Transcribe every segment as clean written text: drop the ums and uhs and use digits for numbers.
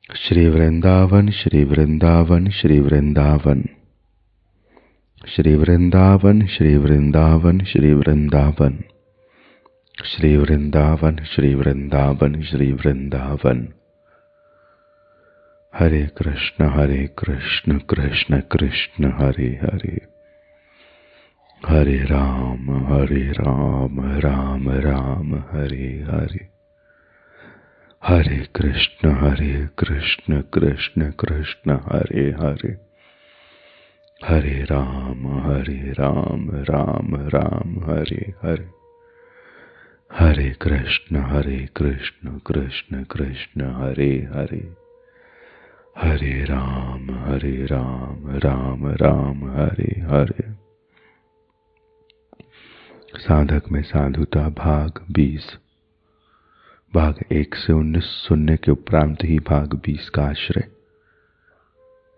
श्री वृंदावन श्री वृंदावन श्री वृंदावन श्री वृंदावन श्री वृंदावन श्री वृंदावन श्री वृंदावन श्री वृंदावन श्री वृंदावन। हरे कृष्ण कृष्ण कृष्ण हरे हरे, हरे राम राम राम हरे हरे। हरे कृष्ण कृष्ण कृष्ण हरे हरे, हरे राम राम राम हरे हरे। हरे कृष्ण कृष्ण कृष्ण हरे हरे, हरे राम राम राम हरे हरे। साधक में साधुता भाग 20, भाग 1 से 19 सुनने के उपरांत ही भाग 20 का आश्रय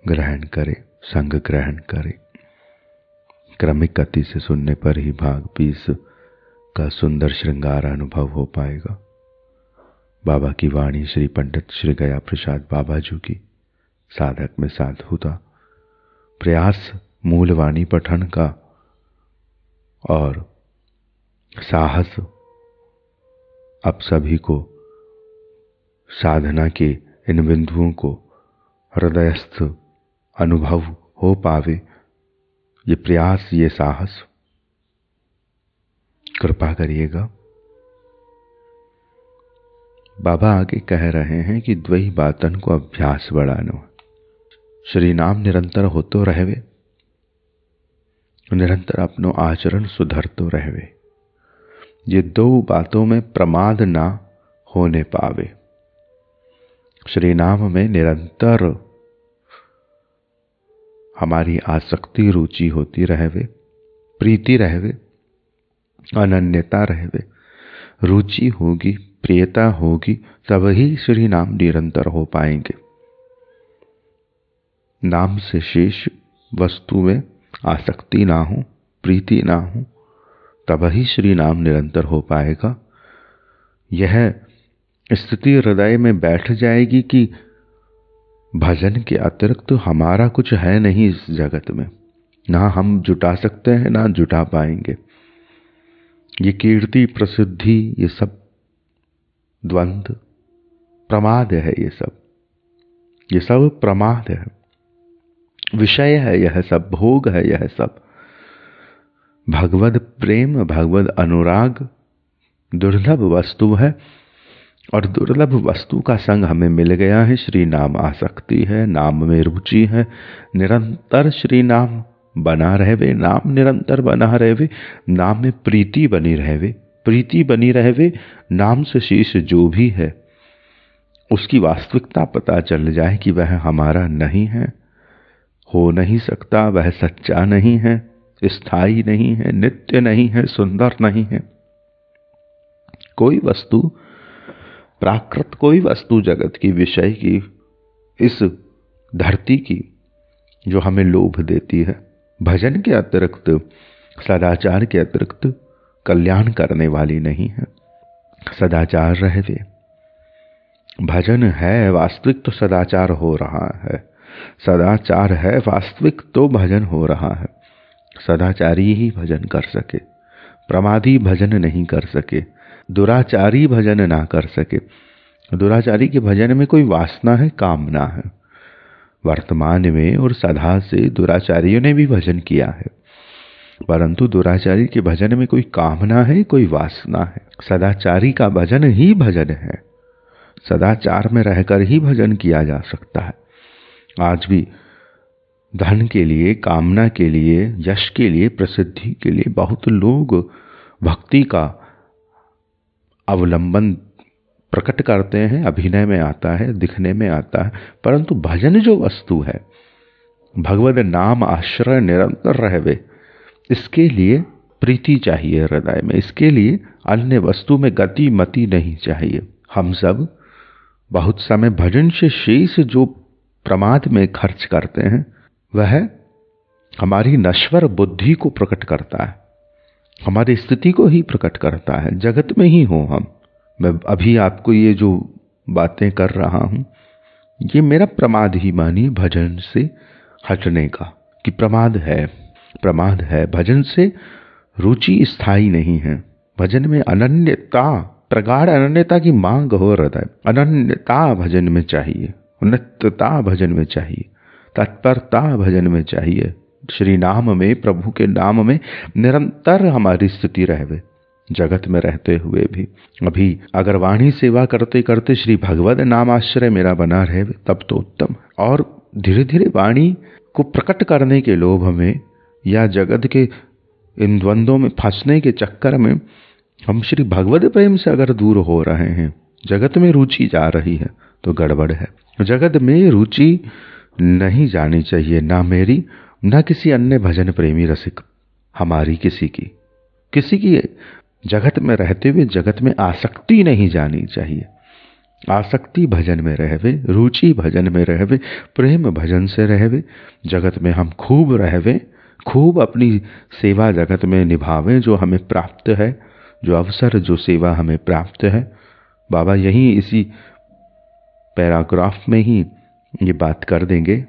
ग्रहण करें, संग ग्रहण करें। क्रमिक गति से सुनने पर ही भाग 20 का सुंदर श्रृंगार अनुभव हो पाएगा। बाबा की वाणी श्री पंडित श्री गया प्रसाद बाबा जी की साधक में साधुता प्रयास मूल वाणी पठन का और साहस अब सभी को साधना के इन बिंदुओं को हृदयस्थ अनुभव हो पावे, ये प्रयास, ये साहस कृपा करिएगा। बाबा आगे कह रहे हैं कि द्वई बातन को अभ्यास बढ़ानो, श्री नाम निरंतर होतो रहवे, निरंतर अपनो आचरण सुधरतो रहवे। ये दो बातों में प्रमाद ना होने पावे। श्री नाम में निरंतर हमारी आसक्ति रुचि होती रहवे, प्रीति रहवे, अनन्यता रहवे। रुचि होगी, प्रियता होगी, तब ही श्री नाम निरंतर हो पाएंगे। नाम से शेष वस्तु में आसक्ति ना हो, प्रीति ना हो, तब ही श्री नाम निरंतर हो पाएगा। यह स्थिति हृदय में बैठ जाएगी कि भजन के अतिरिक्त तो हमारा कुछ है नहीं इस जगत में, ना हम जुटा सकते हैं ना जुटा पाएंगे। ये कीर्ति प्रसिद्धि, ये सब द्वंद्व प्रमाद है, ये सब प्रमाद है, विषय है, यह सब भोग है, यह सब भगवद प्रेम, भगवद अनुराग दुर्लभ वस्तु है। और दुर्लभ वस्तु का संग हमें मिल गया है। श्री नाम आसक्ति है, नाम में रुचि है, निरंतर श्री नाम बना रहवे, नाम निरंतर बना रहवे, नाम में प्रीति बनी रहवे, प्रीति बनी रहवे। नाम से शेष जो भी है उसकी वास्तविकता पता चल जाए कि वह हमारा नहीं है, हो नहीं सकता, वह सच्चा नहीं है, स्थायी नहीं है, नित्य नहीं है, सुंदर नहीं है। कोई वस्तु, प्राकृत कोई वस्तु जगत की, विषय की, इस धरती की जो हमें लोभ देती है, भजन के अतिरिक्त, सदाचार के अतिरिक्त कल्याण करने वाली नहीं है। सदाचार रहवे, भजन है वास्तविक तो सदाचार हो रहा है, सदाचार है वास्तविक तो भजन हो रहा है। सदाचारी ही भजन कर सके, प्रमादी भजन नहीं कर सके, दुराचारी भजन ना कर सके। दुराचारी के भजन में कोई वासना है, कामना है। वर्तमान में और सदा से दुराचारियों ने भी भजन किया है, परंतु दुराचारी के भजन में कोई कामना है, कोई वासना है। सदाचारी का भजन ही भजन है, सदाचार में रहकर ही भजन किया जा सकता है। आज भी धन के लिए, कामना के लिए, यश के लिए, प्रसिद्धि के लिए बहुत लोग भक्ति का अवलंबन प्रकट करते हैं, अभिनय में आता है, दिखने में आता है, परंतु भजन जो वस्तु है, भगवद नाम आश्रय निरंतर रहवे, इसके लिए प्रीति चाहिए हृदय में, इसके लिए अन्य वस्तु में गति मति नहीं चाहिए। हम सब बहुत समय भजन से शेष जो प्रमाद में खर्च करते हैं, वह हमारी नश्वर बुद्धि को प्रकट करता है, हमारी स्थिति को ही प्रकट करता है। जगत में ही हो हम, मैं अभी आपको ये जो बातें कर रहा हूं, ये मेरा प्रमाद ही मानिए भजन से हटने का, कि प्रमाद है। भजन से रुचि स्थायी नहीं है। भजन में अनन्यता, प्रगाढ़ अनन्यता की मांग हो रहा है। अनन्यता भजन में चाहिए, नित्यता भजन में चाहिए, तत्परता भजन में चाहिए। श्री नाम में, प्रभु के नाम में निरंतर हमारी स्थिति रहे, जगत में रहते हुए भी। अभी अगर वाणी सेवा करते करते श्री भगवद नाम आश्रय मेरा बना रहे तब तो उत्तम। और धीरे धीरे वाणी को प्रकट करने के लोभ में या जगत के इन द्वंद्वों में फंसने के चक्कर में हम श्री भगवद प्रेम से अगर दूर हो रहे हैं, जगत में रुचि जा रही है तो गड़बड़ है। जगत में रुचि नहीं जानी चाहिए, ना मेरी ना किसी अन्य भजन प्रेमी रसिक हमारी, किसी की जगत में रहते हुए जगत में आसक्ति नहीं जानी चाहिए। आसक्ति भजन में रहवे, रुचि भजन में रहवे, प्रेम भजन से रहवे। जगत में हम खूब रहवे, खूब अपनी सेवा जगत में निभावें जो हमें प्राप्त है, जो अवसर, जो सेवा हमें प्राप्त है। बाबा यहीं इसी पैराग्राफ में ही ये बात कर देंगे,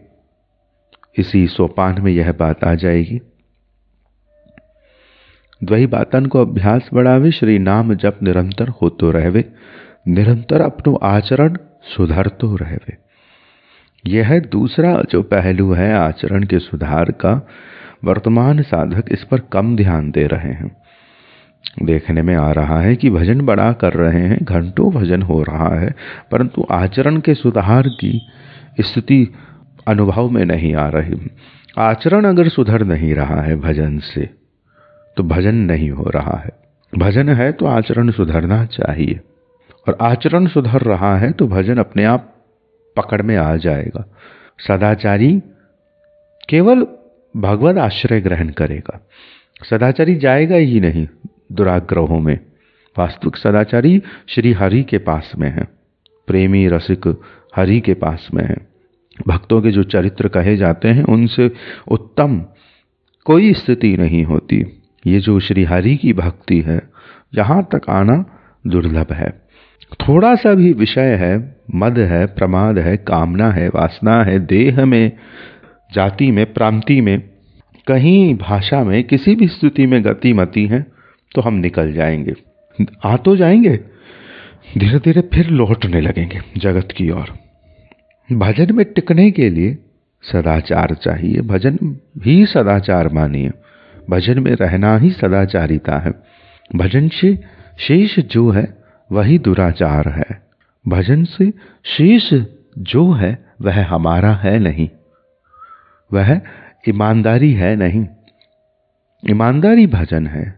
इसी सोपान में यह बात आ जाएगी। द्वही बातन को अभ्यास बढ़ावे, श्री नाम जप निरंतर होतो रहवे, निरंतर अपनो आचरण सुधरतो रहवे। यह दूसरा जो पहलू है आचरण के सुधार का, वर्तमान साधक इस पर कम ध्यान दे रहे हैं। देखने में आ रहा है कि भजन बड़ा कर रहे हैं, घंटों भजन हो रहा है, परंतु आचरण के सुधार की स्थिति अनुभव में नहीं आ रही। आचरण अगर सुधर नहीं रहा है भजन से तो भजन नहीं हो रहा है। भजन है तो आचरण सुधरना चाहिए, और आचरण सुधर रहा है तो भजन अपने आप पकड़ में आ जाएगा। सदाचारी केवल भगवद आश्रय ग्रहण करेगा, सदाचारी जाएगा ही नहीं दुराग्रहों में। वास्तविक सदाचारी श्री हरि के पास में है, प्रेमी रसिक हरि के पास में है। भक्तों के जो चरित्र कहे जाते हैं उनसे उत्तम कोई स्थिति नहीं होती। ये जो श्री हरि की भक्ति है, यहाँ तक आना दुर्लभ है। थोड़ा सा भी विषय है, मद है, प्रमाद है, कामना है, वासना है, देह में, जाति में, प्रांति में, कहीं भाषा में, किसी भी स्थिति में गति मति है तो हम निकल जाएंगे, आ तो जाएंगे, धीरे धीरे फिर लौटने लगेंगे जगत की ओर। भजन में टिकने के लिए सदाचार चाहिए, भजन भी सदाचार मानिए। भजन में रहना ही सदाचारिता है। भजन से शेष जो है वही दुराचार है। भजन से शेष जो है वह हमारा है नहीं, वह ईमानदारी है नहीं। ईमानदारी भजन है,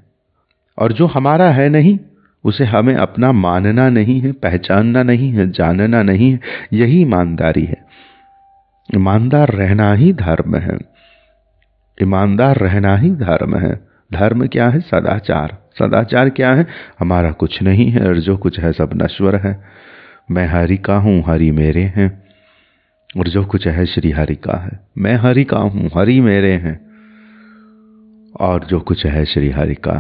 और जो हमारा है नहीं उसे हमें अपना मानना नहीं है, पहचानना नहीं है, जानना नहीं है। यही ईमानदारी है। ईमानदार रहना ही धर्म है, ईमानदार रहना ही धर्म है। धर्म क्या है? सदाचार। सदाचार क्या है? हमारा कुछ नहीं है और जो कुछ है सब नश्वर है। मैं हरि का हूँ, हरि मेरे हैं, और जो कुछ है श्री हरि का है। मैं हरि का हूँ, हरि मेरे हैं, और जो कुछ है श्री हरि का।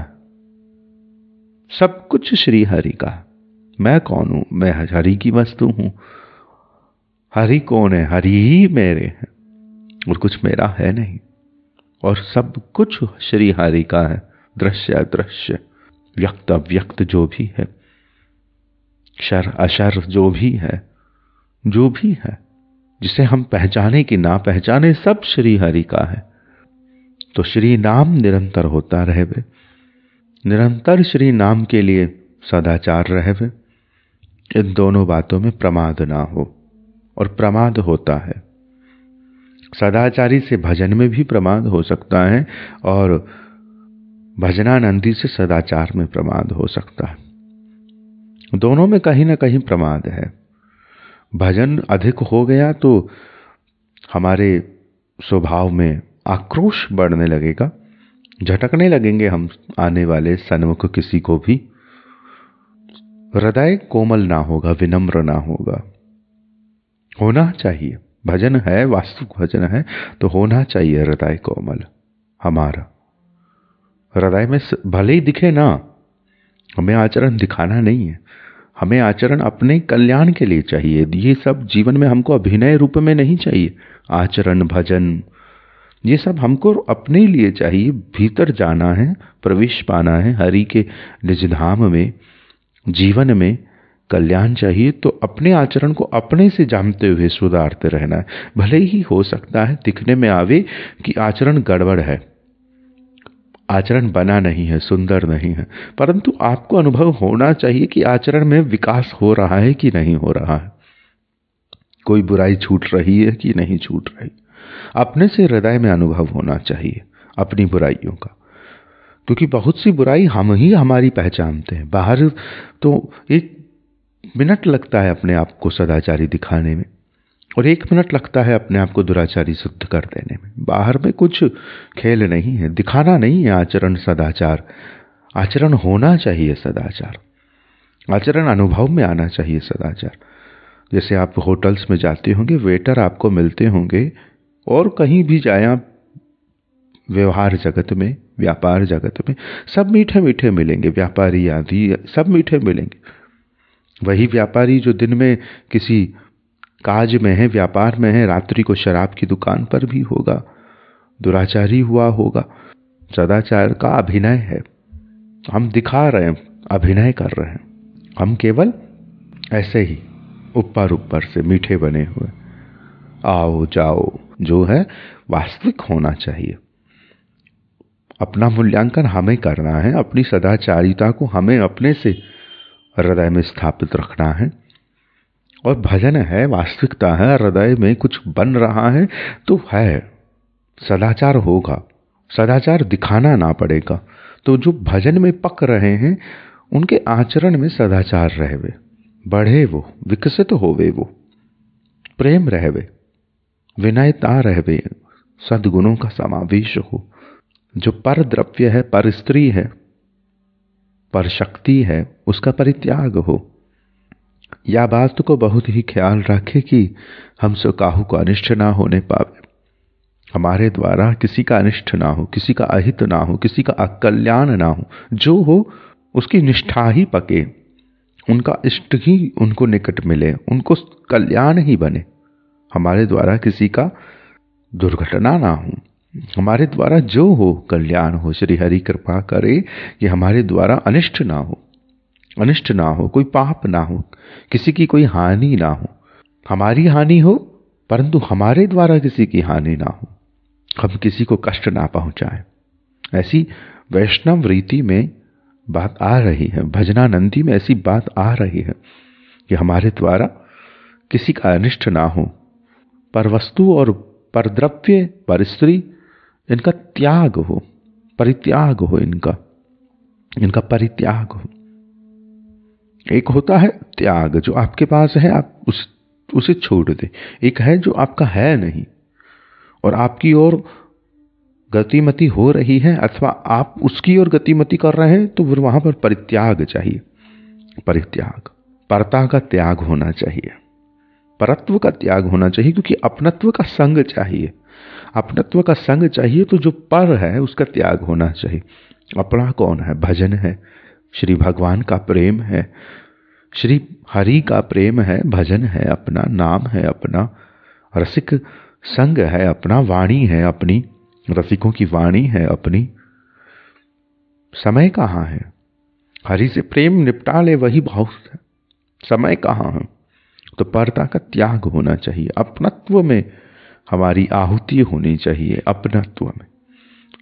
सब कुछ श्री हरि का। मैं कौन हूं? मैं हरि की वस्तु हूं। हरि कौन है? हरि ही मेरे हैं, और कुछ मेरा है नहीं, और सब कुछ श्री हरि का है। दृश्य अदृश्य, व्यक्त अव्यक्त जो भी है, शर अशर जो भी है, जो भी है, जिसे हम पहचाने कि ना पहचाने, सब श्री हरि का है। तो श्री नाम निरंतर होता रहे, निरंतर श्री नाम के लिए सदाचार रहे। इन दोनों बातों में प्रमाद ना हो, और प्रमाद होता है। सदाचारी से भजन में भी प्रमाद हो सकता है, और भजनानंदी से सदाचार में प्रमाद हो सकता है। दोनों में कहीं ना कहीं प्रमाद है। भजन अधिक हो गया तो हमारे स्वभाव में आक्रोश बढ़ने लगेगा, झटकने लगेंगे हम आने वाले सन्मुख किसी को भी। हृदय कोमल ना होगा, विनम्र ना होगा। होना चाहिए, भजन है, वास्तविक भजन है तो होना चाहिए हृदय कोमल। हमारा हृदय में भले ही दिखे ना, हमें आचरण दिखाना नहीं है, हमें आचरण अपने कल्याण के लिए चाहिए। ये सब जीवन में हमको अभिनय रूप में नहीं चाहिए। आचरण, भजन, ये सब हमको अपने लिए चाहिए। भीतर जाना है, प्रवेश पाना है हरि के निज धाम में, जीवन में कल्याण चाहिए तो अपने आचरण को अपने से जानते हुए सुधारते रहना है। भले ही हो सकता है दिखने में आवे कि आचरण गड़बड़ है, आचरण बना नहीं है, सुंदर नहीं है, परंतु आपको अनुभव होना चाहिए कि आचरण में विकास हो रहा है कि नहीं हो रहा है, कोई बुराई छूट रही है कि नहीं छूट रही। अपने से हृदय में अनुभव होना चाहिए अपनी बुराइयों का, क्योंकि बहुत सी बुराई हम ही हमारी पहचानते हैं। बाहर तो 1 मिनट लगता है अपने आप को सदाचारी दिखाने में, और 1 मिनट लगता है अपने आप को दुराचारी सिद्ध कर देने में। बाहर में कुछ खेल नहीं है, दिखाना नहीं है आचरण सदाचार। आचरण होना चाहिए सदाचार, आचरण अनुभव में आना चाहिए सदाचार। जैसे आप होटल्स में जाते होंगे, वेटर आपको मिलते होंगे, और कहीं भी जाए आप व्यवहार जगत में, व्यापार जगत में, सब मीठे मीठे मिलेंगे। व्यापारी आदि सब मीठे मिलेंगे। वही व्यापारी जो दिन में किसी काज में है, व्यापार में है, रात्रि को शराब की दुकान पर भी होगा, दुराचारी हुआ होगा। सदाचार का अभिनय है, हम दिखा रहे हैं, अभिनय कर रहे हैं। हम केवल ऐसे ही ऊपर ऊपर से मीठे बने हुए आओ जाओ, जो है वास्तविक होना चाहिए। अपना मूल्यांकन हमें करना है, अपनी सदाचारिता को हमें अपने से हृदय में स्थापित रखना है। और भजन है, वास्तविकता है, हृदय में कुछ बन रहा है तो है सदाचार होगा। सदाचार दिखाना ना पड़ेगा। तो जो भजन में पक रहे हैं उनके आचरण में सदाचार रहवे, बढ़े वो, विकसित होवे वो, प्रेम रहवे, विनयता रहवे, सद्गुणों का समावेश हो। जो पर द्रव्य है, पर स्त्री है, पर शक्ति है, उसका परित्याग हो। या बात को बहुत ही ख्याल रखे कि हमसे काहू को अनिष्ट ना होने पावे, हमारे द्वारा किसी का अनिष्ट ना हो, किसी का अहित ना हो, किसी का अकल्याण ना हो। जो हो उसकी निष्ठा ही पके, उनका इष्ट ही उनको निकट मिले, उनको कल्याण ही बने। हमारे द्वारा किसी का दुर्घटना ना हो, हमारे द्वारा जो हो कल्याण हो। श्री हरि कृपा करे कि हमारे द्वारा अनिष्ट ना हो, अनिष्ट ना हो, कोई पाप ना हो, किसी की कोई हानि ना हो। हमारी हानि हो परंतु हमारे द्वारा किसी की हानि ना हो, हम किसी को कष्ट ना पहुंचाएं। ऐसी वैष्णव रीति में बात आ रही है, भजनानंदी में ऐसी बात आ रही है कि हमारे द्वारा किसी का अनिष्ट ना हो। पर वस्तु और पर द्रव्य, पर स्त्री, इनका त्याग हो, परित्याग हो, इनका परित्याग हो। एक होता है त्याग, जो आपके पास है आप उसे छोड़ दें। एक है जो आपका है नहीं और आपकी ओर गतिमति हो रही है, अथवा आप उसकी ओर गतिमति कर रहे हैं, तो फिर वहां पर परित्याग चाहिए। परित्याग, परता का त्याग होना चाहिए, परत्व का त्याग होना चाहिए, क्योंकि अपनत्व का संग चाहिए। अपनत्व का संग चाहिए तो जो पर है उसका त्याग होना चाहिए। अपना कौन है? भजन है, श्री भगवान का प्रेम है, श्री हरि का प्रेम है, भजन है अपना, नाम है अपना, रसिक संग है अपना, वाणी है अपनी, रसिकों की वाणी है अपनी। समय कहाँ है? हरि से प्रेम निपटा ले वही बहुत है, समय कहाँ है? तो परता का त्याग होना चाहिए, अपनत्व में हमारी आहुति होनी चाहिए।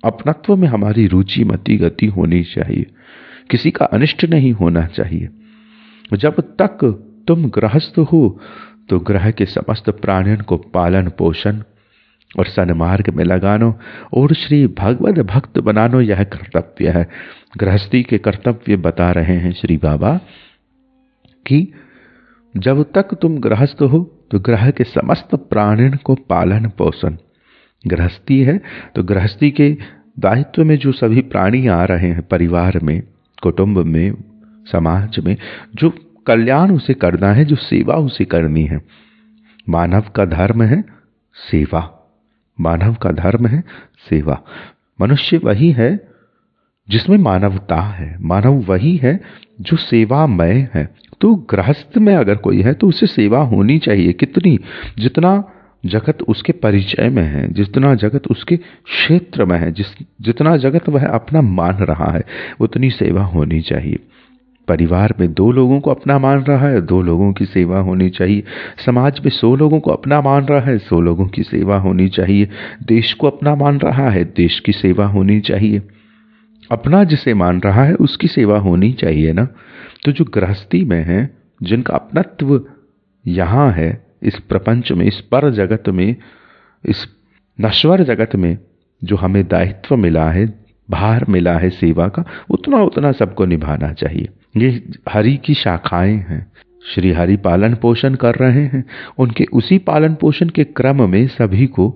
अपनत्व में हमारी रुचि मति गति होनी चाहिए, किसी का अनिष्ट नहीं होना चाहिए। जब तक तुम गृहस्थ हो तो ग्रह के समस्त प्राणियों को पालन पोषण और सन्मार्ग में लगानो और श्री भगवत भक्त बनानो, यह कर्तव्य है। गृहस्थी के कर्तव्य बता रहे हैं श्री बाबा कि जब तक तुम गृहस्थ हो तो ग्रह के समस्त प्राणियों को पालन पोषण, गृहस्थी है तो गृहस्थी के दायित्व में जो सभी प्राणी आ रहे हैं, परिवार में, कुटुंब में, समाज में, जो कल्याण उसे करना है, जो सेवा उसे करनी है। मानव का धर्म है सेवा, मानव का धर्म है सेवा। मनुष्य वही है जिसमें मानवता है। मानव वही है जो सेवामय है। तो गृहस्थ में अगर कोई है तो उसे सेवा होनी चाहिए। कितनी? जितना जगत उसके परिचय में है, जितना जगत उसके क्षेत्र में है, जितना जगत वह अपना मान रहा है, उतनी सेवा होनी चाहिए। परिवार में 2 लोगों को अपना मान रहा है, 2 लोगों की सेवा होनी चाहिए। समाज में 100 लोगों को अपना मान रहा है, 100 लोगों की सेवा होनी चाहिए। देश को अपना मान रहा है, देश की सेवा होनी चाहिए। अपना जिसे मान रहा है उसकी सेवा होनी चाहिए ना। तो जो गृहस्थी में है, जिनका अपनत्व यहाँ है, इस प्रपंच में, इस पर जगत में, इस नश्वर जगत में जो हमें दायित्व मिला है, भार मिला है सेवा का, उतना उतना सबको निभाना चाहिए। ये हरि की शाखाएं हैं। श्री हरि पालन पोषण कर रहे हैं। उनके उसी पालन पोषण के क्रम में सभी को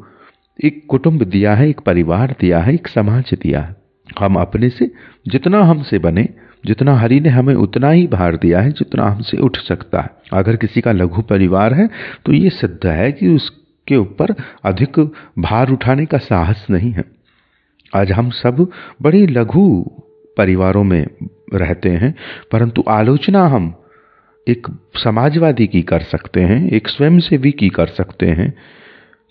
एक कुटुंब दिया है, एक परिवार दिया है, एक समाज दिया है। हम अपने से जितना हमसे बने, जितना हरि ने हमें उतना ही भार दिया है जितना हमसे उठ सकता है। अगर किसी का लघु परिवार है तो ये सिद्ध है कि उसके ऊपर अधिक भार उठाने का साहस नहीं है। आज हम सब बड़े लघु परिवारों में रहते हैं, परंतु आलोचना हम एक समाजवादी की कर सकते हैं, एक स्वयंसेवी की कर सकते हैं,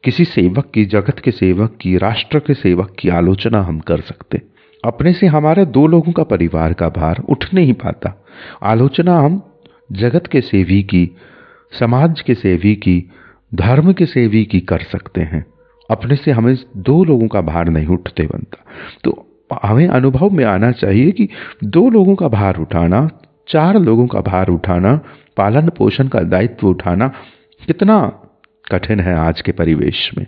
किसी सेवक की, जगत के सेवक की, राष्ट्र के सेवक की आलोचना हम कर सकते। अपने से हमारे 2 लोगों का परिवार का भार उठ नहीं पाता। आलोचना हम जगत के सेवी की, समाज के सेवी की, धर्म के सेवी की कर सकते हैं। अपने से हमें 2 लोगों का भार नहीं उठते बनता। तो हमें अनुभव में आना चाहिए कि 2 लोगों का भार उठाना, 4 लोगों का भार उठाना, पालन पोषण का दायित्व उठाना कितना कठिन है आज के परिवेश में।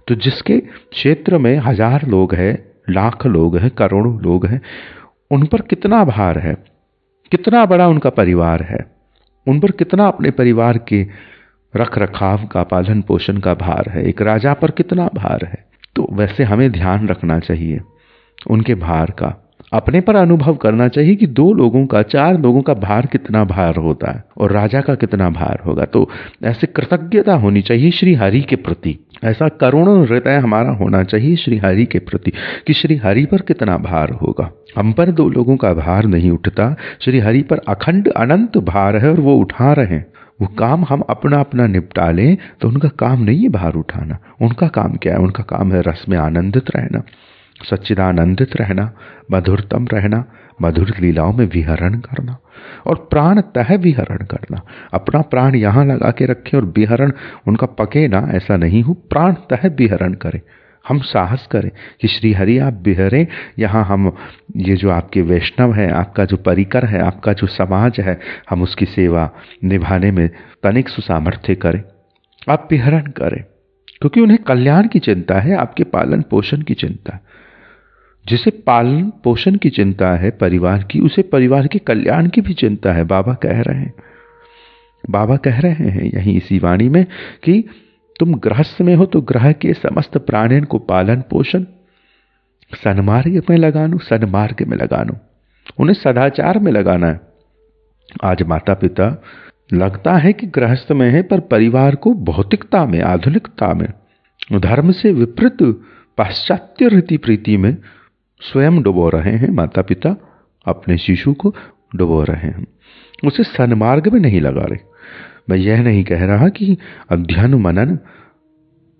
तो जिसके क्षेत्र में 1000 लोग हैं, लाख लोग हैं, करोड़ों लोग हैं, उन पर कितना भार है, कितना बड़ा उनका परिवार है, उन पर कितना अपने परिवार के रख रखाव का, पालन पोषण का भार है। एक राजा पर कितना भार है। तो वैसे हमें ध्यान रखना चाहिए उनके भार का। अपने पर अनुभव करना चाहिए कि 2 लोगों का, 4 लोगों का भार कितना भार होता है और राजा का कितना भार होगा। तो ऐसे कृतज्ञता होनी चाहिए श्री हरि के प्रति। ऐसा करुण हृदय हमारा होना चाहिए श्री हरि के प्रति कि श्री हरि पर कितना भार होगा। हम पर 2 लोगों का भार नहीं उठता, श्री हरि पर अखंड अनंत भार है और वो उठा रहे हैं। वो काम हम अपना अपना निपटा लें तो उनका काम नहीं है भार उठाना। उनका काम क्या है? उनका काम है रस में आनंदित रहना, सच्चिदानंदित रहना, मधुरतम रहना, मधुर लीलाओं में विहरण करना और प्राणतः विहरण करना। अपना प्राण यहाँ लगा के रखें और विहरण उनका पके ना, ऐसा नहीं हो। प्राणतः विहरण करें। हम साहस करें कि श्री हरि आप बिहरें यहाँ। हम ये जो आपके वैष्णव है, आपका जो परिकर है, आपका जो समाज है, हम उसकी सेवा निभाने में तनिक सुसामर्थ्य करें। आप बिहरण करें, क्योंकि उन्हें कल्याण की चिंता है, आपके पालन पोषण की चिंता है। जिसे पालन पोषण की चिंता है परिवार की, उसे परिवार के कल्याण की भी चिंता है। बाबा कह रहे हैं, बाबा कह रहे हैं यहीं इसी वाणी में कि तुम गृहस्थ में हो तो ग्रह के समस्त प्राणियों को पालन पोषण सन्मार्ग में लगानो, सन्मार्ग में लगानो, उन्हें सदाचार में लगाना है। आज माता पिता लगता है कि गृहस्थ में है, पर परिवार को भौतिकता में, आधुनिकता में, धर्म से विपरीत पाश्चात्य रीति प्रीति में स्वयं डुबो रहे हैं। माता पिता अपने शिशु को डुबो रहे हैं, उसे सन्मार्ग में नहीं लगा रहे। मैं यह नहीं कह रहा कि अध्ययन मनन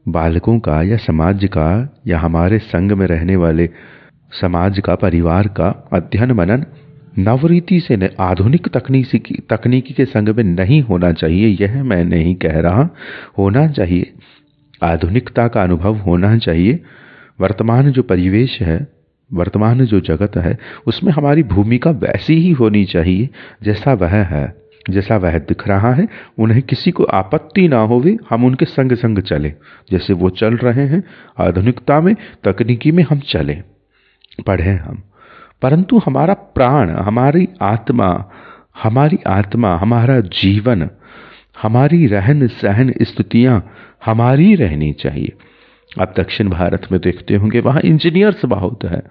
बालकों का या समाज का या हमारे संग में रहने वाले समाज का, परिवार का अध्ययन मनन नवरीति से, आधुनिक तकनीकी के संग में नहीं होना चाहिए, यह मैं नहीं कह रहा। होना चाहिए, आधुनिकता का अनुभव होना चाहिए। वर्तमान जो परिवेश है, वर्तमान जो जगत है, उसमें हमारी भूमिका वैसी ही होनी चाहिए जैसा वह है, जैसा वह दिख रहा है। उन्हें किसी को आपत्ति ना होवे, हम उनके संग संग चले, जैसे वो चल रहे हैं आधुनिकता में, तकनीकी में हम चले, पढ़ें हम। परंतु हमारा प्राण, हमारी आत्मा, हमारा जीवन, हमारी रहन सहन स्थितियां हमारी रहनी चाहिए। आप दक्षिण भारत में देखते होंगे, वहाँ इंजीनियर्स बहुत है,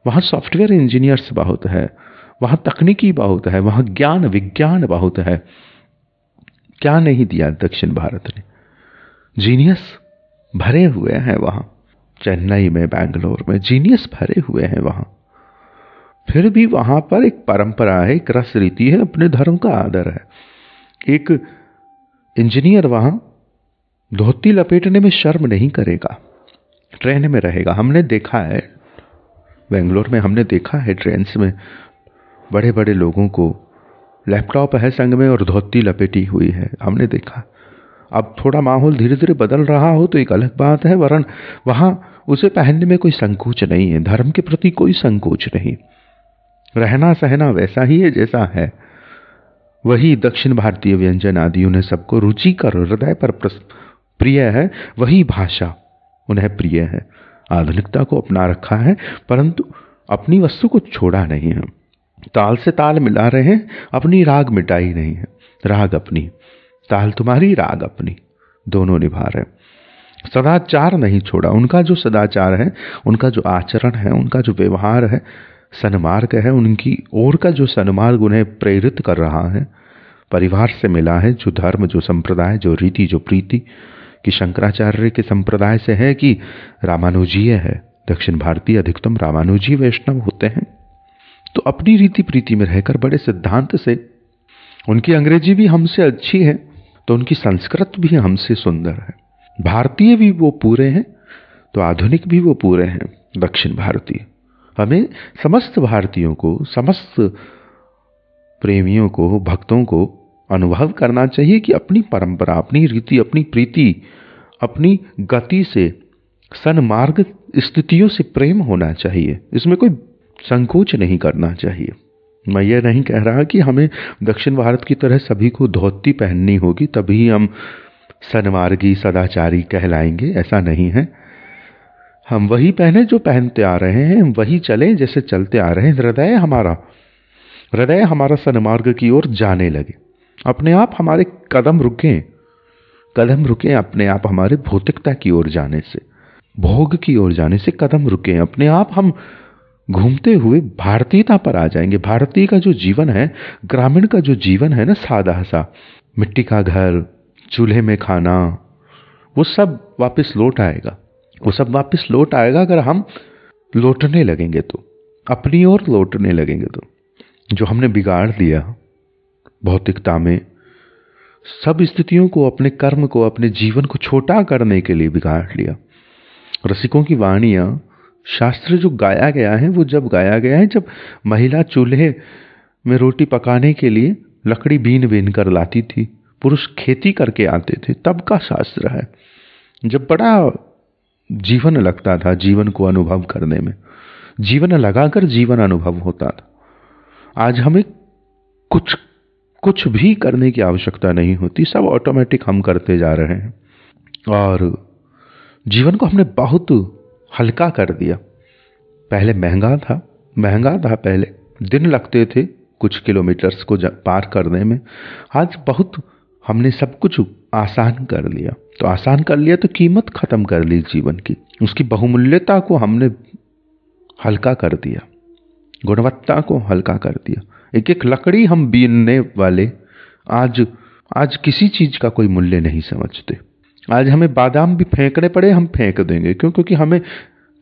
वहाँ सॉफ्टवेयर इंजीनियर्स बहुत है, वहाँ तकनीकी बहुत है, वहाँ ज्ञान विज्ञान बहुत है। क्या नहीं दिया दक्षिण भारत ने? जीनियस भरे हुए हैं वहाँ। चेन्नई में, बैंगलोर में जीनियस भरे हुए हैं वहाँ। फिर भी वहां पर एक परंपरा है, एक रस रीति है, अपने धर्म का आदर है। एक इंजीनियर वहां धोती लपेटने में शर्म नहीं करेगा, ट्रेन में रहेगा। हमने देखा है बेंगलोर में, हमने देखा है ट्रेन में बड़े बड़े लोगों को लैपटॉप है संग में और धोती लपेटी हुई है, हमने देखा। अब थोड़ा माहौल धीरे धीरे बदल रहा हो तो एक अलग बात है, वरन वहां उसे पहनने में कोई संकोच नहीं है, धर्म के प्रति कोई संकोच नहीं। रहना सहना वैसा ही है जैसा है। वही दक्षिण भारतीय व्यंजन आदि उन्हें सबको रुचिकर, हृदय पर प्रिय है, वही भाषा उन्हें प्रिय है। आधुनिकता को अपना रखा है परंतु अपनी वस्तु को छोड़ा नहीं है। ताल से ताल मिला रहे हैं, अपनी राग मिटाई नहीं है। राग अपनी, ताल तुम्हारी, राग अपनी, दोनों निभा रहे। सदाचार नहीं छोड़ा। उनका जो सदाचार है, उनका जो आचरण है, उनका जो व्यवहार है, सन्मार्ग है, उनकी ओर का जो सन्मार्ग उन्हें प्रेरित कर रहा है, परिवार से मिला है। जो धर्म, जो संप्रदाय, जो रीति, जो प्रीति कि शंकराचार्य के संप्रदाय से है कि रामानुजीय है। दक्षिण भारतीय अधिकतम रामानुजी वैष्णव होते हैं। तो अपनी रीति प्रीति में रहकर बड़े सिद्धांत से, उनकी अंग्रेजी भी हमसे अच्छी है तो उनकी संस्कृत भी हमसे सुंदर है। भारतीय भी वो पूरे हैं तो आधुनिक भी वो पूरे हैं, दक्षिण भारतीय। हमें समस्त भारतीयों को, समस्त प्रेमियों को, भक्तों को अनुभव करना चाहिए कि अपनी परंपरा, अपनी रीति, अपनी प्रीति, अपनी गति से, सन्मार्ग स्थितियों से प्रेम होना चाहिए। इसमें कोई संकोच नहीं करना चाहिए। मैं ये नहीं कह रहा कि हमें दक्षिण भारत की तरह सभी को धोती पहननी होगी तभी हम सन्मार्गी, सदाचारी कहलाएंगे, ऐसा नहीं है। हम वही पहने जो पहनते आ रहे हैं, हम वही चले जैसे चलते आ रहे हैं। हृदय हमारा सन्मार्ग की ओर जाने लगे, अपने आप हमारे कदम रुके अपने आप हमारे भौतिकता की ओर जाने से, भोग की ओर जाने से कदम रुके, अपने आप हम घूमते हुए भारतीयता पर आ जाएंगे। भारतीय का जो जीवन है, ग्रामीण का जो जीवन है ना, सादा सा, मिट्टी का घर, चूल्हे में खाना, वो सब वापस लौट आएगा। वो सब वापस लौट आएगा अगर हम लौटने लगेंगे तो, अपनी ओर लौटने लगेंगे तो। जो हमने बिगाड़ दिया भौतिकता में, सब स्थितियों को, अपने कर्म को, अपने जीवन को छोटा करने के लिए बिगाड़ लिया। रसिकों की वाणियां, शास्त्र जो गाया गया है वो जब गाया गया है जब महिला चूल्हे में रोटी पकाने के लिए लकड़ी बीन बीन कर लाती थी, पुरुष खेती करके आते थे, तब का शास्त्र है। जब बड़ा जीवन लगता था जीवन को अनुभव करने में, जीवन लगाकर जीवन अनुभव होता था। आज हमें कुछ भी करने की आवश्यकता नहीं होती, सब ऑटोमेटिक हम करते जा रहे हैं और जीवन को हमने बहुत हल्का कर दिया। पहले महंगा था, पहले दिन लगते थे कुछ किलोमीटर्स को पार करने में। आज बहुत हमने सब कुछ आसान कर लिया। तो आसान कर लिया तो कीमत खत्म कर ली जीवन की, उसकी बहुमूल्यता को हमने हल्का कर दिया, गुणवत्ता को हल्का कर दिया। एक एक लकड़ी हम बीनने वाले आज किसी चीज का कोई मूल्य नहीं समझते। आज हमें बादाम भी फेंकने पड़े हम फेंक देंगे, क्यों? क्योंकि हमें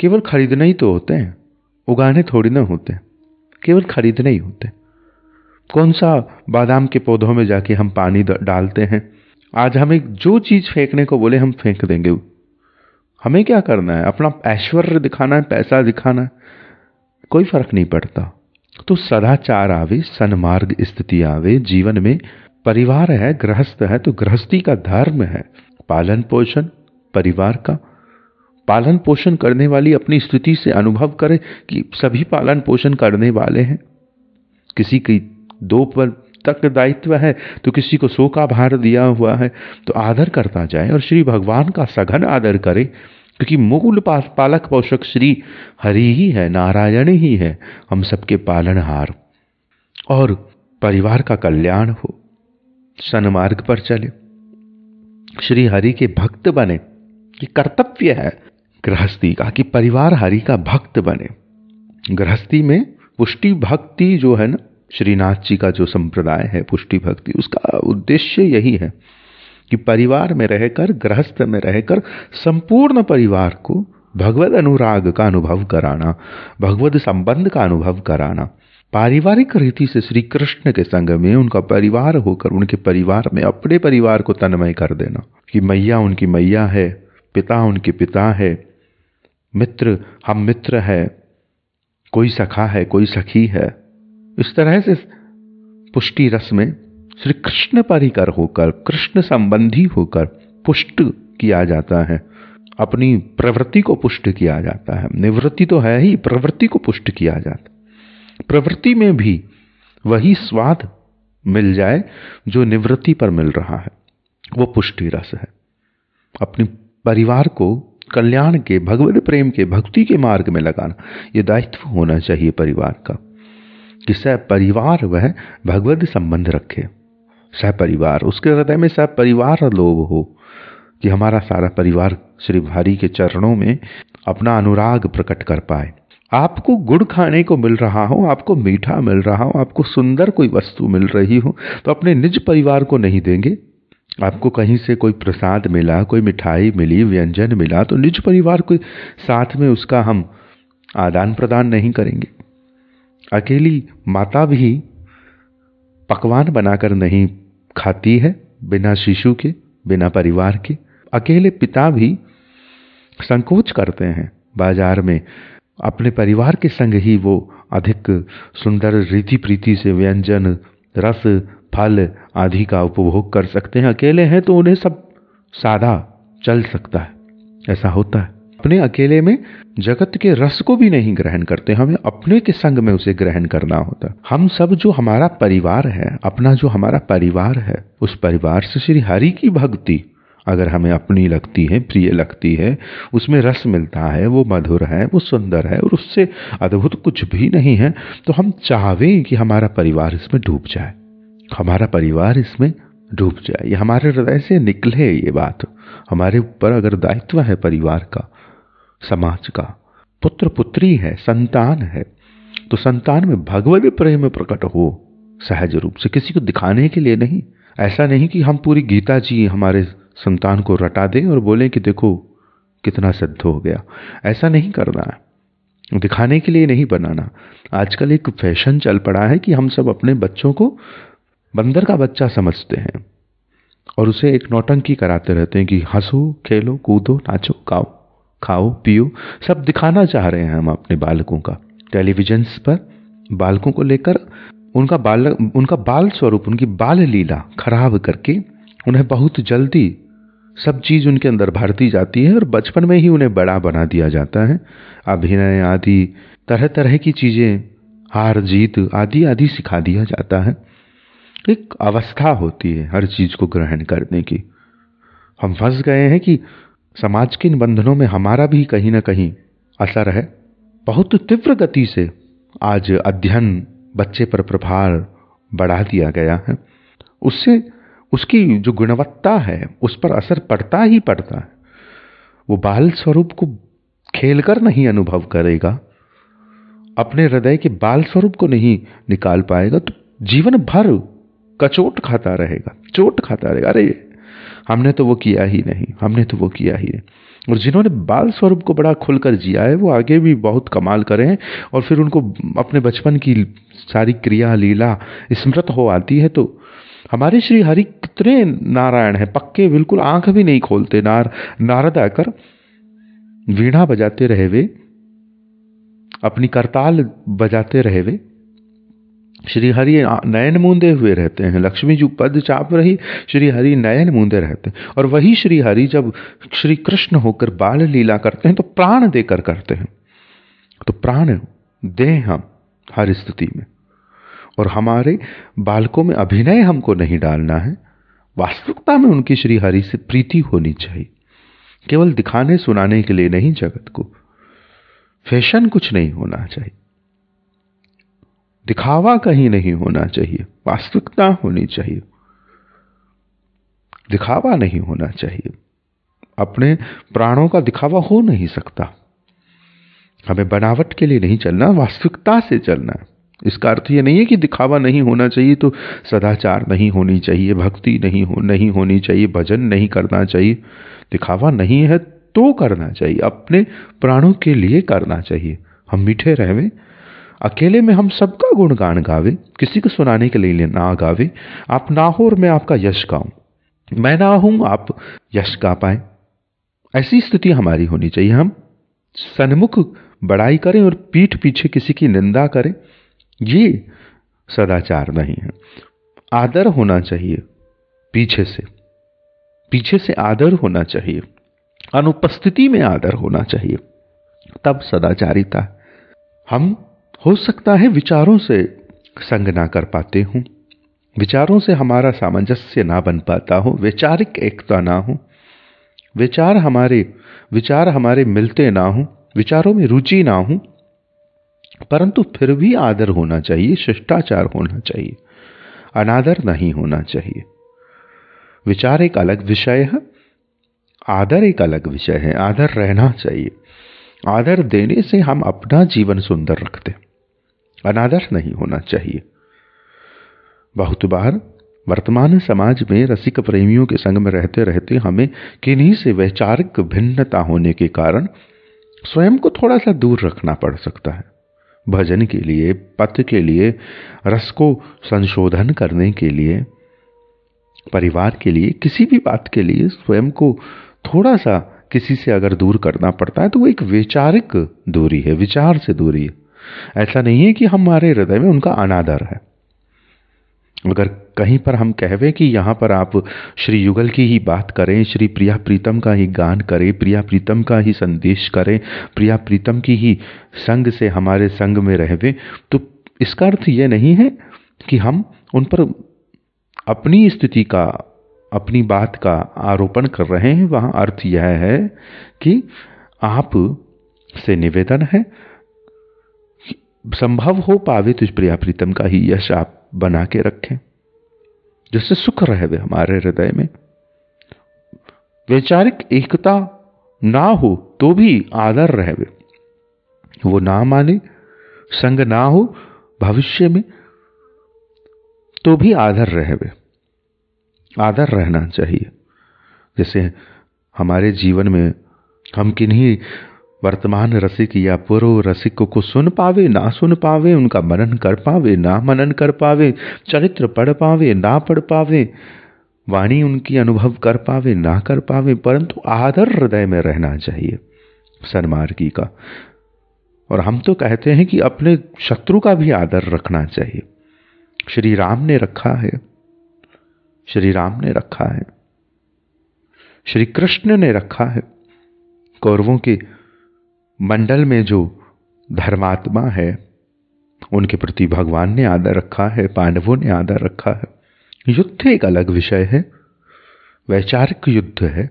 केवल खरीदने ही तो होते हैं, उगाने थोड़ी ना होते, केवल खरीदने ही होते। कौन सा बादाम के पौधों में जाके हम पानी डालते हैं? आज हमें जो चीज फेंकने को बोले हम फेंक देंगे। हमें क्या करना है? अपना ऐश्वर्य दिखाना है, पैसा दिखाना है, कोई फर्क नहीं पड़ता। तो सदाचार आवे, सन्मार्ग स्थिति आवे जीवन में। परिवार है, गृहस्थ है, तो गृहस्थी का धर्म है पालन पोषण, परिवार का पालन पोषण करने वाली अपनी स्थिति से अनुभव करे कि सभी पालन पोषण करने वाले हैं। किसी की 2 पर तक दायित्व है तो किसी को 100 का भार दिया हुआ है, तो आदर करता जाए और श्री भगवान का सघन आदर करे, क्योंकि मूल पालक पोषक श्री हरि ही है, नारायण ही है, हम सबके पालनहार। और परिवार का कल्याण हो, सन्मार्ग पर चले, श्री हरि के भक्त बने। ये कर्तव्य है गृहस्थी का कि परिवार हरि का भक्त बने। गृहस्थी में पुष्टि भक्ति जो है ना, श्रीनाथ जी का जो संप्रदाय है पुष्टि भक्ति, उसका उद्देश्य यही है कि परिवार में रहकर, गृहस्थ में रहकर संपूर्ण परिवार को भगवद अनुराग का अनुभव कराना, भगवद संबंध का अनुभव कराना। पारिवारिक रीति से श्री कृष्ण के संग में उनका परिवार होकर उनके परिवार में अपने परिवार को तन्मय कर देना कि मैया उनकी मैया है, पिता उनके पिता है, मित्र हम मित्र है, कोई सखा है, कोई सखी है। इस तरह से पुष्टि रस में श्री कृष्ण परिकर होकर, कृष्ण संबंधी होकर पुष्ट किया जाता है, अपनी प्रवृत्ति को पुष्ट किया जाता है। निवृत्ति तो है ही, प्रवृत्ति को पुष्ट किया जाता है। प्रवृत्ति में भी वही स्वाद मिल जाए जो निवृत्ति पर मिल रहा है, वो पुष्टि रस है। अपने परिवार को कल्याण के, भगवत प्रेम के, भक्ति के मार्ग में लगाना, ये दायित्व होना चाहिए परिवार का कि सह परिवार वह भगवत संबंध रखे। सह परिवार, उसके हृदय में सह परिवार लोभ हो कि हमारा सारा परिवार श्री हरि के चरणों में अपना अनुराग प्रकट कर पाए। आपको गुड़ खाने को मिल रहा हो, आपको मीठा मिल रहा हो, आपको सुंदर कोई वस्तु मिल रही हो, तो अपने निज परिवार को नहीं देंगे। आपको कहीं से कोई प्रसाद मिला, कोई मिठाई मिली, व्यंजन मिला, तो निज परिवार के साथ में उसका हम आदान प्रदान नहीं करेंगे। अकेली माता भी पकवान बनाकर नहीं खाती है बिना शिशु के, बिना परिवार के। अकेले पिता भी संकोच करते हैं बाजार में अपने परिवार के संग ही वो अधिक सुंदर रीति प्रीति से व्यंजन, रस, फल आदि का उपभोग कर सकते हैं। अकेले हैं तो उन्हें सब सादा चल सकता है, ऐसा होता है। अपने अकेले में जगत के रस को भी नहीं ग्रहण करते, हमें अपने के संग में उसे ग्रहण करना होता है। हम सब जो हमारा परिवार है, अपना जो हमारा परिवार है, उस परिवार से श्री हरि की भक्ति अगर हमें अपनी लगती है, प्रिय लगती है, उसमें रस मिलता है, वो मधुर है, वो सुंदर है और उससे अद्भुत कुछ भी नहीं है, तो हम चाहें कि हमारा परिवार इसमें डूब जाए, हमारा परिवार इसमें डूब जाए। ये हमारे हृदय से निकले, ये बात हमारे ऊपर अगर दायित्व है परिवार का, समाज का, पुत्र पुत्री है, संतान है, तो संतान में भगवत प्रेम प्रकट हो सहज रूप से, किसी को दिखाने के लिए नहीं। ऐसा नहीं कि हम पूरी गीता जी हमारे संतान को रटा दें और बोलें कि देखो कितना सिद्ध हो गया। ऐसा नहीं करना है, दिखाने के लिए नहीं बनाना। आजकल एक फैशन चल पड़ा है कि हम सब अपने बच्चों को बंदर का बच्चा समझते हैं और उसे एक नौटंकी कराते रहते हैं कि हंसो, खेलो, कूदो, नाचो, गाओ, खाओ, पियो, सब दिखाना चाह रहे हैं हम अपने बालकों का। टेलीविजन पर बालकों को लेकर उनका बाल स्वरूप, उनकी बाल लीला खराब करके उन्हें बहुत जल्दी सब चीज उनके अंदर भर दी जाती है और बचपन में ही उन्हें बड़ा बना दिया जाता है। अभिनय आदि तरह तरह की चीजें, हार जीत आदि आदि सिखा दिया जाता है। एक अवस्था होती है हर चीज को ग्रहण करने की। हम फंस गए हैं कि समाज के इन बंधनों में हमारा भी कहीं ना कहीं असर है। बहुत तीव्र गति से आज अध्ययन बच्चे पर प्रभाव बढ़ा दिया गया है, उससे उसकी जो गुणवत्ता है उस पर असर पड़ता ही पड़ता है। वो बाल स्वरूप को खेलकर नहीं अनुभव करेगा, अपने हृदय के बाल स्वरूप को नहीं निकाल पाएगा, तो जीवन भर कचोट खाता रहेगा, चोट खाता रहेगा। अरे हमने तो वो किया ही नहीं, हमने तो वो किया ही नहीं। और जिन्होंने बाल स्वरूप को बड़ा खुलकर जिया है वो आगे भी बहुत कमाल करें और फिर उनको अपने बचपन की सारी क्रिया लीला स्मृत हो आती है। तो हमारे श्री हरि कितने नारायण हैं, पक्के, बिल्कुल आंख भी नहीं खोलते। नारद आकर वीणा बजाते रहे वे, अपनी करताल बजाते रहे वे, श्री हरि नयन मूंदे हुए रहते हैं। लक्ष्मी जी पद चाप रही, श्री हरि नयन मूंदे रहते हैं। और वही श्री हरि जब श्री कृष्ण होकर बाल लीला करते हैं तो प्राण देकर करते हैं। तो प्राण दें हम हर स्थिति में। और हमारे बालकों में अभिनय हमको नहीं डालना है, वास्तविकता में उनकी श्री हरि से प्रीति होनी चाहिए। केवल दिखाने सुनाने के लिए नहीं, जगत को फैशन कुछ नहीं होना चाहिए, दिखावा कहीं नहीं होना चाहिए, वास्तविकता होनी चाहिए, दिखावा नहीं होना चाहिए। अपने प्राणों का दिखावा हो नहीं सकता। हमें बनावट के लिए नहीं चलना, वास्तविकता से चलना है। इसका अर्थ ये नहीं है कि दिखावा नहीं होना चाहिए तो सदाचार नहीं होनी चाहिए, भक्ति नहीं होनी चाहिए, भजन नहीं करना चाहिए। दिखावा नहीं है तो करना चाहिए, अपने प्राणों के लिए करना चाहिए। हम मीठे रहवे, अकेले में हम सबका गुणगान गावे, किसी को सुनाने के लिए ना गावे। आप ना हो और मैं आपका यश गाऊं, मैं ना हूं आप यश गा पाए, ऐसी स्थिति हमारी होनी चाहिए। हम सन्मुख बड़ाई करें और पीठ पीछे किसी की निंदा करें, ये सदाचार नहीं है। आदर होना चाहिए, पीछे से आदर होना चाहिए, अनुपस्थिति में आदर होना चाहिए, तब सदाचारिता। हम हो सकता है विचारों से संग ना कर पाते हों, विचारों से हमारा सामंजस्य ना बन पाता हो, वैचारिक एकता ना हो, विचार हमारे मिलते ना हो, विचारों में रुचि ना हो, परंतु फिर भी आदर होना चाहिए, शिष्टाचार होना चाहिए, अनादर नहीं होना चाहिए। विचार एक अलग विषय है, आदर एक अलग विषय है। आदर रहना चाहिए। आदर देने से हम अपना जीवन सुंदर रखते, अनादर नहीं होना चाहिए। बहुत बार वर्तमान समाज में रसिक प्रेमियों के संग में रहते रहते हमें किन्हीं से वैचारिक भिन्नता होने के कारण स्वयं को थोड़ा सा दूर रखना पड़ सकता है। भजन के लिए, पथ के लिए, रस को संशोधन करने के लिए, परिवार के लिए, किसी भी बात के लिए स्वयं को थोड़ा सा किसी से अगर दूर करना पड़ता है तो वो एक वैचारिक दूरी है, विचार से दूरी है। ऐसा नहीं है कि हमारे हृदय में उनका अनादर है। अगर कहीं पर हम कहवे कि यहाँ पर आप श्री युगल की ही बात करें, श्री प्रिया प्रीतम का ही गान करें, प्रिया प्रीतम का ही संदेश करें, प्रिया प्रीतम की ही संग से हमारे संग में रहवे, तो इसका अर्थ यह नहीं है कि हम उन पर अपनी स्थिति का, अपनी बात का आरोपण कर रहे हैं। वहाँ अर्थ यह है कि आप से निवेदन है, संभव हो पावे तो प्रिया प्रीतम का ही यश आप बना के रखें, जिससे सुख रहे हमारे हृदय में। वैचारिक एकता ना हो तो भी आदर रहे, वो ना माने, संग ना हो भविष्य में तो भी आदर रहे, आदर रहना चाहिए। जैसे हमारे जीवन में हम किन्हीं वर्तमान रसिक या पूर्व रसिक को सुन पावे ना सुन पावे, उनका मनन कर पावे ना मनन कर पावे, चरित्र पढ़ पावे ना पढ़ पावे, वाणी उनकी अनुभव कर पावे ना कर पावे, परंतु आदर हृदय में रहना चाहिए सन्मार्गी का। और हम तो कहते हैं कि अपने शत्रु का भी आदर रखना चाहिए। श्री राम ने रखा है, श्री राम ने रखा है, श्री कृष्ण ने रखा है। कौरवों के मंडल में जो धर्मात्मा है उनके प्रति भगवान ने आदर रखा है, पांडवों ने आदर रखा है। युद्ध एक अलग विषय है, वैचारिक युद्ध है।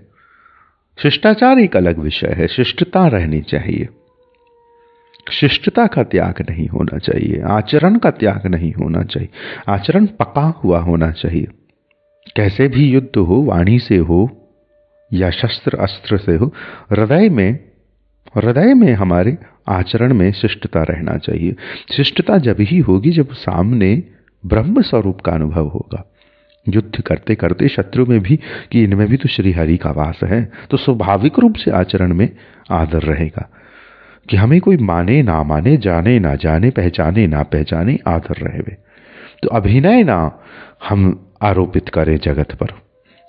शिष्टाचार एक अलग विषय है, शिष्टता रहनी चाहिए, शिष्टता का त्याग नहीं होना चाहिए, आचरण का त्याग नहीं होना चाहिए, आचरण पका हुआ होना चाहिए। कैसे भी युद्ध हो, वाणी से हो या शस्त्र अस्त्र से हो, हृदय में हमारे आचरण में शिष्टता रहना चाहिए। शिष्टता जब ही होगी जब सामने ब्रह्म स्वरूप का अनुभव होगा। युद्ध करते करते शत्रु में भी कि इनमें भी तो श्री हरि का वास है, तो स्वाभाविक रूप से आचरण में आदर रहेगा। कि हमें कोई माने ना माने, जाने ना जाने, पहचाने ना पहचाने, आदर रहे। तो अभिनय ना हम आरोपित करें जगत पर,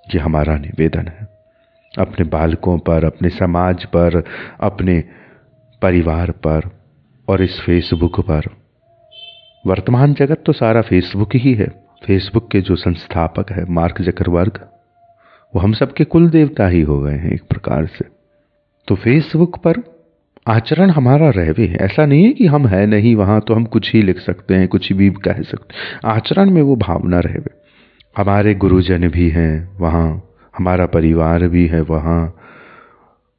ये हमारा निवेदन है। अपने बालकों पर, अपने समाज पर, अपने परिवार पर और इस फेसबुक पर। वर्तमान जगत तो सारा फेसबुक ही है। फेसबुक के जो संस्थापक है मार्क जकरबर्ग, वो हम सबके कुल देवता ही हो गए हैं एक प्रकार से। तो फेसबुक पर आचरण हमारा रहवे है। ऐसा नहीं है कि हम है नहीं वहां तो हम कुछ ही लिख सकते हैं, कुछ भी कह सकते हैं। आचरण में वो भावना रहवे। हमारे गुरुजन भी हैं वहां, हमारा परिवार भी है वहां,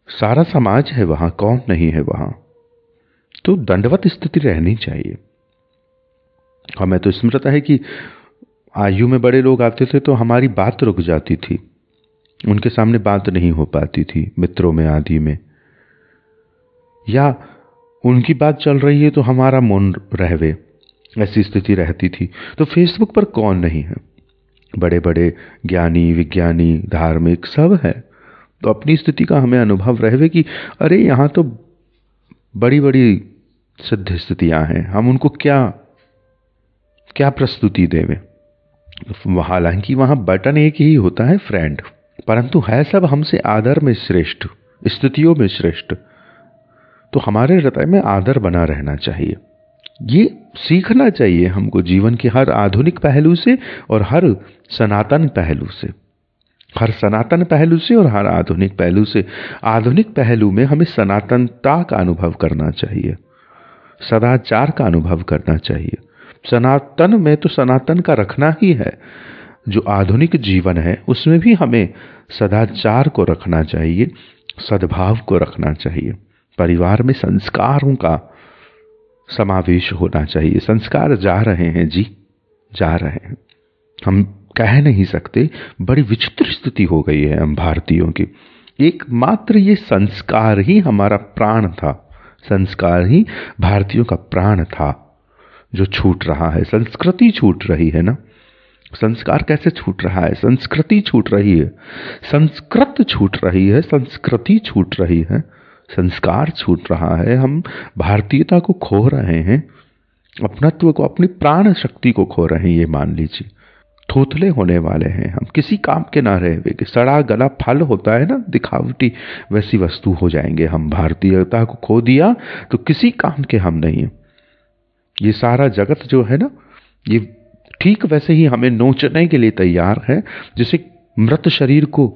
सारा समाज है वहां, कौन नहीं है वहां। तो दंडवत स्थिति रहनी चाहिए। हमें तो स्मृत है कि आयु में बड़े लोग आते थे तो हमारी बात रुक जाती थी, उनके सामने बात नहीं हो पाती थी, मित्रों में आदि में, या उनकी बात चल रही है तो हमारा मौन रहवे, ऐसी स्थिति रहती थी। तो फेसबुक पर कौन नहीं है, बड़े बड़े ज्ञानी, विज्ञानी, धार्मिक सब है, तो अपनी स्थिति का हमें अनुभव रहे कि अरे यहाँ तो बड़ी बड़ी सिद्ध स्थितियां हैं, हम उनको क्या क्या प्रस्तुति देवें। हालांकि वहां बटन एक ही होता है, फ्रेंड, परंतु है सब हमसे आदर में श्रेष्ठ, स्थितियों में श्रेष्ठ। तो हमारे हृदय में आदर बना रहना चाहिए। ये सीखना चाहिए हमको जीवन के हर आधुनिक पहलू से और हर सनातन पहलू से, हर सनातन पहलू से और हर आधुनिक पहलू से। आधुनिक पहलू में हमें सनातनता का अनुभव करना चाहिए, सदाचार का अनुभव करना चाहिए। सनातन में तो सनातन का रखना ही है। जो आधुनिक जीवन है उसमें भी हमें सदाचार को रखना चाहिए, सद्भाव को रखना चाहिए। परिवार में संस्कारों का समावेश होना चाहिए। संस्कार जा रहे हैं जी, जा रहे हैं, हम कह नहीं सकते। बड़ी विचित्र स्थिति हो गई है हम भारतीयों की। एकमात्र ये संस्कार ही हमारा प्राण था, संस्कार ही भारतीयों का प्राण था, जो छूट रहा है। संस्कृति छूट रही है ना। संस्कार कैसे छूट रहा है? संस्कृति छूट रही है, संस्कृत छूट रही है, संस्कृति छूट रही है, संस्कार छूट रहा है। हम भारतीयता को खो रहे हैं, अपनत्व को, अपनी प्राण शक्ति को खो रहे हैं। ये मान लीजिए थोथले होने वाले हैं हम, किसी काम के ना रहे। कि सड़ा गला फल होता है ना, दिखावटी, वैसी वस्तु हो जाएंगे हम। भारतीयता को खो दिया तो किसी काम के हम नहीं हैं। ये सारा जगत जो है ना, ये ठीक वैसे ही हमें नोचने के लिए तैयार है जैसे मृत शरीर को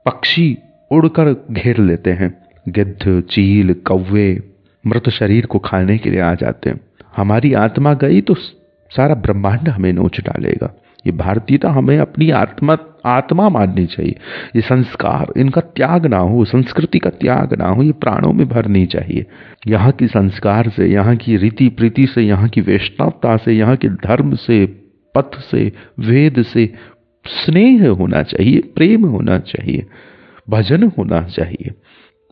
पक्षी उड़कर घेर लेते हैं। गिद्ध, चील, कौवे मृत शरीर को खाने के लिए आ जाते हैं। हमारी आत्मा गई तो सारा ब्रह्मांड हमें नोच डालेगा। ये भारतीयता हमें अपनी आत्मा माननी चाहिए। ये संस्कार, इनका त्याग ना हो, संस्कृति का त्याग ना हो, ये प्राणों में भरनी चाहिए। यहाँ की संस्कार से, यहाँ की रीति प्रीति से, यहाँ की वैष्णवता से, यहाँ के धर्म से, पथ से, वेद से स्नेह होना चाहिए, प्रेम होना चाहिए, भजन होना चाहिए।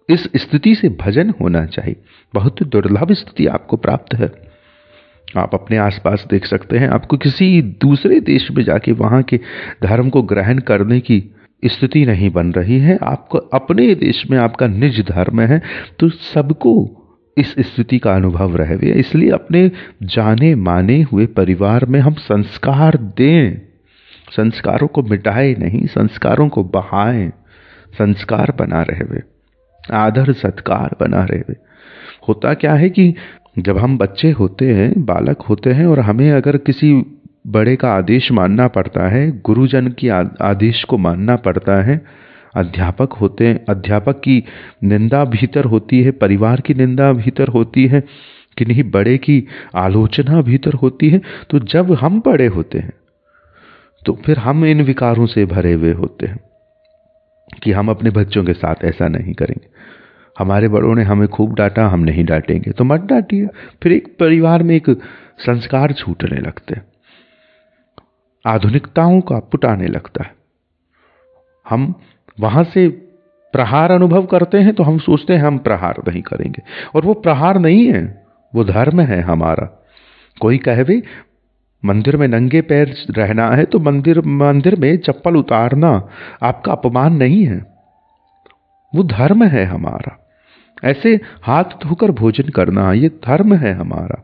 इस स्थिति से भजन होना चाहिए। बहुत दुर्लभ स्थिति आपको प्राप्त है। आप अपने आसपास देख सकते हैं, आपको किसी दूसरे देश में जाके वहां के धर्म को ग्रहण करने की स्थिति नहीं बन रही है। आपको अपने देश में आपका निज धर्म है, तो सबको इस स्थिति का अनुभव रहे। इसलिए अपने जाने माने हुए परिवार में हम संस्कार दें, संस्कारों को मिटाए नहीं, संस्कारों को बहाएं, संस्कार बना रहे, आदर सत्कार बना रहे। होता क्या है कि जब हम बच्चे होते हैं, बालक होते हैं, और हमें अगर किसी बड़े का आदेश मानना पड़ता है, गुरुजन की आदेश को मानना पड़ता है, अध्यापक होते हैं, अध्यापक की निंदा भीतर होती है, परिवार की निंदा भीतर होती है, किन्हीं बड़े की आलोचना भीतर होती है। तो जब हम बड़े होते हैं तो फिर हम इन विकारों से भरे हुए होते हैं कि हम अपने बच्चों के साथ ऐसा नहीं करेंगे। हमारे बड़ों ने हमें खूब डांटा, हम नहीं डांटेंगे, तो मत डांटिए। फिर एक परिवार में एक संस्कार छूटने लगते हैं, आधुनिकताओं का पुट आने लगता है। हम वहां से प्रहार अनुभव करते हैं तो हम सोचते हैं हम प्रहार नहीं करेंगे, और वो प्रहार नहीं है, वो धर्म है हमारा। कोई कहे मंदिर में नंगे पैर रहना है तो मंदिर में चप्पल उतारना आपका अपमान नहीं है, वो धर्म है हमारा। ऐसे हाथ धोकर भोजन करना, ये धर्म है हमारा।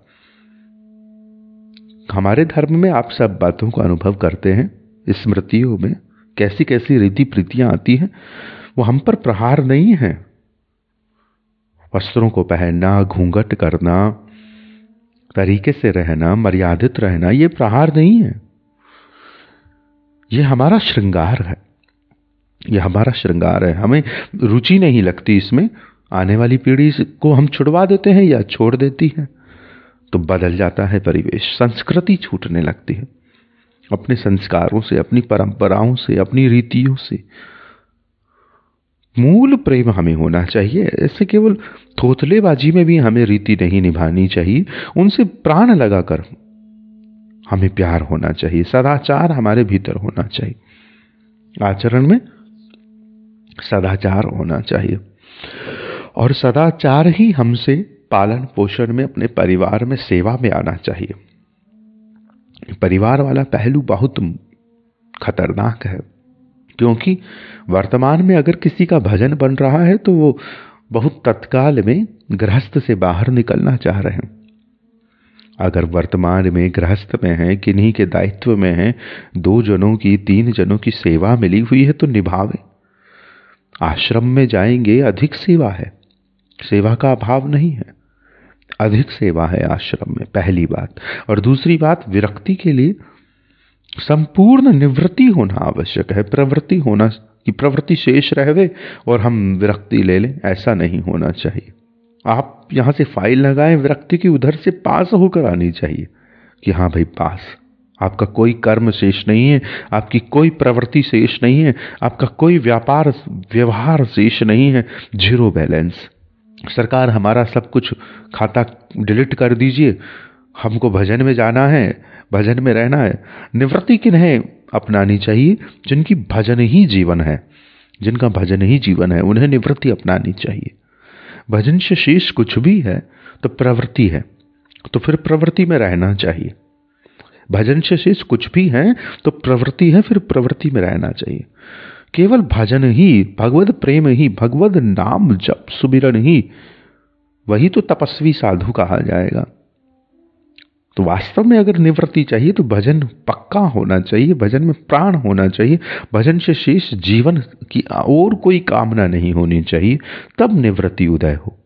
हमारे धर्म में आप सब बातों को अनुभव करते हैं। स्मृतियों में कैसी कैसी रीति प्रीतियां आती हैं, वो हम पर प्रहार नहीं है। वस्त्रों को पहनना, घूंघट करना, तरीके से रहना, मर्यादित रहना, ये प्रहार नहीं है। ये हमारा श्रृंगार है, ये हमारा श्रृंगार है। हमें रुचि नहीं लगती इसमें, आने वाली पीढ़ी को हम छुड़वा देते हैं या छोड़ देती है, तो बदल जाता है परिवेश, संस्कृति छूटने लगती है। अपने संस्कारों से, अपनी परंपराओं से, अपनी रीतियों से मूल प्रेम हमें होना चाहिए। ऐसे केवल थोथलेबाजी में भी हमें रीति नहीं निभानी चाहिए, उनसे प्राण लगाकर हमें प्यार होना चाहिए। सदाचार हमारे भीतर होना चाहिए, आचरण में सदाचार होना चाहिए, और सदाचार ही हमसे पालन पोषण में, अपने परिवार में सेवा में आना चाहिए। परिवार वाला पहलू बहुत खतरनाक है। क्योंकि वर्तमान में अगर किसी का भजन बन रहा है तो वो बहुत तत्काल में गृहस्थ से बाहर निकलना चाह रहे हैं। अगर वर्तमान में गृहस्थ में है, किन्हीं के दायित्व में है, 2 जनों की 3 जनों की सेवा मिली हुई है तो निभावे। आश्रम में जाएंगे, अधिक सेवा है, सेवा का अभाव नहीं है, अधिक सेवा है आश्रम में, पहली बात। और दूसरी बात, विरक्ति के लिए संपूर्ण निवृत्ति होना आवश्यक है। प्रवृत्ति होना कि प्रवृत्ति शेष रहे और हम विरक्ति ले लें, ऐसा नहीं होना चाहिए। आप यहां से फाइल लगाएं विरक्ति की, उधर से पास होकर आनी चाहिए कि हाँ भाई पास। आपका कोई कर्म शेष नहीं है, आपकी कोई प्रवृत्ति शेष नहीं है, आपका कोई व्यापार व्यवहार शेष नहीं है, 0 बैलेंस। सरकार हमारा सब कुछ खाता डिलीट कर दीजिए, हमको भजन में जाना है, भजन में रहना है। निवृत्ति किन्हें अपनानी चाहिए? जिनकी भजन ही जीवन है, जिनका भजन ही जीवन है, उन्हें निवृत्ति अपनानी चाहिए। भजन से शेष कुछ भी है तो प्रवृत्ति है, तो फिर प्रवृत्ति में रहना चाहिए। भजन से शेष कुछ भी है तो प्रवृत्ति है, फिर प्रवृत्ति में रहना चाहिए। केवल भजन ही, भगवद प्रेम ही, भगवद नाम जप सुमिरन ही, वही तो तपस्वी साधु कहा जाएगा। तो वास्तव में अगर निवृत्ति चाहिए तो भजन पक्का होना चाहिए, भजन में प्राण होना चाहिए, भजन से शेष जीवन की और कोई कामना नहीं होनी चाहिए। तब निवृत्ति उदय हो,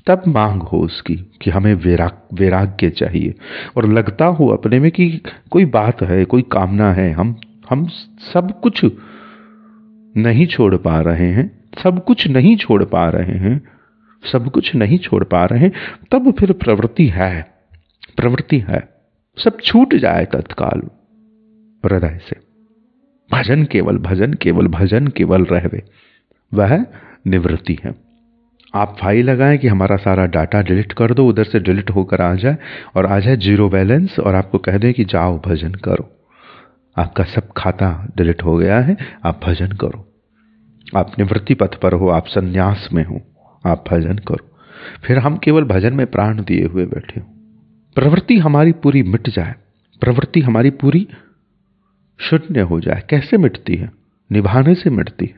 तब मांग हो उसकी कि हमें वैराग्य चाहिए, और लगता हो अपने में कि कोई बात है, कोई कामना है, हम सब कुछ नहीं छोड़ पा रहे हैं, सब कुछ नहीं छोड़ पा रहे हैं, सब कुछ नहीं छोड़ पा रहे हैं, तब फिर प्रवृत्ति है, प्रवृत्ति है, सब छूट जाए तत्काल हृदय से। भजन केवल भजन, केवल भजन, केवल रहवे, वह निवृत्ति है। आप फाइल लगाएं कि हमारा सारा डाटा डिलीट कर दो, उधर से डिलीट होकर आ जाए और आ जाए 0 बैलेंस, और आपको कह दें कि जाओ भजन करो। आपका सब खाता डिलीट हो गया है, आप भजन करो। आप निवृत्ति पथ पर हो, आप संन्यास में हो, आप भजन करो। फिर हम केवल भजन में प्राण दिए हुए बैठे हो। प्रवृत्ति हमारी पूरी मिट जाए, प्रवृत्ति हमारी पूरी शून्य हो जाए। कैसे मिटती है? निभाने से मिटती है,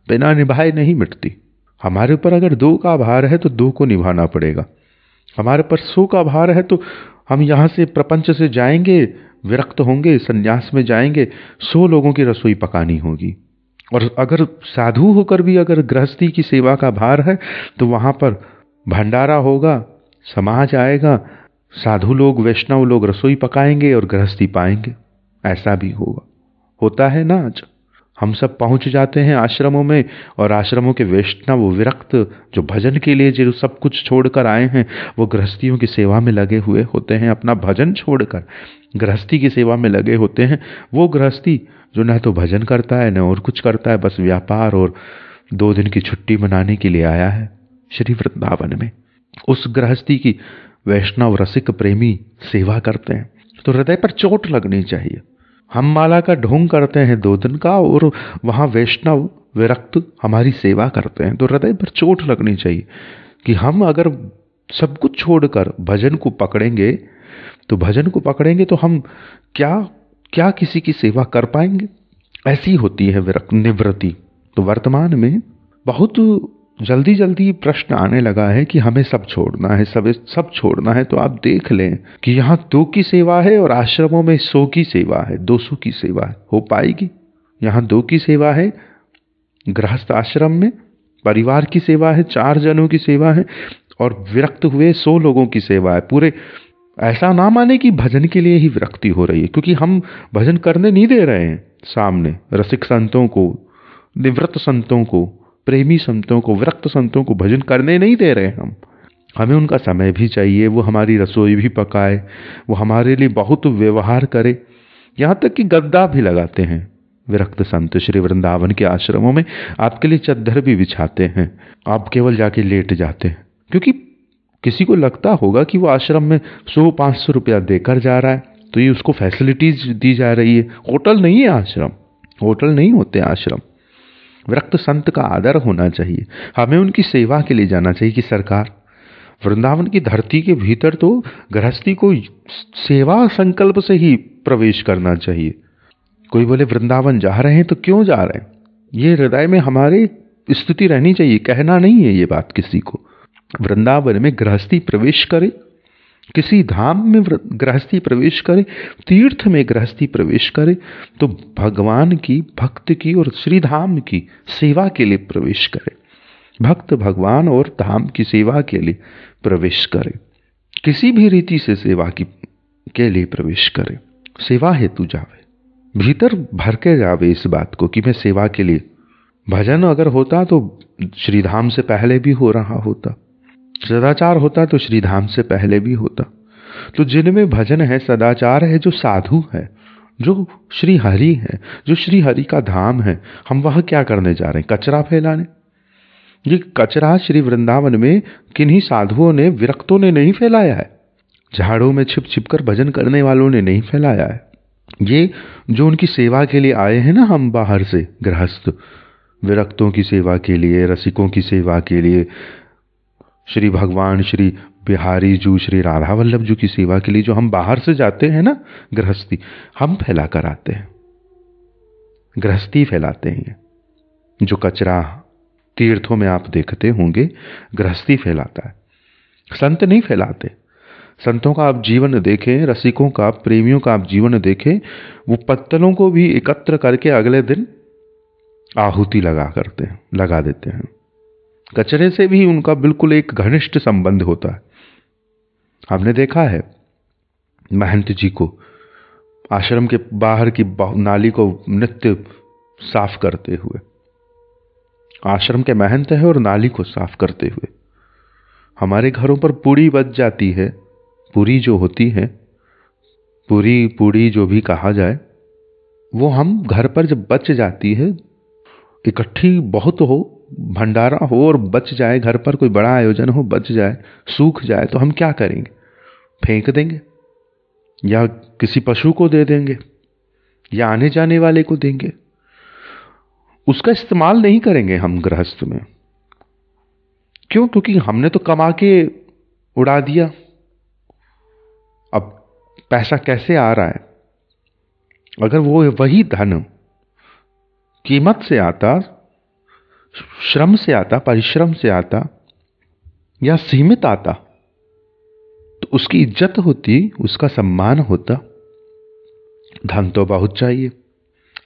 बिना निभाए नहीं मिटती। हमारे ऊपर अगर 2 का भार है तो 2 को निभाना पड़ेगा। हमारे पर 100 का भार है तो हम यहाँ से प्रपंच से जाएंगे, विरक्त होंगे, संन्यास में जाएंगे, 100 लोगों की रसोई पकानी होगी। और अगर साधु होकर भी अगर गृहस्थी की सेवा का भार है तो वहाँ पर भंडारा होगा, समाज आएगा, साधु लोग, वैष्णव लोग रसोई पकाएंगे और गृहस्थी पाएंगे। ऐसा भी होगा, होता है ना। आज हम सब पहुंच जाते हैं आश्रमों में, और आश्रमों के वैष्णव विरक्त जो भजन के लिए जो सब कुछ छोड़कर आए हैं, वो गृहस्थियों की सेवा में लगे हुए होते हैं। अपना भजन छोड़कर गृहस्थी की सेवा में लगे होते हैं। वो गृहस्थी जो न तो भजन करता है न और कुछ करता है, बस व्यापार और 2 दिन की छुट्टी मनाने के लिए आया है श्री वृंदावन में, उस गृहस्थी की वैष्णव रसिक प्रेमी सेवा करते हैं तो हृदय पर चोट लगनी चाहिए। हम माला का ढोंग करते हैं 2 दिन का, और वहाँ वैष्णव विरक्त हमारी सेवा करते हैं तो हृदय पर चोट लगनी चाहिए कि हम अगर सब कुछ छोड़कर भजन को पकड़ेंगे तो भजन को पकड़ेंगे तो हम क्या किसी की सेवा कर पाएंगे। ऐसी होती है निवृत्ति। तो वर्तमान में बहुत जल्दी प्रश्न आने लगा है कि हमें सब छोड़ना है, सब छोड़ना है। तो आप देख लें कि यहाँ 2 की सेवा है और आश्रमों में 100 की सेवा है, 200 की सेवा है। हो पाएगी? यहाँ 2 की सेवा है गृहस्थ आश्रम में, परिवार की सेवा है, 4 जनों की सेवा है, और विरक्त हुए 100 लोगों की सेवा है। पूरे ऐसा ना माने कि भजन के लिए ही विरक्ति हो रही है, क्योंकि हम भजन करने नहीं दे रहे हैं सामने रसिक संतों को, निवृत्त संतों को, प्रेमी संतों को, विरक्त संतों को भजन करने नहीं दे रहे हम। हमें उनका समय भी चाहिए, वो हमारी रसोई भी पकाए, वो हमारे लिए बहुत व्यवहार करे, यहाँ तक कि गद्दा भी लगाते हैं। विरक्त संत श्री वृंदावन के आश्रमों में आपके लिए चद्दर भी बिछाते हैं, आप केवल जाके लेट जाते हैं। क्योंकि किसी को लगता होगा कि वो आश्रम में 100-500 रुपया देकर जा रहा है तो ये उसको फैसिलिटीज दी जा रही है। होटल नहीं है आश्रम, होटल नहीं होते आश्रम। विरक्त संत का आदर होना चाहिए, हमें उनकी सेवा के लिए जाना चाहिए। कि सरकार वृंदावन की धरती के भीतर तो गृहस्थी को सेवा संकल्प से ही प्रवेश करना चाहिए। कोई बोले वृंदावन जा रहे हैं, तो क्यों जा रहे हैं? ये हृदय में हमारे स्थिति रहनी चाहिए, कहना नहीं है ये बात किसी को। वृंदावन में गृहस्थी प्रवेश करे, किसी धाम में गृहस्थी प्रवेश करे, तीर्थ में गृहस्थी प्रवेश करे, तो भगवान की, भक्त की और श्री धाम की सेवा के लिए प्रवेश करे। भक्त भगवान और धाम की सेवा के लिए प्रवेश करे, किसी भी रीति से सेवा के लिए प्रवेश करे, सेवा हेतु जावे, भीतर भर के जावे इस बात को कि मैं सेवा के लिए। भजन अगर होता तो श्रीधाम से पहले भी हो रहा होता, सदाचार होता तो श्रीधाम से पहले भी होता। तो जिनमें भजन है, सदाचार है, जो साधु है, जो श्री हरि है, जो श्री हरि का धाम है, हम वह क्या करने जा रहे हैं? कचरा फैलाने। ये कचरा श्री वृंदावन में किन्हीं साधुओं ने, विरक्तों ने नहीं फैलाया है, झाड़ों में छिप छिप कर भजन करने वालों ने नहीं फैलाया है। ये जो उनकी सेवा के लिए आए हैं ना, हम बाहर से गृहस्थ, विरक्तों की सेवा के लिए, रसिकों की सेवा के लिए, श्री भगवान श्री बिहारी जू, श्री राधा वल्लभ जू की सेवा के लिए जो हम बाहर से जाते हैं ना गृहस्थी, हम फैला कर आते हैं, गृहस्थी फैलाते हैं। जो कचरा तीर्थों में आप देखते होंगे, गृहस्थी फैलाता है, संत नहीं फैलाते। संतों का आप जीवन देखें, रसिकों का, प्रेमियों का आप जीवन देखें, वो पत्तलों को भी एकत्र करके अगले दिन आहुति लगा देते हैं। कचरे से भी उनका बिल्कुल एक घनिष्ठ संबंध होता है। हमने देखा है महंत जी को आश्रम के बाहर की नाली को नित्य साफ करते हुए, आश्रम के महंत है और नाली को साफ करते हुए। हमारे घरों पर पूड़ी बच जाती है, पूरी जो होती है, पूड़ी जो भी कहा जाए, वो हम घर पर जब बच जाती है, इकट्ठी बहुत हो, भंडारा हो और बच जाए, घर पर कोई बड़ा आयोजन हो, बच जाए, सूख जाए, तो हम क्या करेंगे? फेंक देंगे, या किसी पशु को दे देंगे, या आने जाने वाले को देंगे। उसका इस्तेमाल नहीं करेंगे हम गृहस्थ में। क्यों? क्योंकि हमने तो कमा के उड़ा दिया। अब पैसा कैसे आ रहा है? अगर वो वही धन कीमत से आता, श्रम से आता, परिश्रम से आता, या सीमित आता, तो उसकी इज्जत होती, उसका सम्मान होता। धन तो बहुत चाहिए,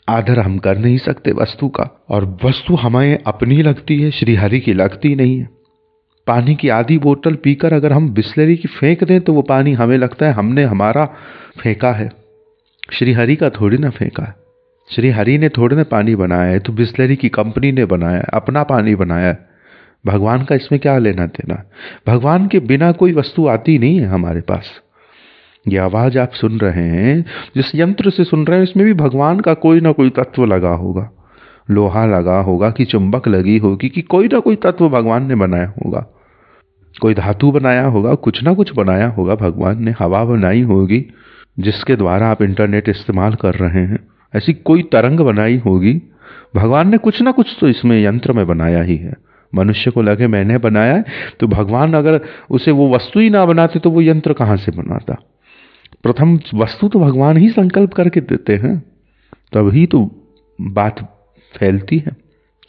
आदर हम कर नहीं सकते वस्तु का, और वस्तु हमें अपनी लगती है, श्रीहरि की लगती नहीं है। पानी की आधी बोतल पीकर अगर हम बिस्लरी की फेंक दें तो वो पानी हमें लगता है हमने हमारा फेंका है, श्रीहरि का थोड़ी ना फेंका है। श्री हरि ने थोड़े ने पानी बनाया है, तो बिस्लरी की कंपनी ने बनाया है, अपना पानी बनाया है। भगवान का इसमें क्या लेना देना? भगवान के बिना कोई वस्तु आती नहीं है हमारे पास। ये आवाज आप सुन रहे हैं, जिस यंत्र से सुन रहे हैं, इसमें भी भगवान का कोई ना कोई तत्व लगा होगा, लोहा लगा होगा, कि चुंबक लगी होगी, कि कोई ना कोई तत्व भगवान ने बनाया होगा, कोई धातु बनाया होगा, कुछ ना कुछ बनाया होगा भगवान ने। हवा बनाई होगी जिसके द्वारा आप इंटरनेट इस्तेमाल कर रहे हैं, ऐसी कोई तरंग बनाई होगी। भगवान ने कुछ ना कुछ तो इसमें यंत्र में बनाया ही है। मनुष्य को लगे मैंने बनाया है, तो भगवान अगर उसे वो वस्तु ही ना बनाते तो वो यंत्र कहाँ से बनाता? प्रथम वस्तु तो भगवान ही संकल्प करके देते हैं, तभी तो बात फैलती है।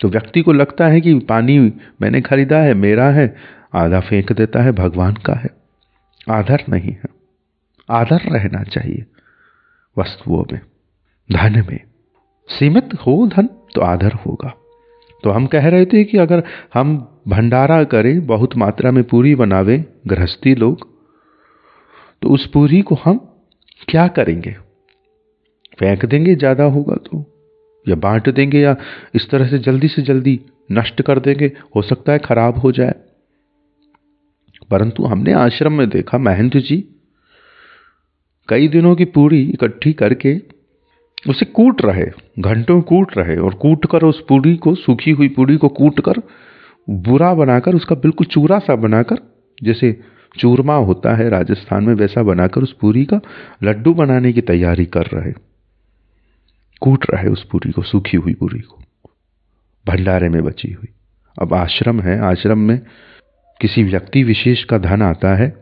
तो व्यक्ति को लगता है कि पानी मैंने खरीदा है, मेरा है, आधा फेंक देता है, भगवान का है। आदर नहीं है। आदर रहना चाहिए वस्तुओं में, धन में। सीमित हो धन तो आदर होगा। तो हम कह रहे थे कि अगर हम भंडारा करें, बहुत मात्रा में पूरी बनावे गृहस्थी लोग, तो उस पूरी को हम क्या करेंगे? फेंक देंगे ज़्यादा होगा तो, या बांट देंगे, या इस तरह से जल्दी नष्ट कर देंगे, हो सकता है खराब हो जाए। परंतु हमने आश्रम में देखा महंत जी कई दिनों की पूरी इकट्ठी करके उसे कूट रहे, घंटों कूट रहे, और कूट कर उस पूरी को, सूखी हुई पूरी को कूट कर बुरा बनाकर, उसका बिल्कुल चूरा सा बनाकर, जैसे चूरमा होता है राजस्थान में, वैसा बनाकर उस पूरी का लड्डू बनाने की तैयारी कर रहे, कूट रहे उस पूरी को, सूखी हुई पूरी को, भंडारे में बची हुई। अब आश्रम है, आश्रम में किसी व्यक्ति विशेष का धन आता है,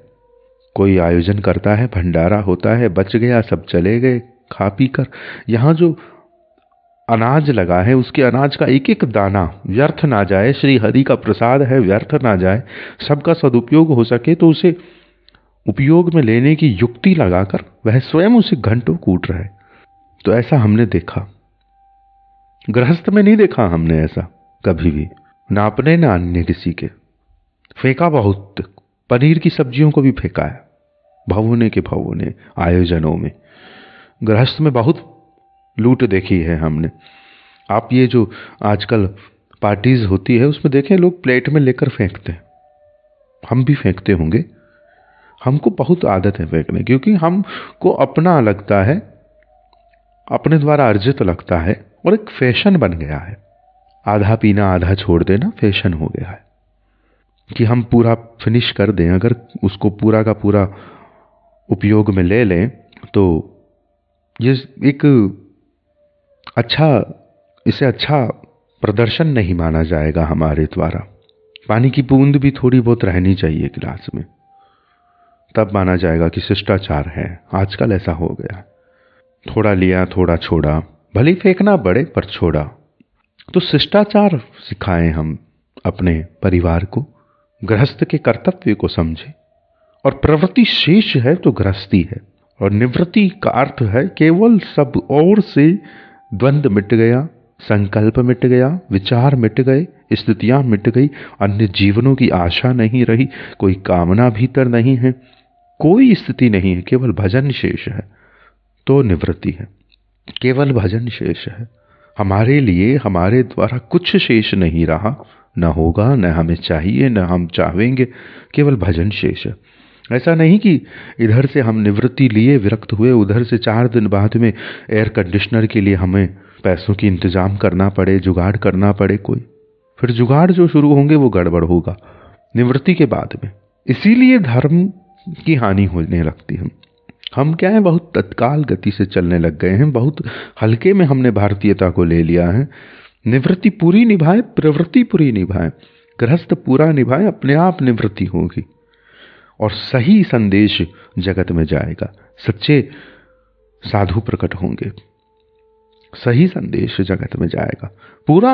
कोई आयोजन करता है, भंडारा होता है, बच गया, सब चले गए खा पी कर। यहाँ जो अनाज लगा है, उसके अनाज का एक एक दाना व्यर्थ ना जाए, श्री हरि का प्रसाद है व्यर्थ ना जाए, सबका सदुपयोग हो सके, तो उसे उपयोग में लेने की युक्ति लगाकर वह स्वयं उसे घंटों कूट रहा है। तो ऐसा हमने देखा, गृहस्थ में नहीं देखा हमने ऐसा कभी भी, ना अपने ना अन्य किसी के। फेंका बहुत, पनीर की सब्जियों को भी फेंका है भवोने के भवोने आयोजनों में। गृहस्थ में बहुत लूट देखी है हमने। आप ये जो आजकल पार्टीज होती है उसमें देखें, लोग प्लेट में लेकर फेंकते हैं, हम भी फेंकते होंगे, हमको बहुत आदत है फेंकने, क्योंकि हमको अपना लगता है, अपने द्वारा अर्जित लगता है, और एक फैशन बन गया है। आधा पीना आधा छोड़ देना फैशन हो गया है कि हम पूरा फिनिश कर दें। अगर उसको पूरा का पूरा उपयोग में ले लें तो ये एक इसे अच्छा प्रदर्शन नहीं माना जाएगा हमारे द्वारा। पानी की बूंद भी थोड़ी बहुत रहनी चाहिए गिलास में, तब माना जाएगा कि शिष्टाचार है। आजकल ऐसा हो गया, थोड़ा लिया थोड़ा छोड़ा, भले फेंकना पड़े पर छोड़ा। तो शिष्टाचार सिखाएं हम अपने परिवार को, गृहस्थ के कर्तव्य को समझें। और प्रवृत्ति शेष है तो गृहस्थी है, और निवृत्ति का अर्थ है केवल सब और से द्वंद्व मिट गया, संकल्प मिट गया, विचार मिट गए, स्थितियां मिट गई, अन्य जीवनों की आशा नहीं रही, कोई कामना भीतर नहीं है, कोई स्थिति नहीं है, केवल भजन शेष है, तो निवृत्ति है। केवल भजन शेष है, हमारे लिए हमारे द्वारा कुछ शेष नहीं रहा, न होगा, न हमें चाहिए, न हम चाहेंगे, केवल भजन शेष है। ऐसा नहीं कि इधर से हम निवृत्ति लिए विरक्त हुए, उधर से 4 दिन बाद में एयर कंडीशनर के लिए हमें पैसों की इंतजाम करना पड़े, जुगाड़ करना पड़े कोई, फिर जुगाड़ जो शुरू होंगे वो गड़बड़ होगा निवृत्ति के बाद में। इसीलिए धर्म की हानि होने लगती है। हम क्या है, बहुत तत्काल गति से चलने लग गए हैं, बहुत हल्के में हमने भारतीयता को ले लिया है। निवृत्ति पूरी निभाए, प्रवृत्ति पूरी निभाए, गृहस्थ पूरा निभाए, अपने आप निवृत्ति होगी और सही संदेश जगत में जाएगा। सच्चे साधु प्रकट होंगे, सही संदेश जगत में जाएगा। पूरा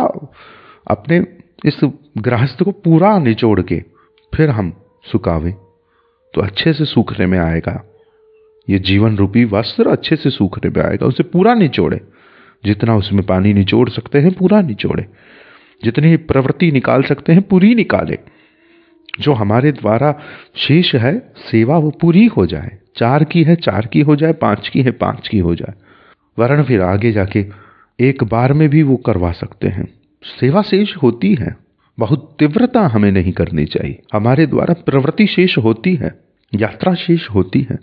अपने इस गृहस्थ को पूरा निचोड़ के फिर हम सुखावें तो अच्छे से सूखने में आएगा। ये जीवन रूपी वस्त्र अच्छे से सूखने में आएगा। उसे पूरा निचोड़े, जितना उसमें पानी निचोड़ सकते हैं पूरा निचोड़े, जितनी प्रवृत्ति निकाल सकते हैं पूरी निकाले। जो हमारे द्वारा शेष है सेवा वो पूरी हो जाए, 4 की है 4 की हो जाए, 5 की है 5 की हो जाए, वरन फिर आगे जाके एक बार में भी वो करवा सकते हैं। सेवा शेष होती है, बहुत तीव्रता हमें नहीं करनी चाहिए। हमारे द्वारा प्रवृत्ति शेष होती है, यात्रा शेष होती है।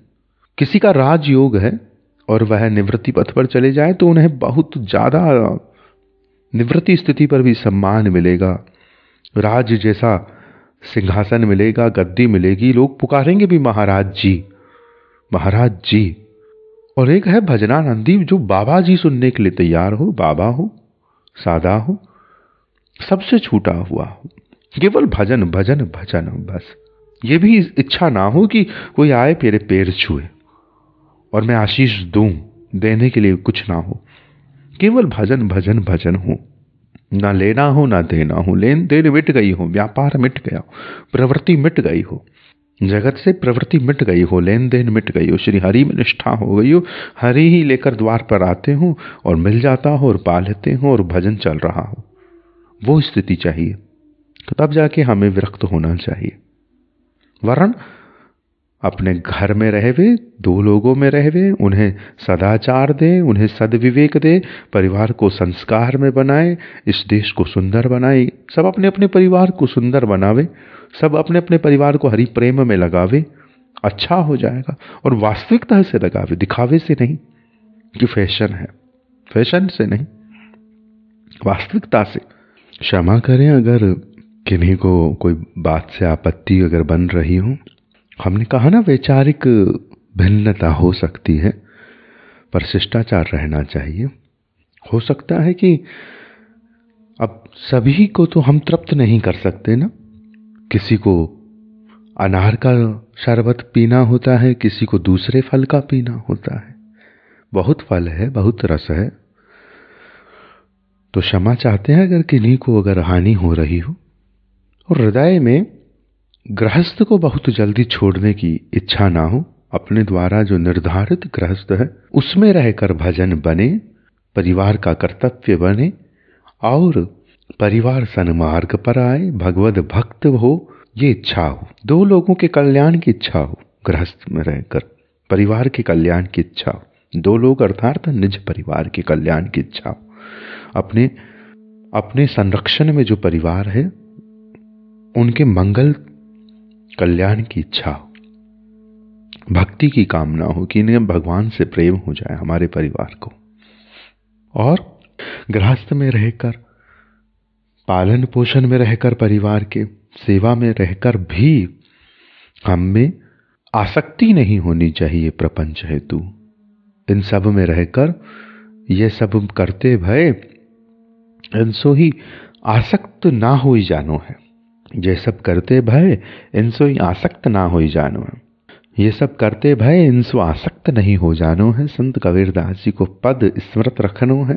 किसी का राजयोग है और वह निवृत्ति पथ पर चले जाए तो उन्हें बहुत ज्यादा निवृत्ति स्थिति पर भी सम्मान मिलेगा, राज जैसा सिंहासन मिलेगा, गद्दी मिलेगी, लोग पुकारेंगे भी महाराज जी महाराज जी। और एक है भजनानंदी जो बाबा जी सुनने के लिए तैयार हो, बाबा हो, सादा हो, सबसे छूटा हुआ हो, केवल भजन भजन भजन। बस ये भी इच्छा ना हो कि कोई आए मेरे पैर छुए और मैं आशीष दूं, देने के लिए कुछ ना हो, केवल भजन भजन भजन हो, ना लेना हो ना देना हो, लेन देन मिट गई हो, व्यापार मिट गया हो, प्रवृत्ति मिट गई हो, जगत से प्रवृत्ति मिट गई हो, लेन देन मिट गई हो, श्री हरि में निष्ठा हो गई हो, हरि ही लेकर द्वार पर आते हो और मिल जाता हो और पा लेते हो और भजन चल रहा हो, वो स्थिति चाहिए। तो तब जाके हमें विरक्त होना चाहिए। वरन अपने घर में रहवे, 2 लोगों में रहवे, उन्हें सदाचार दे, उन्हें सदविवेक दे, परिवार को संस्कार में बनाए, इस देश को सुंदर बनाए। सब अपने अपने परिवार को सुंदर बनावे, सब अपने अपने परिवार को हरि प्रेम में लगावे, अच्छा हो जाएगा। और वास्तविकता से लगावे, दिखावे से नहीं कि फैशन है, फैशन से नहीं, वास्तविकता से। क्षमा करें अगर किन्हीं को कोई बात से आपत्ति अगर बन रही हो। हमने कहा ना वैचारिक भिन्नता हो सकती है पर शिष्टाचार रहना चाहिए। हो सकता है कि अब सभी को तो हम तृप्त नहीं कर सकते ना, किसी को अनार का शरबत पीना होता है, किसी को दूसरे फल का पीना होता है, बहुत फल है, बहुत रस है। तो क्षमा चाहते हैं अगर किन्हीं को अगर हानि हो रही हो। और हृदय में गृहस्थ को बहुत जल्दी छोड़ने की इच्छा ना हो, अपने द्वारा जो निर्धारित गृहस्थ है उसमें रहकर भजन बने, परिवार का कर्तव्य बने और परिवार सन्मार्ग पर आए, भगवत भक्त हो, ये इच्छा हो। दो लोगों के कल्याण की इच्छा हो, गृहस्थ में रहकर परिवार के कल्याण की इच्छा हो। दो लोग अर्थात निज परिवार के कल्याण की इच्छा हो। अपने संरक्षण में जो परिवार है उनके मंगल कल्याण की इच्छा हो, भक्ति की कामना हो कि इन्हें भगवान से प्रेम हो जाए हमारे परिवार को। और गृहस्थ में रहकर, पालन पोषण में रहकर, परिवार के सेवा में रहकर भी हम में आसक्ति नहीं होनी चाहिए प्रपंच हेतु। इन सब में रहकर ये सब करते भय इनसो ही आसक्त ना होई जानो है। ये सब करते भय इनसो ही आसक्त ना होई जानो है। ये सब करते भय इनसो आसक्त नहीं हो जानो है। संत कबीरदास जी को पद स्मृत रखनो है,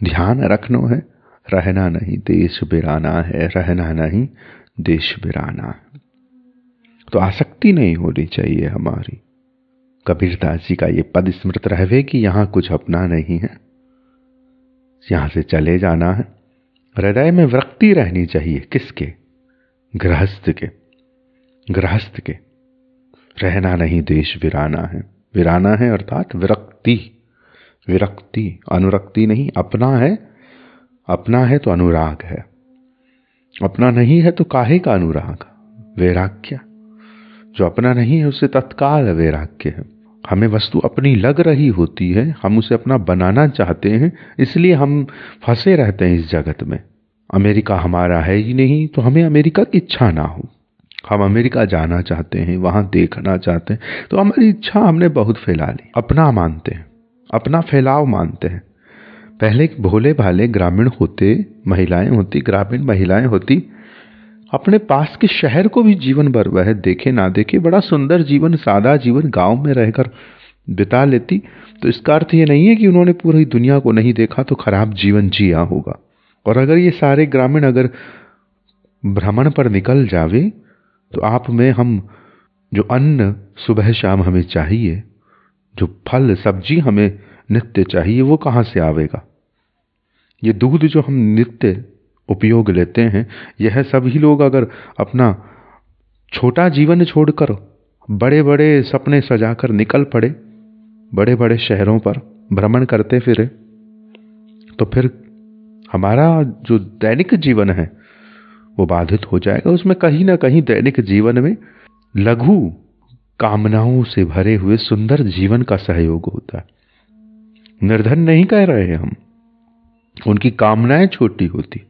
ध्यान रखनो है। रहना नहीं देश बिराना है, रहना नहीं देश बिराना है। तो आसक्ति नहीं होनी चाहिए हमारी। कबीरदास जी का ये पद स्मृत रहवे कि यहां कुछ अपना नहीं है, यहां से चले जाना है। हृदय में विरक्ति रहनी चाहिए। किसके? गृहस्थ के। गृहस्थ के रहना नहीं देश विराना है। विराना है अर्थात विरक्ति। विरक्ति, अनुरक्ति नहीं। अपना है, अपना है तो अनुराग है, अपना नहीं है तो काहे का अनुराग? वैराग्य। जो अपना नहीं है उससे तत्काल वैराग्य है। हमें वस्तु अपनी लग रही होती है, हम उसे अपना बनाना चाहते हैं, इसलिए हम फंसे रहते हैं इस जगत में। अमेरिका हमारा है ही नहीं तो हमें अमेरिका की इच्छा ना हो। हम अमेरिका जाना चाहते हैं, वहां देखना चाहते हैं, तो हमारी इच्छा हमने बहुत फैला ली। अपना मानते हैं, अपना फैलाव मानते हैं। पहले भोले भाले ग्रामीण होते, महिलाएं होती, ग्रामीण महिलाएं होती, अपने पास के शहर को भी जीवन भर वह देखे ना देखे बड़ा सुंदर जीवन, सादा जीवन गांव में रहकर बिता लेती। तो इसका अर्थ ये नहीं है कि उन्होंने पूरी दुनिया को नहीं देखा तो खराब जीवन जिया होगा। और अगर ये सारे ग्रामीण अगर भ्रमण पर निकल जावे तो आप में हम जो अन्न सुबह शाम हमें चाहिए, जो फल सब्जी हमें नित्य चाहिए, वो कहाँ से आवेगा? ये दूध जो हम नित्य उपयोग लेते हैं, यह सभी लोग अगर अपना छोटा जीवन छोड़कर बड़े बड़े सपने सजाकर निकल पड़े, बड़े बड़े शहरों पर भ्रमण करते फिरे, तो फिर हमारा जो दैनिक जीवन है वो बाधित हो जाएगा। उसमें कहीं ना कहीं दैनिक जीवन में लघु कामनाओं से भरे हुए सुंदर जीवन का सहयोग होता है। निर्धन नहीं कह रहे हम, उनकी कामनाएं छोटी होती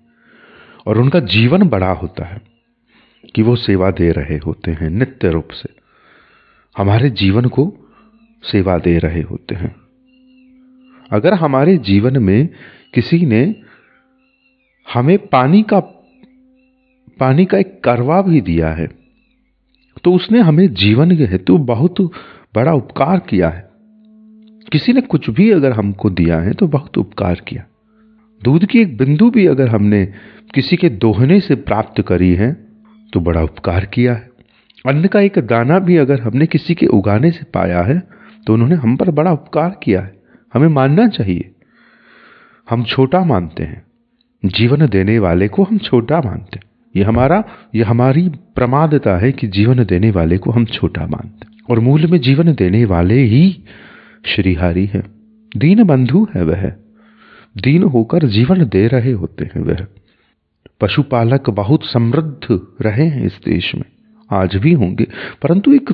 और उनका जीवन बड़ा होता है कि वो सेवा दे रहे होते हैं, नित्य रूप से हमारे जीवन को सेवा दे रहे होते हैं। अगर हमारे जीवन में किसी ने हमें पानी का एक करवा भी दिया है तो उसने हमें जीवन के हेतु बहुत बड़ा उपकार किया है। किसी ने कुछ भी अगर हमको दिया है तो बहुत उपकार किया। दूध की एक बिंदु भी अगर हमने किसी के दोहने से प्राप्त करी है तो बड़ा उपकार किया है। अन्न का एक दाना भी अगर हमने किसी के उगाने से पाया है तो उन्होंने हम पर बड़ा उपकार किया है। हमें मानना चाहिए। हम छोटा मानते हैं, जीवन देने वाले को हम छोटा मानते हैं। ये हमारी प्रमादता है कि जीवन देने वाले को हम छोटा मानते हैं। और मूल में जीवन देने वाले ही श्रीहरि है। दीन बंधु है वह, दीन होकर जीवन दे रहे होते हैं वह। पशुपालक बहुत समृद्ध रहे हैं इस देश में, आज भी होंगे, परंतु एक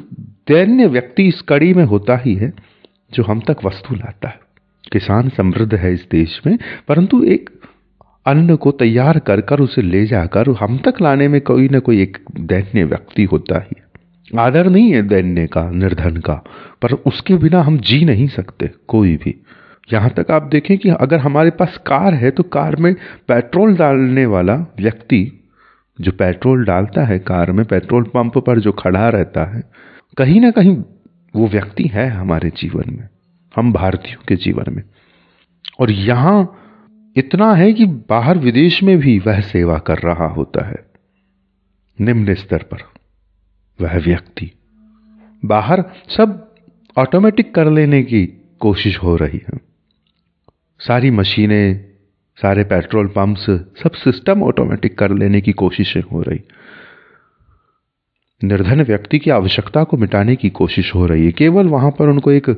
दैन्य व्यक्ति इस कड़ी में होता ही है जो हम तक वस्तु लाता है। किसान समृद्ध है इस देश में, परंतु एक अन्न को तैयार कर कर उसे ले जाकर हम तक लाने में कोई ना कोई एक दैन्य व्यक्ति होता ही। आदर नहीं है दैन्य का, निर्धन का, पर उसके बिना हम जी नहीं सकते कोई भी। यहां तक आप देखें कि अगर हमारे पास कार है तो कार में पेट्रोल डालने वाला व्यक्ति जो पेट्रोल डालता है कार में, पेट्रोल पंप पर जो खड़ा रहता है, कहीं ना कहीं वो व्यक्ति है हमारे जीवन में, हम भारतीयों के जीवन में। और यहां इतना है कि बाहर विदेश में भी वह सेवा कर रहा होता है। निम्न स्तर पर वह व्यक्ति, बाहर सब ऑटोमेटिक कर लेने की कोशिश हो रही है। सारी मशीनें, सारे पेट्रोल पंप्स, सब सिस्टम ऑटोमेटिक कर लेने की कोशिशें हो रही। निर्धन व्यक्ति की आवश्यकता को मिटाने की कोशिश हो रही है। केवल वहां पर उनको एक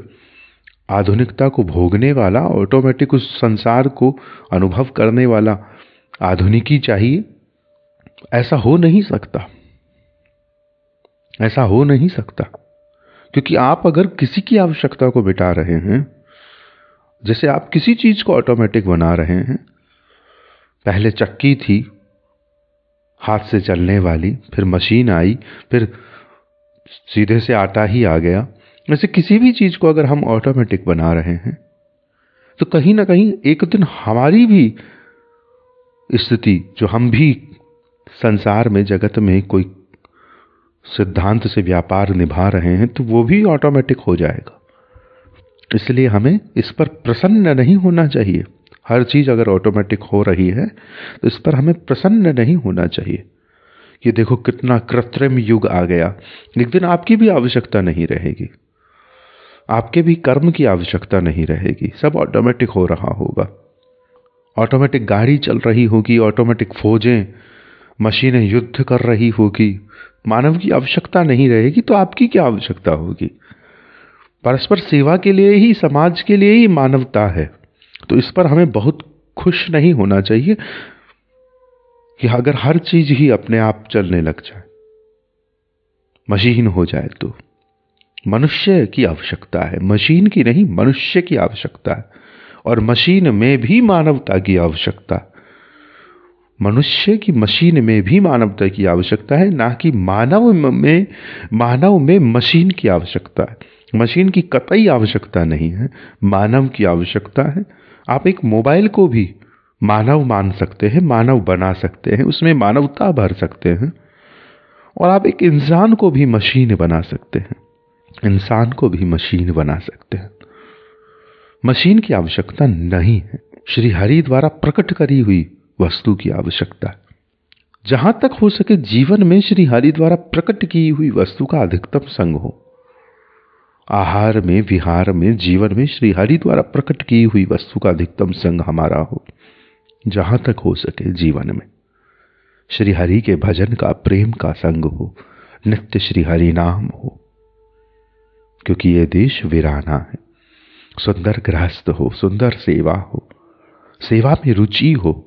आधुनिकता को भोगने वाला, ऑटोमेटिक उस संसार को अनुभव करने वाला आधुनिकी चाहिए। ऐसा हो नहीं सकता, ऐसा हो नहीं सकता। क्योंकि आप अगर किसी की आवश्यकता को मिटा रहे हैं, जैसे आप किसी चीज को ऑटोमेटिक बना रहे हैं, पहले चक्की थी हाथ से चलने वाली, फिर मशीन आई, फिर सीधे से आटा ही आ गया। वैसे किसी भी चीज को अगर हम ऑटोमेटिक बना रहे हैं तो कहीं ना कहीं एक दिन हमारी भी स्थिति, जो हम भी संसार में, जगत में कोई सिद्धांत से व्यापार निभा रहे हैं, तो वो भी ऑटोमेटिक हो जाएगा। इसलिए हमें इस पर प्रसन्न नहीं होना चाहिए। हर चीज अगर ऑटोमेटिक हो रही है तो इस पर हमें प्रसन्न नहीं होना चाहिए। ये देखो कितना कृत्रिम युग आ गया। एक दिन आपकी भी आवश्यकता नहीं रहेगी, आपके भी कर्म की आवश्यकता नहीं रहेगी, सब ऑटोमेटिक हो रहा होगा। ऑटोमेटिक गाड़ी चल रही होगी, ऑटोमेटिक फौजें, मशीनें युद्ध कर रही होगी, मानव की आवश्यकता नहीं रहेगी, तो आपकी क्या आवश्यकता होगी? परस्पर सेवा के लिए ही, समाज के लिए ही मानवता है। तो इस पर हमें बहुत खुश नहीं होना चाहिए कि अगर हर चीज ही अपने आप चलने लग जाए, मशीन हो जाए। तो मनुष्य की आवश्यकता है, मशीन की नहीं, मनुष्य की आवश्यकता है। और मशीन में भी मानवता की आवश्यकता है। मनुष्य की मशीन में भी मानवता की आवश्यकता है, ना कि मानव में मशीन की आवश्यकता है। मशीन की कतई आवश्यकता नहीं है, मानव की आवश्यकता है। आप एक मोबाइल को भी मानव मान सकते हैं, मानव बना सकते हैं, उसमें मानवता भर सकते हैं। और आप एक इंसान को भी मशीन बना सकते हैं, इंसान को भी मशीन बना सकते हैं। मशीन की आवश्यकता नहीं है, श्री हरि द्वारा प्रकट करी हुई वस्तु की आवश्यकता है। जहां तक हो सके जीवन में श्री हरि द्वारा प्रकट की हुई वस्तु का अधिकतम संग हो। आहार में, विहार में, जीवन में श्री हरि द्वारा प्रकट की हुई वस्तु का अधिकतम संग हमारा हो। जहां तक हो सके जीवन में श्री हरि के भजन का, प्रेम का संग हो, नित्य श्री हरि नाम हो। क्योंकि ये देश वीराना है। सुंदर गृहस्थ हो, सुंदर सेवा हो, सेवा में रुचि हो।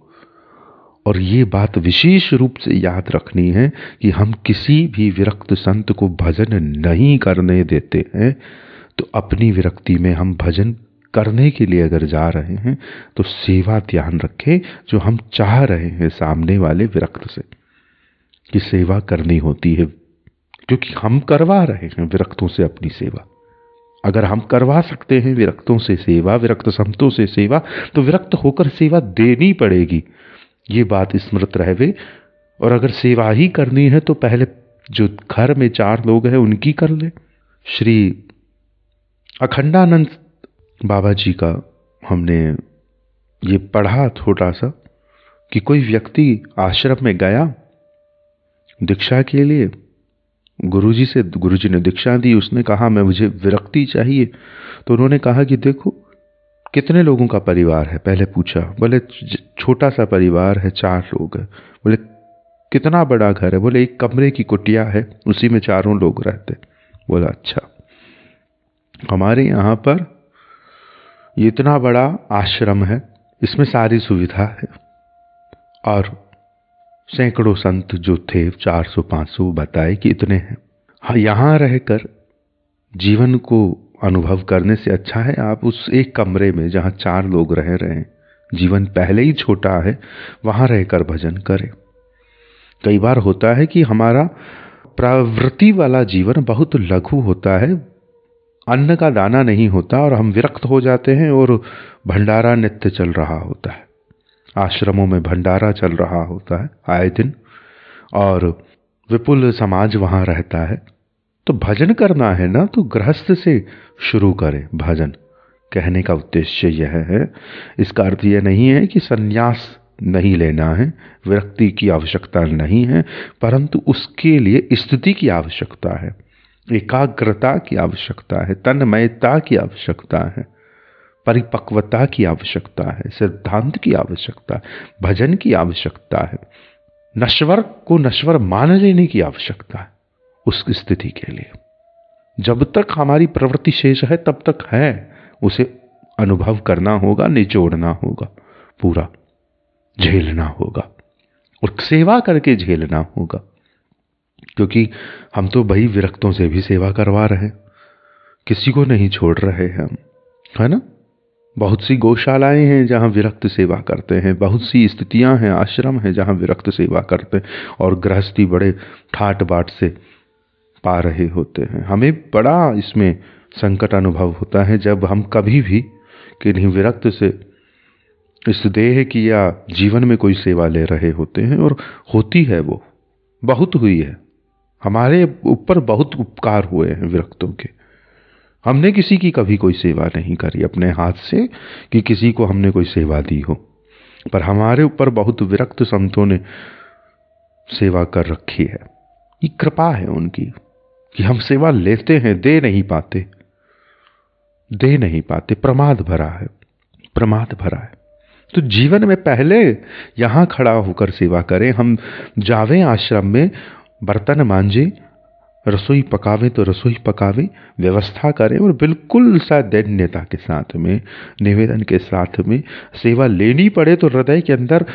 और ये बात विशेष रूप से याद रखनी है कि हम किसी भी विरक्त संत को भजन नहीं करने देते हैं। तो अपनी विरक्ति में हम भजन करने के लिए अगर जा रहे हैं तो सेवा ध्यान रखें, जो हम चाह रहे हैं सामने वाले विरक्त से कि सेवा करनी होती है। क्योंकि हम करवा रहे हैं विरक्तों से अपनी सेवा। अगर हम करवा सकते हैं विरक्तों से सेवा, विरक्त संतों से सेवा, तो विरक्त होकर सेवा देनी पड़ेगी। ये बात स्मृत रहे। और अगर सेवा ही करनी है तो पहले जो घर में 4 लोग हैं उनकी कर ले। श्री अखंडानंद बाबा जी का हमने ये पढ़ा थोड़ा सा कि कोई व्यक्ति आश्रम में गया दीक्षा के लिए, गुरुजी ने दीक्षा दी। उसने कहा मैं, मुझे विरक्ति चाहिए। तो उन्होंने कहा कि देखो कितने लोगों का परिवार है, पहले पूछा। बोले छोटा सा परिवार है, 4 लोग हैं। बोले कितना बड़ा घर है? बोले 1 कमरे की कुटिया है, उसी में 4 लोग रहते। बोला अच्छा, हमारे यहाँ पर ये इतना बड़ा आश्रम है, इसमें सारी सुविधा है। और सैकड़ों संत जो थे, 400-500 बताए कि इतने हैं। हाँ, यहाँ रहकर जीवन को अनुभव करने से अच्छा है आप उस 1 कमरे में जहाँ 4 लोग रह रहे हैं, जीवन पहले ही छोटा है, वहां रहकर भजन करें। कई बार होता है कि हमारा प्रवृत्ति वाला जीवन बहुत लघु होता है, अन्न का दाना नहीं होता और हम विरक्त हो जाते हैं और भंडारा नित्य चल रहा होता है। आश्रमों में भंडारा चल रहा होता है आए दिन और विपुल समाज वहां रहता है। तो भजन करना है ना, तो गृहस्थ से शुरू करें भजन, कहने का उद्देश्य यह है। इसका अर्थ यह नहीं है कि संन्यास नहीं लेना है, विरक्ति की आवश्यकता नहीं है, परंतु उसके लिए स्थिति की आवश्यकता है, एकाग्रता की आवश्यकता है, तन्मयता की आवश्यकता है, परिपक्वता की आवश्यकता है, सिद्धांत की आवश्यकता है, भजन की आवश्यकता है, नश्वर को नश्वर मान लेने की आवश्यकता है उस स्थिति के लिए। जब तक हमारी प्रवृत्ति शेष है तब तक है, उसे अनुभव करना होगा, निचोड़ना होगा, पूरा झेलना होगा और सेवा करके झेलना होगा। क्योंकि हम तो भाई विरक्तों से भी सेवा करवा रहे हैं, किसी को नहीं छोड़ रहे हैं हम, है ना। बहुत सी गौशालाएं हैं जहां विरक्त सेवा करते हैं, बहुत सी स्थितियां हैं, आश्रम हैं जहां विरक्त सेवा करते हैं, और गृहस्थी बड़े ठाट बाट से पा रहे होते हैं। हमें बड़ा इसमें संकट अनुभव होता है जब हम कभी भी किन्हीं विरक्त से इस देह की या जीवन में कोई सेवा ले रहे होते हैं, और होती है वो बहुत हुई है, हमारे ऊपर बहुत उपकार हुए हैं विरक्तों के। हमने किसी की कभी कोई सेवा नहीं करी अपने हाथ से कि किसी को हमने कोई सेवा दी हो, पर हमारे ऊपर बहुत विरक्त संतों ने सेवा कर रखी है। ये कृपा है उनकी कि हम सेवा लेते हैं, दे नहीं पाते, प्रमाद भरा है, प्रमाद भरा है। तो जीवन में पहले यहां खड़ा होकर सेवा करें। हम जावें आश्रम में, बर्तन मांजे, रसोई पकावे तो रसोई पकावे, व्यवस्था करें और बिल्कुल सदैन्यता के साथ में, निवेदन के साथ में सेवा लेनी पड़े तो हृदय के अंदर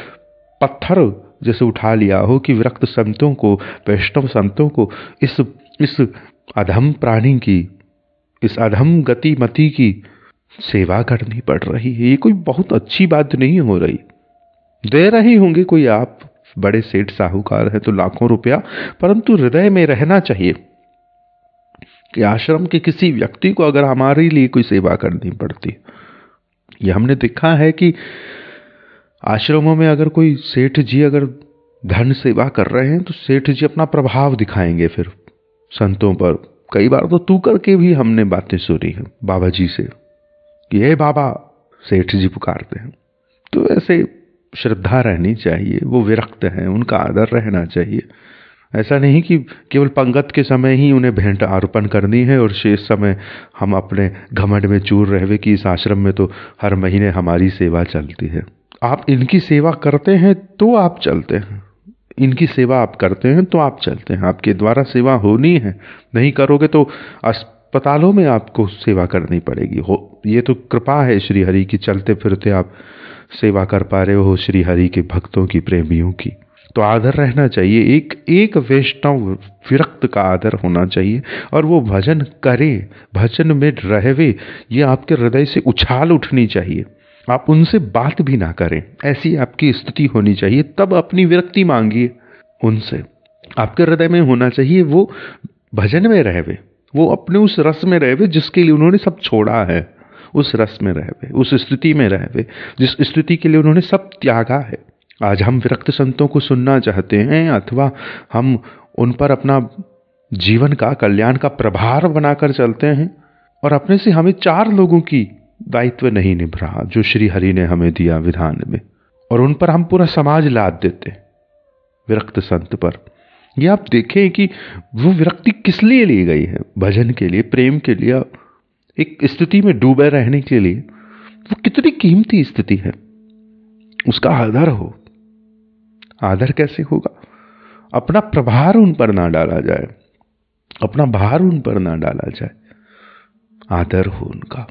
पत्थर जैसे उठा लिया हो कि विरक्त संतों को, वैष्णव संतों को इस अधम प्राणी की, इस अधम गतिमति की सेवा करनी पड़ रही है। ये कोई बहुत अच्छी बात नहीं हो रही। दे रहे होंगे कोई, आप बड़े सेठ साहूकार है तो लाखों रुपया, परंतु हृदय में रहना चाहिए कि आश्रम के किसी व्यक्ति को अगर हमारे लिए कोई सेवा करनी पड़ती, ये हमने देखा है कि आश्रमों में अगर कोई सेठ जी अगर धन सेवा कर रहे हैं तो सेठ जी अपना प्रभाव दिखाएंगे फिर संतों पर। कई बार तो तू करके भी हमने बातें सुनी है बाबा जी से कि ये बाबा सेठ जी पुकारते हैं। तो ऐसे श्रद्धा रहनी चाहिए, वो विरक्त हैं, उनका आदर रहना चाहिए। ऐसा नहीं कि केवल पंगत के समय ही उन्हें भेंट अर्पण करनी है और शेष समय हम अपने घमंड में चूर रहे कि इस आश्रम में तो हर महीने हमारी सेवा चलती है। आप इनकी सेवा करते हैं तो आप चलते हैं, इनकी सेवा आप करते हैं तो आप चलते हैं, आपके द्वारा सेवा होनी है। नहीं करोगे तो अस्पतालों में आपको सेवा करनी पड़ेगी। ये तो कृपा है श्री हरि की, चलते फिरते आप सेवा कर पा रहे हो श्री हरि के भक्तों की, प्रेमियों की। तो आदर रहना चाहिए, एक वैष्णव विरक्त का आदर होना चाहिए, और वो भजन करे, भजन में रहवे, ये आपके हृदय से उछाल उठनी चाहिए। आप उनसे बात भी ना करें, ऐसी आपकी स्थिति होनी चाहिए। तब अपनी विरक्ति मांगिए उनसे। आपके हृदय में होना चाहिए वो भजन में रहवे, वो अपने उस रस में रहवे जिसके लिए उन्होंने सब छोड़ा है, उस रस में रहवे, उस स्थिति में रहवे जिस स्थिति के लिए उन्होंने सब त्यागा है। आज हम विरक्त संतों को सुनना चाहते हैं, अथवा हम उन पर अपना जीवन का, कल्याण का प्रभार बनाकर चलते हैं, और अपने से हमें 4 लोगों की दायित्व नहीं निभ रहा जो श्री हरि ने हमें दिया विधान में, और उन पर हम पूरा समाज लाद देते विरक्त संत पर। ये आप देखें कि वो विरक्ति किस लिए ली गई है, भजन के लिए, प्रेम के लिए, एक स्थिति में डूबे रहने के लिए। वो कितनी कीमती स्थिति है, उसका आदर हो। आदर कैसे होगा? अपना प्रभार उन पर ना डाला जाए, अपना भार उन पर ना डाला जाए। आदर हो उनका,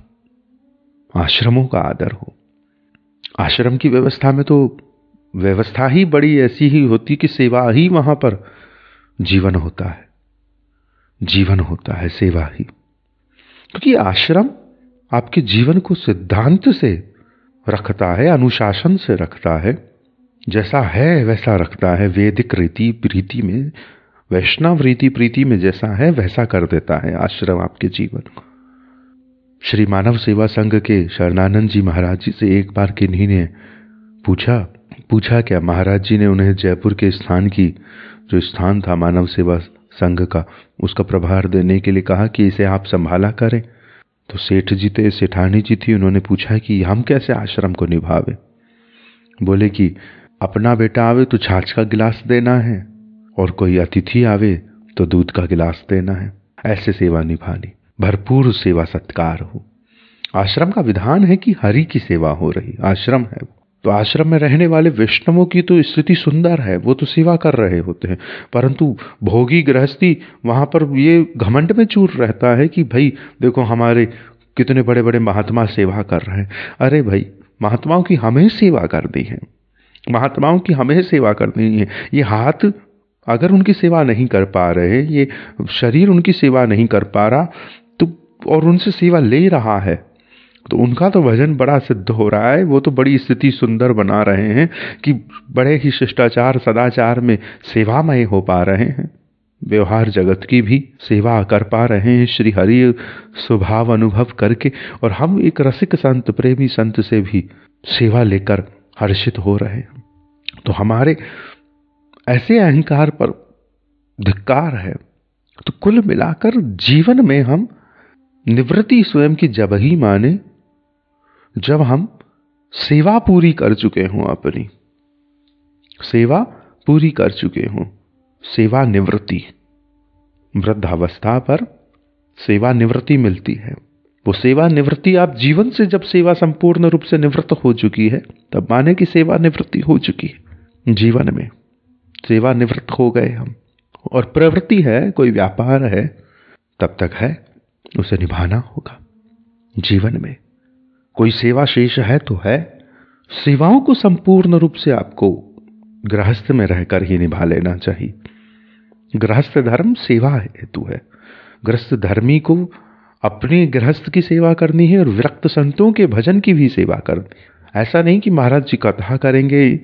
आश्रमों का आदर हो। आश्रम की व्यवस्था में तो व्यवस्था ही बड़ी ऐसी ही होती कि सेवा ही वहां पर जीवन होता है, जीवन होता है सेवा ही। क्योंकि आश्रम आपके जीवन को सिद्धांत से रखता है, अनुशासन से रखता है, जैसा है वैसा रखता है। वैदिक रीति प्रीति में, वैष्णव रीति प्रीति में जैसा है वैसा कर देता है आश्रम आपके जीवन को। श्री मानव सेवा संघ के शरणानंद जी महाराज जी से एक बार किन्हीं ने पूछा क्या, महाराज जी ने उन्हें जयपुर के स्थान की, जो स्थान था मानव सेवा संघ का, उसका प्रभार देने के लिए कहा कि इसे आप संभाला करें। तो सेठ जी थे, सेठानी जी थी, उन्होंने पूछा कि हम कैसे आश्रम को निभावे। बोले कि अपना बेटा आवे तो छाछ का गिलास देना है, और कोई अतिथि आवे तो दूध का गिलास देना है। ऐसे सेवा निभानी, भरपूर सेवा सत्कार हो। आश्रम का विधान है कि हरि की सेवा हो रही, आश्रम है। तो आश्रम में रहने वाले वैष्णवों की तो स्थिति सुंदर है, वो तो सेवा कर रहे होते हैं, परंतु भोगी गृहस्थी वहां पर ये घमंड में चूर रहता है कि भाई देखो हमारे कितने बड़े बड़े महात्मा सेवा कर रहे हैं। अरे भाई, महात्माओं की हमें सेवा करनी है, महात्माओं की हमें सेवा करनी है। ये हाथ अगर उनकी सेवा नहीं कर पा रहे, ये शरीर उनकी सेवा नहीं कर पा रहा, तो और उनसे सेवा ले रहा है, तो उनका तो भजन बड़ा सिद्ध हो रहा है। वो तो बड़ी स्थिति सुंदर बना रहे हैं कि बड़े ही शिष्टाचार सदाचार में सेवामय हो पा रहे हैं, व्यवहार जगत की भी सेवा कर पा रहे हैं श्री हरि स्वभाव अनुभव करके। और हम एक रसिक संत, प्रेमी संत से भी सेवा लेकर हर्षित हो रहे हैं। तो हमारे ऐसे अहंकार पर धिक्कार है। तो कुल मिलाकर जीवन में हम निवृत्ति स्वयं की जब ही माने जब हम सेवा पूरी कर चुके हों, अपनी सेवा पूरी कर चुके हों। सेवा निवृत्ति, वृद्धावस्था पर सेवा निवृत्ति मिलती है। वो सेवा निवृत्ति आप जीवन से जब सेवा संपूर्ण रूप से निवृत्त हो चुकी है, तब माने कि सेवा निवृत्ति हो चुकी है। जीवन में सेवा निवृत्त हो गए हम, और प्रवृत्ति है, कोई व्यापार है, तब तक है, उसे निभाना होगा। जीवन में कोई सेवा शेष है तो है। सेवाओं को संपूर्ण रूप से आपको गृहस्थ में रहकर ही निभा लेना चाहिए। गृहस्थ धर्म सेवा हेतु है। गृहस्थ धर्मी को अपने गृहस्थ की सेवा करनी है और विरक्त संतों के भजन की भी सेवा करनी। ऐसा नहीं कि महाराज जी कथा करेंगे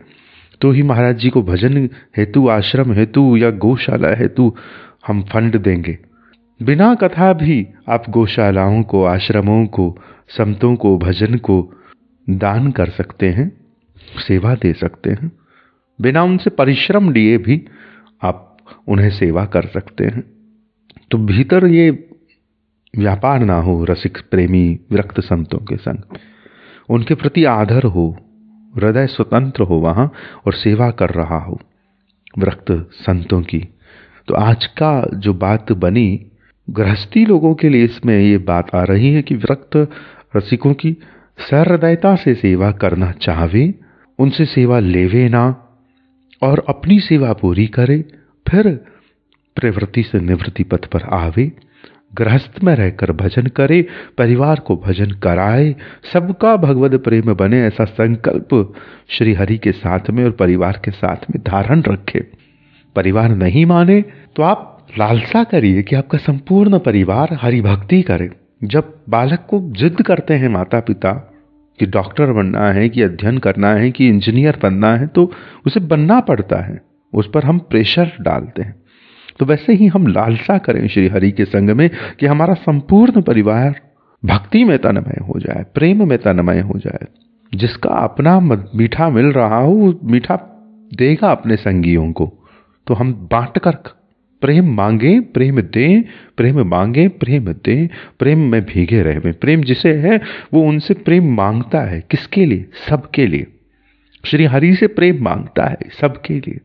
तो ही महाराज जी को भजन हेतु, आश्रम हेतु या गौशाला हेतु हम फंड देंगे। बिना कथा भी आप गौशालाओं को, आश्रमों को, संतों को, भजन को दान कर सकते हैं, सेवा दे सकते हैं। बिना उनसे परिश्रम लिए भी आप उन्हें सेवा कर सकते हैं। तो भीतर ये व्यापार ना हो, रसिक प्रेमी विरक्त संतों के संग उनके प्रति आदर हो, हृदय स्वतंत्र हो वहां और सेवा कर रहा हो विरक्त संतों की। तो आज का जो बात बनी गृहस्थी लोगों के लिए, इसमें ये बात आ रही है कि विरक्त रसिकों की सहृदयता से सेवा करना चाहे, उनसे सेवा लेवे ना और अपनी सेवा पूरी करे, फिर प्रवृत्ति से निवृत्ति पथ पर आवे, गृहस्थ में रहकर भजन करे, परिवार को भजन कराए, सबका भगवद प्रेम बने, ऐसा संकल्प श्री हरि के साथ में और परिवार के साथ में धारण रखे। परिवार नहीं माने तो आप लालसा करिए कि आपका संपूर्ण परिवार हरि भक्ति करे। जब बालक को जिद करते हैं माता पिता कि डॉक्टर बनना है, कि अध्ययन करना है, कि इंजीनियर बनना है, तो उसे बनना पड़ता है, उस पर हम प्रेशर डालते हैं। तो वैसे ही हम लालसा करें श्री हरि के संग में कि हमारा संपूर्ण परिवार भक्ति में तन्मय हो जाए, प्रेम में तन्मय हो जाए। जिसका अपना मीठा मिल रहा हो वो मीठा देगा अपने संगियों को। तो हम बांट कर प्रेम मांगे, प्रेम दें, प्रेम मांगे, प्रेम दें, प्रेम में भीगे रहे। प्रेम जिसे है वो उनसे प्रेम मांगता है। किसके लिए? सबके लिए। श्री हरि से प्रेम मांगता है सबके लिए,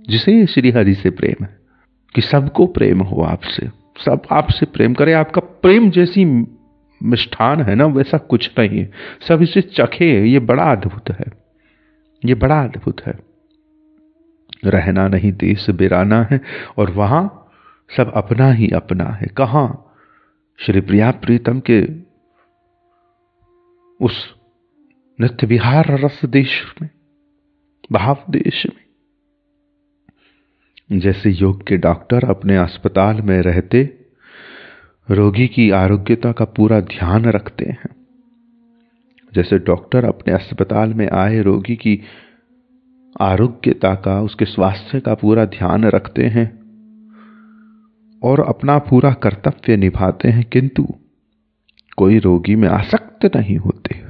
जिसे श्री हरि से प्रेम है कि सबको प्रेम हो आपसे, सब आपसे प्रेम करे। आपका प्रेम जैसी मिष्ठान है ना, वैसा कुछ नहीं है। सब इसे चखे। ये बड़ा अद्भुत है, ये बड़ा अद्भुत है। रहना नहीं देश बिराना है, और वहां सब अपना ही अपना है। कहां? श्री प्रिया प्रीतम के उस नित्य विहार रस देश में, भाव देश में। जैसे योग के डॉक्टर अपने अस्पताल में रहते रोगी की आरोग्यता का पूरा ध्यान रखते हैं, जैसे डॉक्टर अपने अस्पताल में आए रोगी की आरोग्यता का, उसके स्वास्थ्य का पूरा ध्यान रखते हैं और अपना पूरा कर्तव्य निभाते हैं, किंतु कोई रोगी में आसक्त नहीं होते।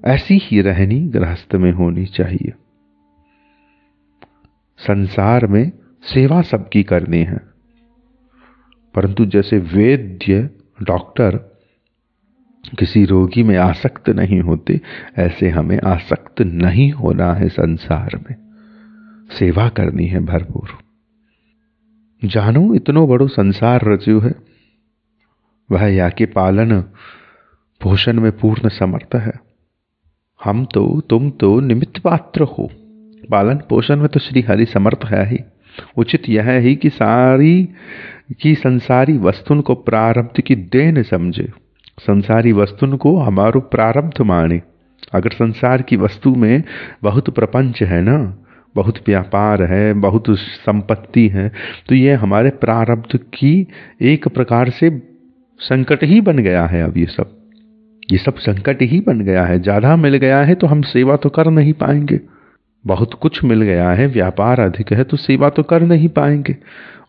ऐसी ही रहनी गृहस्थ में होनी चाहिए। संसार में सेवा सबकी करनी है, परंतु जैसे वैद्य डॉक्टर किसी रोगी में आसक्त नहीं होते, ऐसे हमें आसक्त नहीं होना है संसार में। सेवा करनी है भरपूर। जानो इतनो बड़ो संसार रच्यो है, वह या के पालन पोषण में पूर्ण समर्थ है। हम तो तुम तो निमित्त पात्र हो, पालन पोषण में तो श्री हरि समर्थ है ही। उचित यह है कि सारी की संसारी वस्तुन को प्रारब्ध की देन समझे, संसारी वस्तुन को हमारो प्रारब्ध माने। अगर संसार की वस्तु में बहुत प्रपंच है ना, बहुत व्यापार है, बहुत संपत्ति है, तो ये हमारे प्रारब्ध की एक प्रकार से संकट ही बन गया है। अब ये सब संकट ही बन गया है। ज़्यादा मिल गया है तो हम सेवा तो कर नहीं पाएंगे, बहुत कुछ मिल गया है, व्यापार अधिक है तो सेवा तो कर नहीं पाएंगे।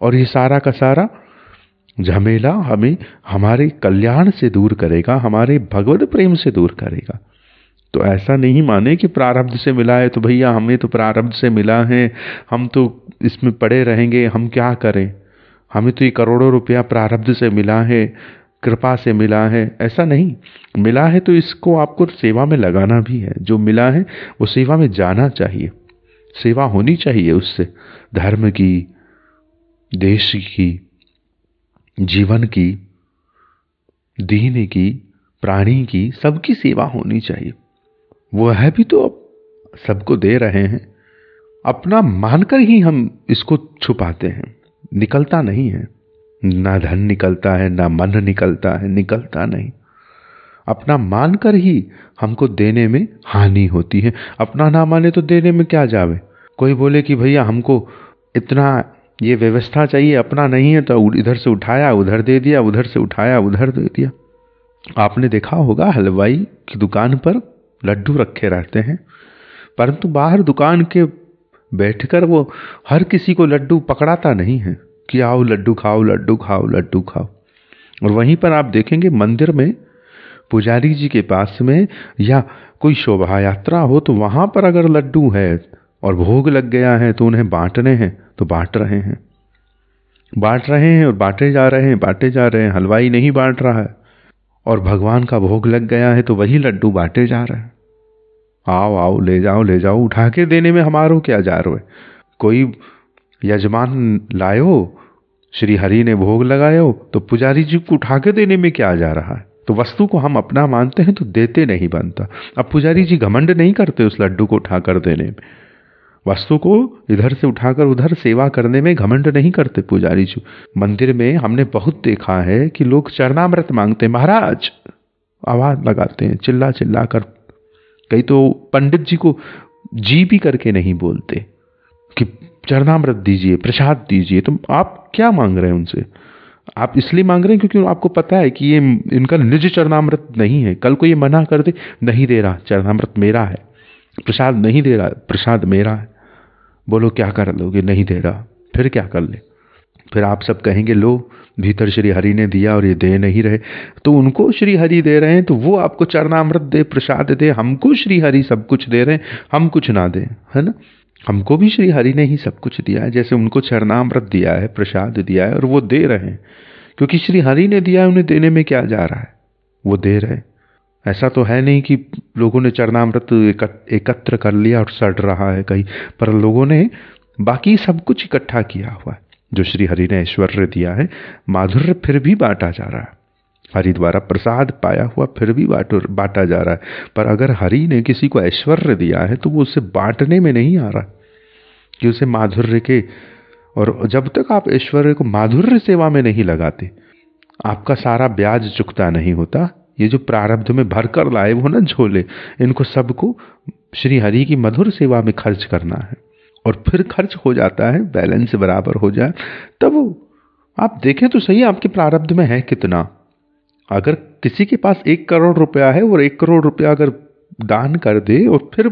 और ये सारा का सारा झमेला हमें हमारे कल्याण से दूर करेगा, हमारे भगवत प्रेम से दूर करेगा। तो ऐसा नहीं माने कि प्रारब्ध से मिला है तो भैया हमें तो प्रारब्ध से मिला है, हम तो इसमें पड़े रहेंगे, हम क्या करें, हमें तो ये करोड़ों रुपया प्रारब्ध से मिला है, कृपा से मिला है। ऐसा नहीं, मिला है तो इसको आपको सेवा में लगाना भी है। जो मिला है वो सेवा में जाना चाहिए, सेवा होनी चाहिए उससे। धर्म की, देश की, जीवन की, दीन की, प्राणी की, सबकी सेवा होनी चाहिए। वो है भी तो अब सबको दे रहे हैं, अपना मानकर ही हम इसको छुपाते हैं, निकलता नहीं है। ना धन निकलता है, ना मन निकलता है, निकलता नहीं। अपना मानकर ही हमको देने में हानि होती है। अपना ना माने तो देने में क्या जावे। कोई बोले कि भैया हमको इतना ये व्यवस्था चाहिए, अपना नहीं है तो इधर से उठाया उधर दे दिया, उधर से उठाया उधर दे दिया। आपने देखा होगा हलवाई की दुकान पर लड्डू रखे रहते हैं, परंतु बाहर दुकान के बैठकर वो हर किसी को लड्डू पकड़ाता नहीं है कि आओ लड्डू खाओ, लड्डू खाओ, लड्डू खाओ। और वहीं पर आप देखेंगे मंदिर में पुजारी जी के पास में या कोई शोभा यात्रा हो तो वहां पर अगर लड्डू है और भोग लग गया है तो उन्हें बांटने हैं तो बांट रहे हैं, बांट रहे हैं और बांटे जा रहे हैं, बांटे जा रहे हैं। हलवाई नहीं बांट रहा है और भगवान का भोग लग गया है तो वही लड्डू बांटे जा रहे हैं। आओ आओ ले जाओ ले जाओ, उठा के देने में हमारो क्या जा रहा है। कोई यजमान लायो, श्री हरि ने भोग लगायो तो पुजारी जी को उठा के देने में क्या जा रहा है। तो वस्तु को हम अपना मानते हैं तो देते नहीं बनता। अब पुजारी जी घमंड नहीं करते उस लड्डू को उठाकर देने में, वस्तु को इधर से उठाकर उधर सेवा करने में घमंड नहीं करते पुजारी जी। मंदिर में हमने बहुत देखा है कि लोग चरणामृत मांगते, महाराज आवाज लगाते हैं चिल्ला चिल्ला कर। कई तो पंडित जी को जी भी करके नहीं बोलते कि चरणामृत दीजिए, प्रसाद दीजिए। तो आप क्या मांग रहे हैं उनसे? आप इसलिए मांग रहे हैं क्योंकि आपको पता है कि ये इनका निज चरणामृत नहीं है। कल को ये मना कर दे, नहीं दे रहा, चरणामृत मेरा है, प्रसाद नहीं दे रहा, प्रसाद मेरा है। बोलो क्या कर लोगे? नहीं दे रहा, फिर क्या कर ले? फिर आप सब कहेंगे लो भीतर श्री हरि ने दिया और ये दे नहीं रहे, तो उनको श्री हरि दे रहे हैं तो वो आपको चरणामृत दे, प्रसाद दे। हमको श्री हरि सब कुछ दे रहे हैं, हम कुछ ना दें, है ना। हमको भी श्री हरि ने ही सब कुछ दिया है, जैसे उनको चरणामृत दिया है, प्रसाद दिया है और वो दे रहे हैं क्योंकि श्री हरि ने दिया है। उन्हें देने में क्या जा रहा है, वो दे रहे। ऐसा तो है नहीं कि लोगों ने चरणामृत एकत्र कर लिया और सड़ रहा है कहीं पर, लोगों ने बाकी सब कुछ इकट्ठा किया हुआ है। जो श्री हरि ने ऐश्वर्य दिया है, माधुर्य फिर भी बांटा जा रहा है। हरि द्वारा प्रसाद पाया हुआ फिर भी बांटा जा रहा है। पर अगर हरि ने किसी को ऐश्वर्य दिया है तो वो उसे बांटने में नहीं आ रहा कि उसे माधुर्य के, और जब तक आप ऐश्वर्य को माधुर्य सेवा में नहीं लगाते, आपका सारा ब्याज चुकता नहीं होता। ये जो प्रारब्ध में भर कर लाए हो ना झोले, इनको सबको श्री हरि की मधुर सेवा में खर्च करना है। और फिर खर्च हो जाता है, बैलेंस बराबर हो जाए, तब आप देखें तो सही आपके प्रारब्ध में है कितना। अगर किसी के पास 1 करोड़ रुपया है और 1 करोड़ रुपया अगर दान कर दे और फिर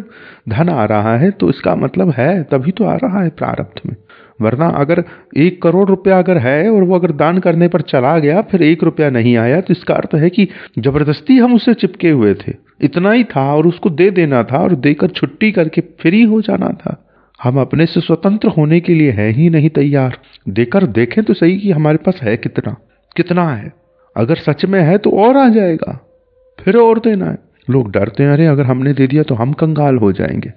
धन आ रहा है तो इसका मतलब है तभी तो आ रहा है प्रारब्ध में। वरना अगर 1 करोड़ रुपया अगर है और वो अगर दान करने पर चला गया फिर 1 रुपया नहीं आया, तो इसका अर्थ है कि जबरदस्ती हम उससे चिपके हुए थे, इतना ही था और उसको दे देना था और देकर छुट्टी करके फ्री हो जाना था। हम अपने से स्वतंत्र होने के लिए है ही नहीं तैयार। देकर देखें तो सही कि हमारे पास है कितना, कितना है। अगर सच में है तो और आ जाएगा, फिर और देना है। लोग डरते हैं, अरे अगर हमने दे दिया तो हम कंगाल हो जाएंगे।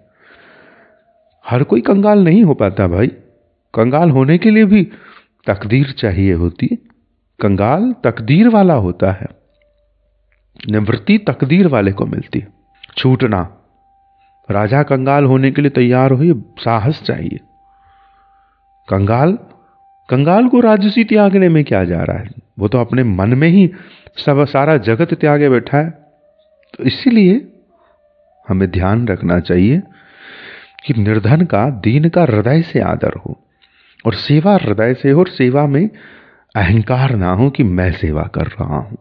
हर कोई कंगाल नहीं हो पाता भाई। कंगाल होने के लिए भी तकदीर चाहिए होती है। कंगाल तकदीर वाला होता है, निवृत्ति तकदीर वाले को मिलती है। छूटना, राजा कंगाल होने के लिए तैयार हो, ये साहस चाहिए। कंगाल को राजसी त्यागने में क्या जा रहा है, वो तो अपने मन में ही सब सारा जगत त्यागे बैठा है। तो इसीलिए हमें ध्यान रखना चाहिए कि निर्धन का, दीन का हृदय से आदर हो और सेवा हृदय से हो, और सेवा में अहंकार ना हो कि मैं सेवा कर रहा हूं।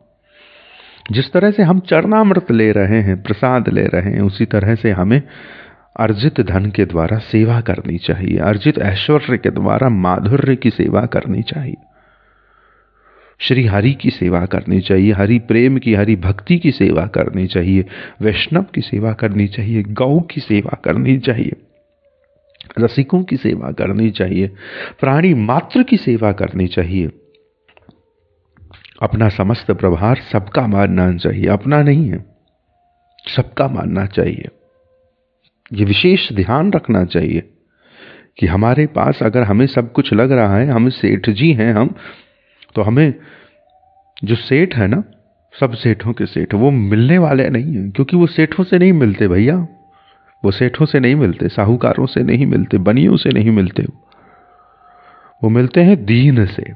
जिस तरह से हम चरणामृत ले रहे हैं, प्रसाद ले रहे हैं, उसी तरह से हमें अर्जित धन के द्वारा सेवा करनी चाहिए, अर्जित ऐश्वर्य के द्वारा माधुर्य की सेवा करनी चाहिए, श्री हरि की सेवा करनी चाहिए, हरि प्रेम की, हरि भक्ति की सेवा करनी चाहिए, वैष्णव की सेवा करनी चाहिए, गौ की सेवा करनी चाहिए, रसिकों की सेवा करनी चाहिए, प्राणी मात्र की सेवा करनी चाहिए। अपना समस्त प्रभार सबका मानना चाहिए, अपना नहीं है, सबका मानना चाहिए। ये विशेष ध्यान रखना चाहिए कि हमारे पास अगर हमें सब कुछ लग रहा है, हम सेठ जी हैं हम, तो हमें जो सेठ है ना, सब सेठों के सेठ, वो मिलने वाले नहीं हैं, क्योंकि वो सेठों से नहीं मिलते भैया। वो सेठों से नहीं मिलते, साहूकारों से नहीं मिलते, बनियों से नहीं मिलते। वो मिलते हैं दीन से,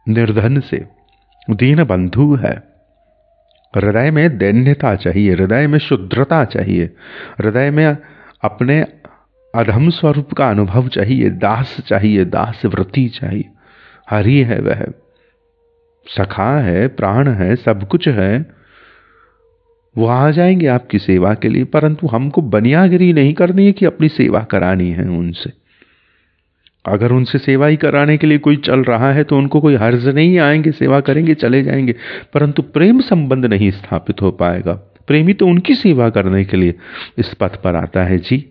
निर्धन से। दीन बंधु है। हृदय में दैन्यता चाहिए, हृदय में शुद्रता चाहिए, हृदय में अपने अधम स्वरूप का अनुभव चाहिए, दास चाहिए, दास वृत्ति चाहिए। हरि है वह, सखा है, प्राण है, सब कुछ है। वो आ जाएंगे आपकी सेवा के लिए, परंतु हमको बनियागिरी नहीं करनी है कि अपनी सेवा करानी है उनसे। अगर उनसे सेवा ही कराने के लिए कोई चल रहा है तो उनको कोई हर्ज नहीं, आएंगे सेवा करेंगे चले जाएंगे, परंतु प्रेम संबंध नहीं स्थापित हो पाएगा। प्रेमी तो उनकी सेवा करने के लिए इस पथ पर आता है जी,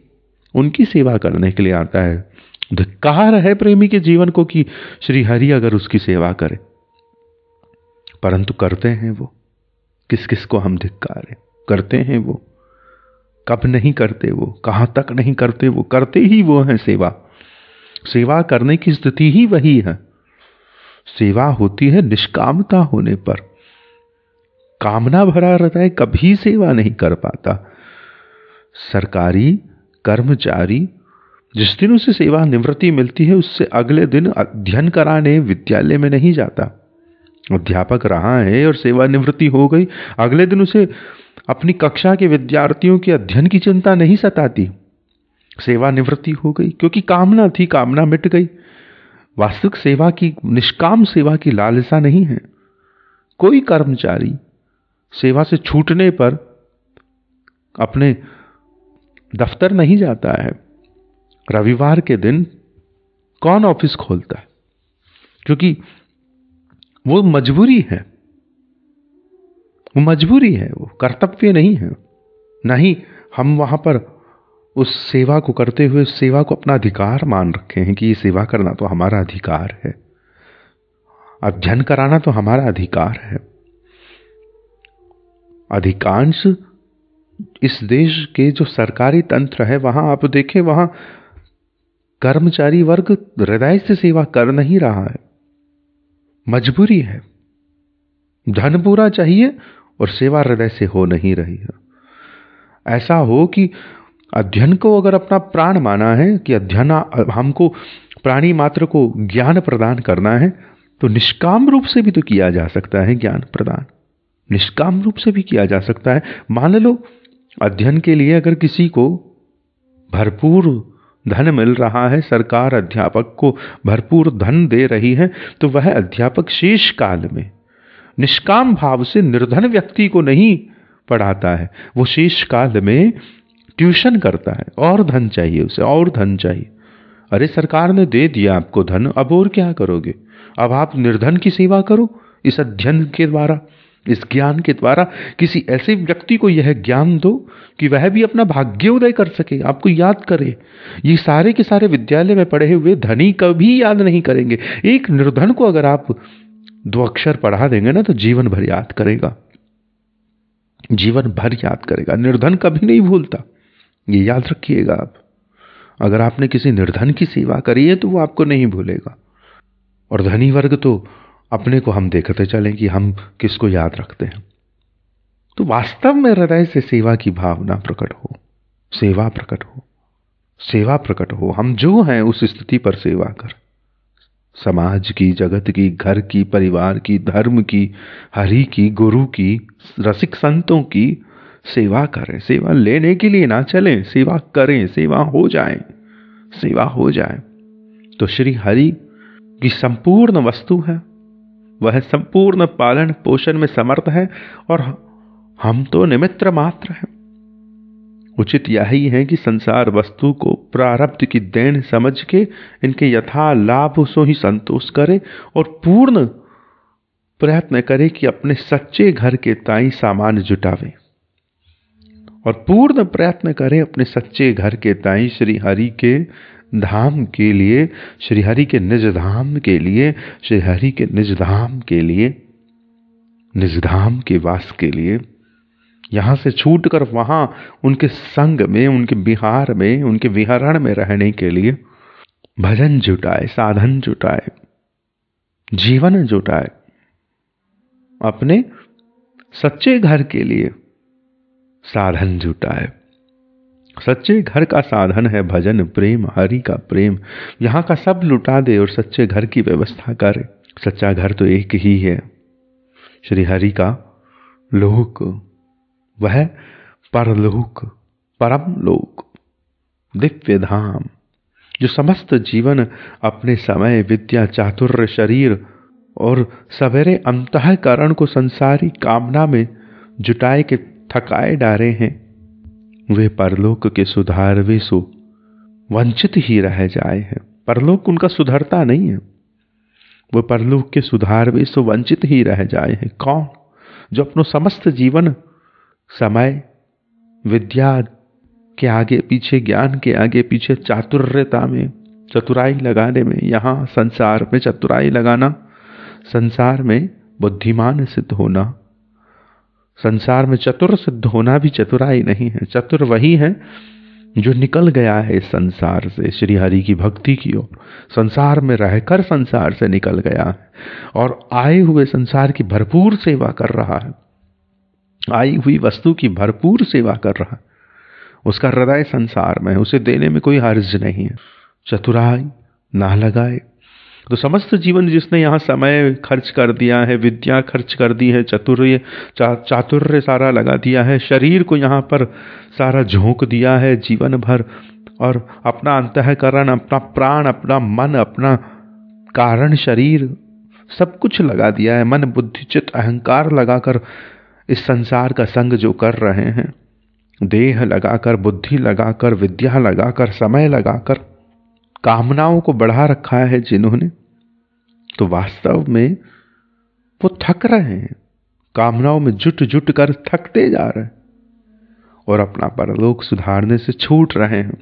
उनकी सेवा करने के लिए आता है। धिक्कार है प्रेमी के जीवन को कि श्री हरि अगर उसकी सेवा करे, परंतु करते हैं वो। किस किस को हम धिक्कारें, करते हैं वो। कब नहीं करते वो, कहां तक नहीं करते वो, करते ही वो हैं सेवा। सेवा करने की स्थिति ही वही है। सेवा होती है निष्कामता होने पर। कामना भरा हृदय कभी सेवा नहीं कर पाता। सरकारी कर्मचारी जिस दिन उसे सेवा निवृत्ति मिलती है, उससे अगले दिन अध्ययन कराने विद्यालय में नहीं जाता। अध्यापक रहा है और सेवा निवृत्ति हो गई, अगले दिन उसे अपनी कक्षा के विद्यार्थियों के अध्ययन की चिंता नहीं सताती। सेवा निवृत्ति हो गई, क्योंकि कामना थी, कामना मिट गई। वास्तविक सेवा की, निष्काम सेवा की लालसा नहीं है। कोई कर्मचारी सेवा से छूटने पर अपने दफ्तर नहीं जाता है। रविवार के दिन कौन ऑफिस खोलता है? क्योंकि वो मजबूरी है, वो मजबूरी है, वो कर्तव्य नहीं है। नहीं, हम वहां पर उस सेवा को करते हुए सेवा को अपना अधिकार मान रखे हैं कि ये सेवा करना तो हमारा अधिकार है, अध्ययन कराना तो हमारा अधिकार है। अधिकांश इस देश के जो सरकारी तंत्र है, वहां आप देखें, वहां कर्मचारी वर्ग हृदय से सेवा कर नहीं रहा है, मजबूरी है। धन पूरा चाहिए और सेवा हृदय से हो नहीं रही है। ऐसा हो कि अध्ययन को अगर अपना प्राण माना है कि अध्ययन हमको प्राणी मात्र को ज्ञान प्रदान करना है, तो निष्काम रूप से भी तो किया जा सकता है ज्ञान प्रदान, निष्काम रूप से भी किया जा सकता है। मान लो अध्ययन के लिए अगर किसी को भरपूर धन मिल रहा है, सरकार अध्यापक को भरपूर धन दे रही है, तो वह अध्यापक शेष काल में निष्काम भाव से निर्धन व्यक्ति को नहीं पढ़ाता है, वो शेष काल में ट्यूशन करता है। और धन चाहिए उसे, और धन चाहिए। अरे सरकार ने दे दिया आपको धन, अब और क्या करोगे? अब आप निर्धन की सेवा करो इस अध्ययन के द्वारा, इस ज्ञान के द्वारा। किसी ऐसे व्यक्ति को यह ज्ञान दो कि वह भी अपना भाग्योदय कर सके, आपको याद करे। ये सारे के सारे विद्यालय में पढ़े हुए धनी कभी याद नहीं करेंगे। एक निर्धन को अगर आप 2 अक्षर पढ़ा देंगे ना, तो जीवन भर याद करेगा। जीवन भर याद करेगा। निर्धन कभी नहीं भूलता, ये याद रखिएगा आप। अगर आपने किसी निर्धन की सेवा करी है तो वो आपको नहीं भूलेगा। और धनी वर्ग तो अपने को हम देखते चलें कि हम किसको याद रखते हैं। तो वास्तव में हृदय से सेवा की भावना प्रकट हो, सेवा प्रकट हो, सेवा प्रकट हो। हम जो हैं उस स्थिति पर सेवा कर, समाज की, जगत की, घर की, परिवार की, धर्म की, हरि की, गुरु की, रसिक संतों की सेवा करें। सेवा लेने के लिए ना चलें, सेवा करें, सेवा हो जाए, सेवा हो जाए। तो श्री हरि की संपूर्ण वस्तु है, वह संपूर्ण पालन पोषण में समर्थ है और हम तो निमित्त मात्र हैं। उचित यही है कि संसार वस्तु को प्रारब्ध की देन समझ के इनके यथा लाभ सो ही संतोष करे और पूर्ण प्रयत्न करे कि अपने सच्चे घर के ताई सामान जुटावे, और पूर्ण प्रयत्न करे अपने सच्चे घर के ताई श्री हरि के धाम के लिए, श्री हरि के निज धाम के लिए, श्री हरि के निज धाम के लिए, निज धाम के वास के लिए, यहां से छूटकर वहां उनके संग में, उनके विहार में, उनके विहरण में रहने के लिए भजन जुटाए, साधन जुटाए, जीवन जुटाए, अपने सच्चे घर के लिए साधन जुटाए। सच्चे घर का साधन है भजन, प्रेम, हरि का प्रेम। यहां का सब लुटा दे और सच्चे घर की व्यवस्था करे। सच्चा घर तो एक ही है, श्री हरि का लोक, वह परलोक, परम लोक, दिव्य धाम, जो समस्त जीवन अपने समय, विद्या, चातुर्य, शरीर और सवेरे अंतःकरण को संसारी कामना में जुटाए के थकाए डारे हैं, वे परलोक के सुधारवे सो वंचित ही रह जाए हैं। परलोक उनका सुधरता नहीं है, वो परलोक के सुधारवे सो वंचित ही रह जाए हैं। कौन? जो अपनो समस्त जीवन समय, विद्या के आगे पीछे, ज्ञान के आगे पीछे, चातुर्यता में, चतुराई लगाने में, यहाँ संसार में चतुराई लगाना, संसार में बुद्धिमान सिद्ध होना, संसार में चतुर सिद्ध होना भी चतुराई नहीं है। चतुर वही है जो निकल गया है इस संसार से, श्री हरि की भक्ति की ओर, संसार में रहकर संसार से निकल गया है और आए हुए संसार की भरपूर सेवा कर रहा है, आई हुई वस्तु की भरपूर सेवा कर रहा है। उसका हृदय संसार में है, उसे देने में कोई हर्ज नहीं है। चतुराई ना लगाए तो समस्त जीवन जिसने यहाँ समय खर्च कर दिया है, विद्या खर्च कर दी है, चातुर्य सारा लगा दिया है, शरीर को यहाँ पर सारा झोंक दिया है जीवन भर, और अपना अंतःकरण, अपना प्राण, अपना मन, अपना कारण शरीर सब कुछ लगा दिया है, मन बुद्धि चित्त अहंकार लगाकर इस संसार का संग जो कर रहे हैं, देह लगाकर, बुद्धि लगाकर, विद्या लगाकर, समय लगाकर, कामनाओं को बढ़ा रखा है जिन्होंने, तो वास्तव में वो थक रहे हैं, कामनाओं में जुट जुट कर थकते जा रहे हैं और अपना परलोक सुधारने से छूट रहे हैं।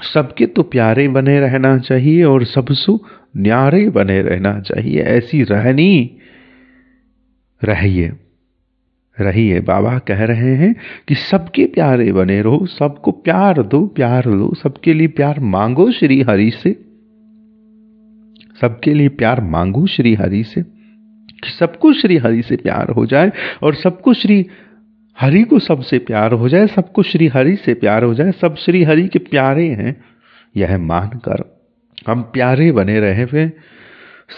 सबके तो प्यारे बने रहना चाहिए और सबसु न्यारे बने रहना चाहिए, ऐसी रहनी रहिए, रहिए। बाबा कह रहे हैं कि सबके प्यारे बने रहो, सबको प्यार दो, प्यार लो, सबके लिए प्यार मांगो श्री हरि से, सबके लिए प्यार मांगो श्री हरि से, कि सबको श्री हरि से प्यार हो जाए और सबको श्री हरि को सबसे प्यार हो जाए, सबको श्री हरि से प्यार हो जाए, सब श्री हरि के प्यारे हैं। यह मानकर हम प्यारे बने रहे हुए,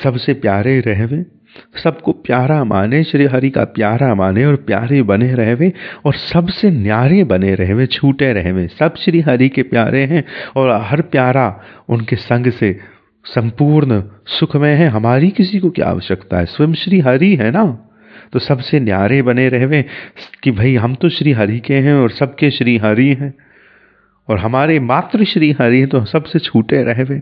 सबसे प्यारे रहे हुए, सबको प्यारा माने, श्री हरि का प्यारा माने और प्यारे बने रहे हुए और सबसे न्यारे बने रहे हुए, छूटे रहे हुए। सब श्री हरि के प्यारे हैं और हर प्यारा उनके संग से संपूर्ण सुख में है। हमारी किसी को क्या आवश्यकता है, स्वयं श्री हरि है ना। तो सबसे न्यारे बने रहे हुए कि भाई हम तो श्री हरि के हैं और सबके श्री हरि हैं और हमारे मात्र श्री हरि हैं, तो सबसे छूटे रहे हुए,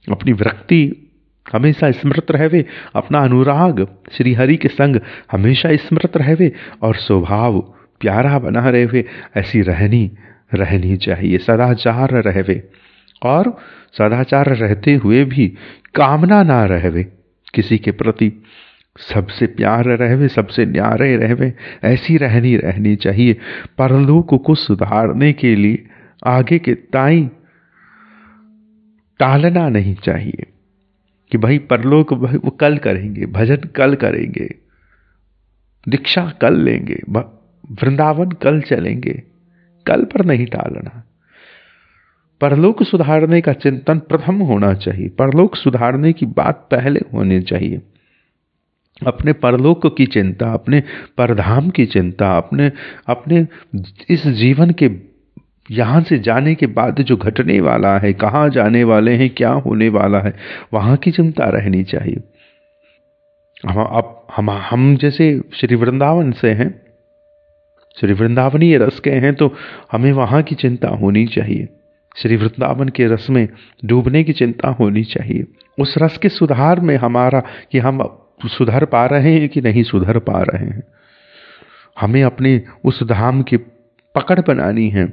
अपनी वृत्ति हमेशा स्मृत रहे, अपना अनुराग श्री हरि के संग हमेशा स्मृत रहे और स्वभाव प्यारा बना रहे, ऐसी रहनी चाहिए। सदाचार रहे और सदाचार रहते हुए भी कामना ना रहे किसी के प्रति, सबसे प्यार रहवे, सबसे न्यारे रहवे, ऐसी रहनी चाहिए। परलोक को सुधारने के लिए आगे के ताई टालना नहीं चाहिए कि भाई परलोक वो कल करेंगे, भजन कल करेंगे, दीक्षा कल लेंगे, वृंदावन कल चलेंगे, कल पर नहीं टालना। परलोक सुधारने का चिंतन प्रथम होना चाहिए। परलोक सुधारने की बात पहले होनी चाहिए। अपने परलोक की चिंता, अपने परधाम की चिंता, अपने इस जीवन के यहाँ से जाने के बाद जो घटने वाला है, कहाँ जाने वाले हैं, क्या होने वाला है, वहाँ की चिंता रहनी चाहिए। हम जैसे श्री वृंदावन से हैं, श्री वृंदावनीय रस के हैं, तो हमें वहाँ की चिंता होनी चाहिए। श्री वृंदावन के रस में डूबने की चिंता होनी चाहिए। उस रस के सुधार में हमारा कि हम सुधर पा रहे हैं कि नहीं सुधर पा रहे हैं। हमें अपने उस धाम की पकड़ बनानी है,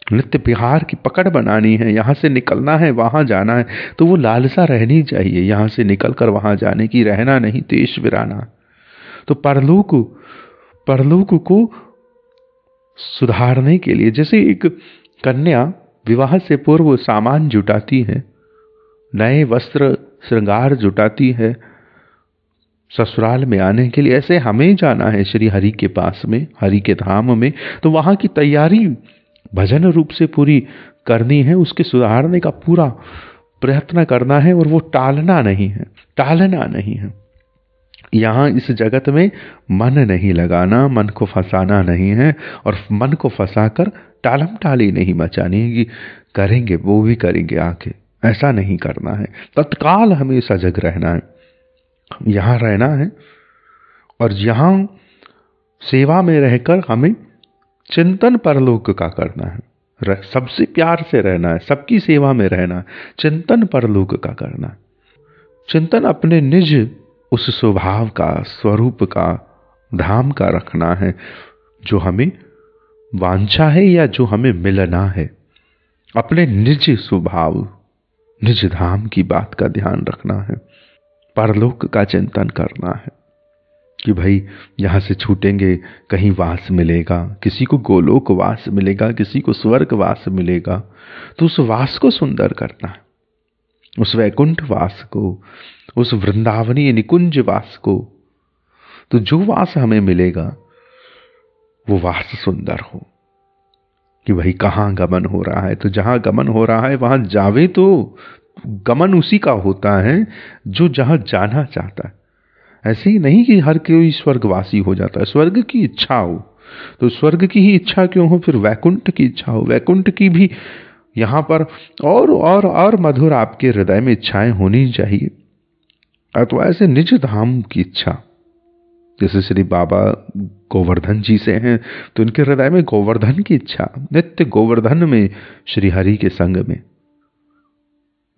नित्य विहार की पकड़ बनानी है। यहाँ से निकलना है, वहाँ जाना है, तो वो लालसा रहनी चाहिए। यहाँ से निकल कर वहाँ जाने की, रहना नहीं, देश वीराना। तो परलोक को सुधारने के लिए, जैसे एक कन्या विवाह से पूर्व सामान जुटाती है, नए वस्त्र श्रृंगार जुटाती है ससुराल में आने के लिए, ऐसे हमें जाना है श्री हरि के पास में, हरि के धाम में। तो वहाँ की तैयारी भजन रूप से पूरी करनी है, उसके सुधारने का पूरा प्रयत्न करना है, और वो टालना नहीं है। यहाँ इस जगत में मन नहीं लगाना, मन को फंसाना नहीं है, और मन को फंसाकर टालम टाली नहीं मचानी है कि करेंगे वो भी करेंगे आके, ऐसा नहीं करना है। तत्काल हमें सजग रहना है, यहाँ रहना है, और यहाँ सेवा में रहकर हमें चिंतन परलोक का करना है। सबसे प्यार से रहना है, सबकी सेवा में रहना है, चिंतन परलोक का करना है। चिंतन अपने निज उस स्वभाव का, स्वरूप का, धाम का रखना है, जो हमें वांछा है या जो हमें मिलना है। अपने निज स्वभाव, निज धाम की बात का ध्यान रखना है, परलोक का चिंतन करना है कि भाई यहाँ से छूटेंगे, कहीं वास मिलेगा, किसी को गोलोक वास मिलेगा, किसी को स्वर्ग वास मिलेगा, तो उस वास को सुंदर करना है, उस वैकुंठ वास को, उस वृंदावनीय निकुंज वास को। तो जो वास हमें मिलेगा वो वास सुंदर हो कि भाई कहाँ गमन हो रहा है, तो जहाँ गमन हो रहा है वहाँ जावे, तो गमन उसी का होता है जो जहाँ जाना चाहता है। ऐसे ही नहीं कि हर कोई स्वर्गवासी हो जाता है। स्वर्ग की इच्छा हो तो स्वर्ग की ही इच्छा क्यों हो, फिर वैकुंठ की इच्छा हो, वैकुंठ की भी यहाँ पर और मधुर आपके हृदय में इच्छाएं होनी चाहिए। तो ऐसे निज धाम की इच्छा, जैसे श्री बाबा गोवर्धन जी से हैं तो उनके हृदय में गोवर्धन की इच्छा, नित्य गोवर्धन में, श्री हरि के संग में,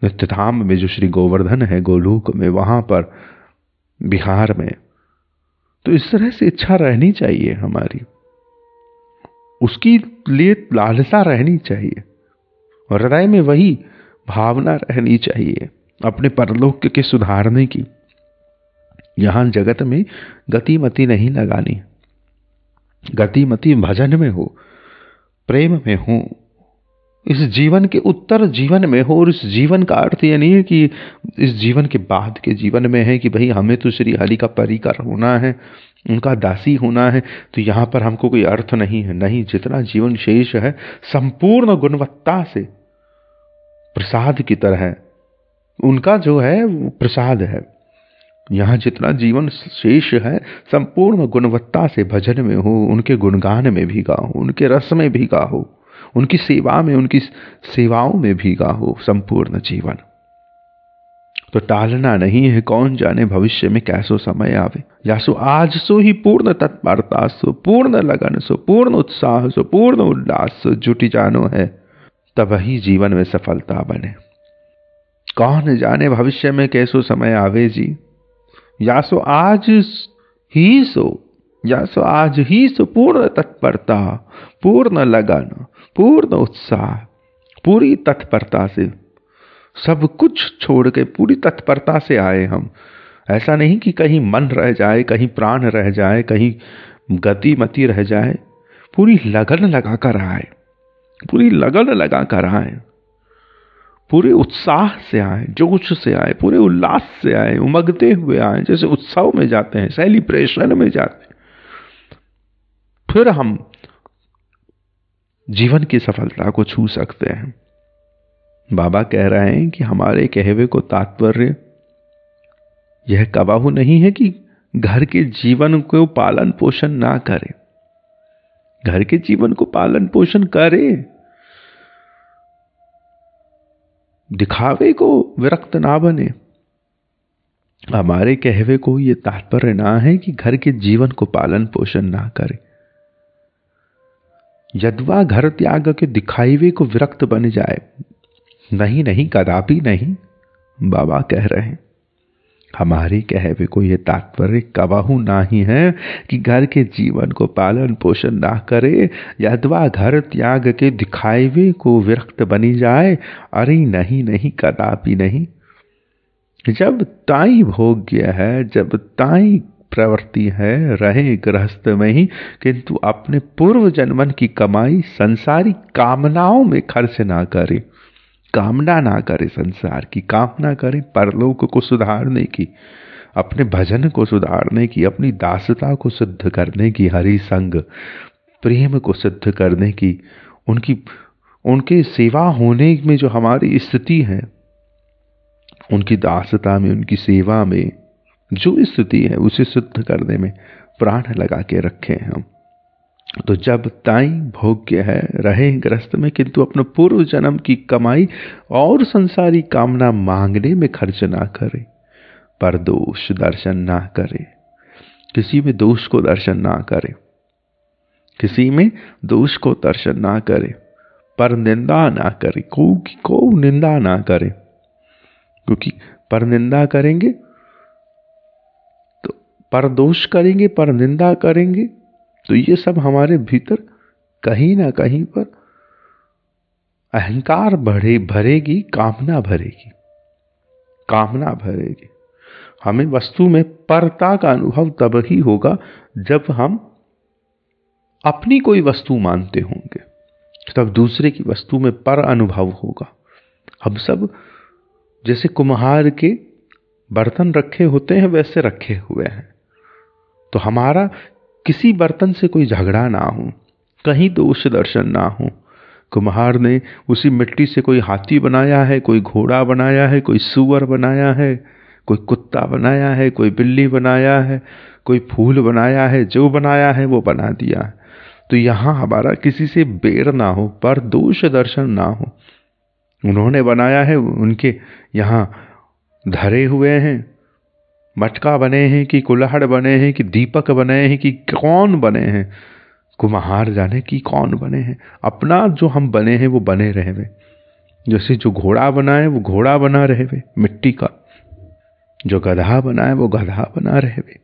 नित्य धाम में जो श्री गोवर्धन है गोलोक में, वहां पर बिहार में। तो इस तरह से इच्छा रहनी चाहिए हमारी, उसकी लिए लालसा रहनी चाहिए, और हृदय में वही भावना रहनी चाहिए अपने परलोक के सुधारने की। यहां जगत में गतिमति नहीं लगानी, गतिमति भजन में हो, प्रेम में हो, इस जीवन के उत्तर जीवन में हो। और इस जीवन का अर्थ यह नहीं है कि इस जीवन के बाद के जीवन में है कि भाई हमें तो श्री हरि का परिकर होना है, उनका दासी होना है, तो यहाँ पर हमको कोई अर्थ नहीं है। नहीं, जितना जीवन शेष है संपूर्ण गुणवत्ता से प्रसाद की तरह है, उनका जो है वो प्रसाद है। यहाँ जितना जीवन शेष है संपूर्ण गुणवत्ता से भजन में हो, उनके गुणगान में भी गाओ, उनके रस में भी गाओ, उनकी सेवा में, उनकी सेवाओं में भी गाओ संपूर्ण जीवन। तो टालना नहीं है, कौन जाने भविष्य में कैसो समय आवे। या सो आज सो ही पूर्ण तत्परता सो, पूर्ण लगन सो, पूर्ण उत्साह सो, पूर्ण उल्लास सो जुटी जानो है, तब ही जीवन में सफलता बने। कौन जाने भविष्य में कैसो समय आवे जी। या सो आज ही सो, या सो आज ही सो पूर्ण तत्परता, पूर्ण लगन, पूर्ण उत्साह, पूरी तत्परता से, सब कुछ छोड़ के पूरी तत्परता से आए हम। ऐसा नहीं कि कहीं मन रह जाए, कहीं प्राण रह जाए, कहीं गति मति रह जाए। पूरी लगन लगा कर आए, पूरी लगन लगा कर आए, पूरे उत्साह से आए, जोश से आए, पूरे उल्लास से आए, उमगते हुए आए, जैसे उत्सव में जाते हैं, सेलिब्रेशन में जाते हैं। फिर हम जीवन की सफलता को छू सकते हैं। बाबा कह रहे हैं कि हमारे कहवे को तात्पर्य यह कबाहू नहीं है कि घर के जीवन को पालन पोषण ना करे। घर के जीवन को पालन पोषण करे, दिखावे को विरक्त ना बने। हमारे कहवे को यह तात्पर्य ना है कि घर के जीवन को पालन पोषण ना करे। यद्वा घर त्याग के दिखावे को विरक्त बन जाए, नहीं नहीं, कदापि नहीं। बाबा कह रहे हैं हमारे कहवे को यह तात्पर्य कबाहू ना ही है कि घर के जीवन को पालन पोषण ना करे, यद्वा घर त्याग के दिखावे को विरक्त बनी जाए। अरे नहीं नहीं, कदापि नहीं। जब ताई भोग्य है, जब ताई प्रवृत्ति है, रहे गृहस्थ में ही, किंतु अपने पूर्व जन्मन की कमाई संसारी कामनाओं में खर्च ना करे। कामना ना करे, संसार की कामना करे, परलोक को सुधारने की, अपने भजन को सुधारने की, अपनी दासता को सिद्ध करने की, हरि संग प्रेम को सिद्ध करने की, उनके सेवा होने में जो हमारी स्थिति है, उनकी दासता में, उनकी सेवा में जो स्थिति है उसे सिद्ध करने में प्राण लगा के रखे हम। तो जब ताई भोग्य है, रहे ग्रस्त में, किंतु अपने पूर्व जन्म की कमाई और संसारी कामना मांगने में खर्च ना करे, पर दोष दर्शन ना करे, किसी में दोष को दर्शन ना करे, किसी में दोष को दर्शन ना करे, पर निंदा ना करे, को निंदा ना करे। क्योंकि पर निंदा करेंगे तो, पर दोष करेंगे, पर निंदा करेंगे तो ये सब हमारे भीतर कहीं ना कहीं पर अहंकार भरेगी, कामना भरेगी, कामना भरेगी। हमें वस्तु में परता का अनुभव तब ही होगा जब हम अपनी कोई वस्तु मानते होंगे, तब दूसरे की वस्तु में पर अनुभव होगा। हम सब जैसे कुम्हार के बर्तन रखे होते हैं वैसे रखे हुए हैं, तो हमारा किसी बर्तन से कोई झगड़ा ना हो, कहीं दोष दर्शन ना हो। कुम्हार ने उसी मिट्टी से कोई हाथी बनाया है, कोई घोड़ा बनाया है, कोई सूअर बनाया है, कोई कुत्ता बनाया है, कोई बिल्ली बनाया है, कोई फूल बनाया है, जो बनाया है वो बना दिया है। तो यहाँ हमारा किसी से बैर ना हो, पर दोष दर्शन ना हो। उन्होंने बनाया है, उनके यहाँ धरे हुए हैं, मटका बने हैं कि कुल्हड़ बने हैं कि दीपक बने हैं कि कौन बने हैं, कुम्हार जाने कि कौन बने हैं। अपना जो हम बने हैं वो बने रहे वे। जैसे जो घोड़ा बनाए वो घोड़ा बना रहे वे मिट्टी का, जो गधा बनाए वो गधा बना रहे वे,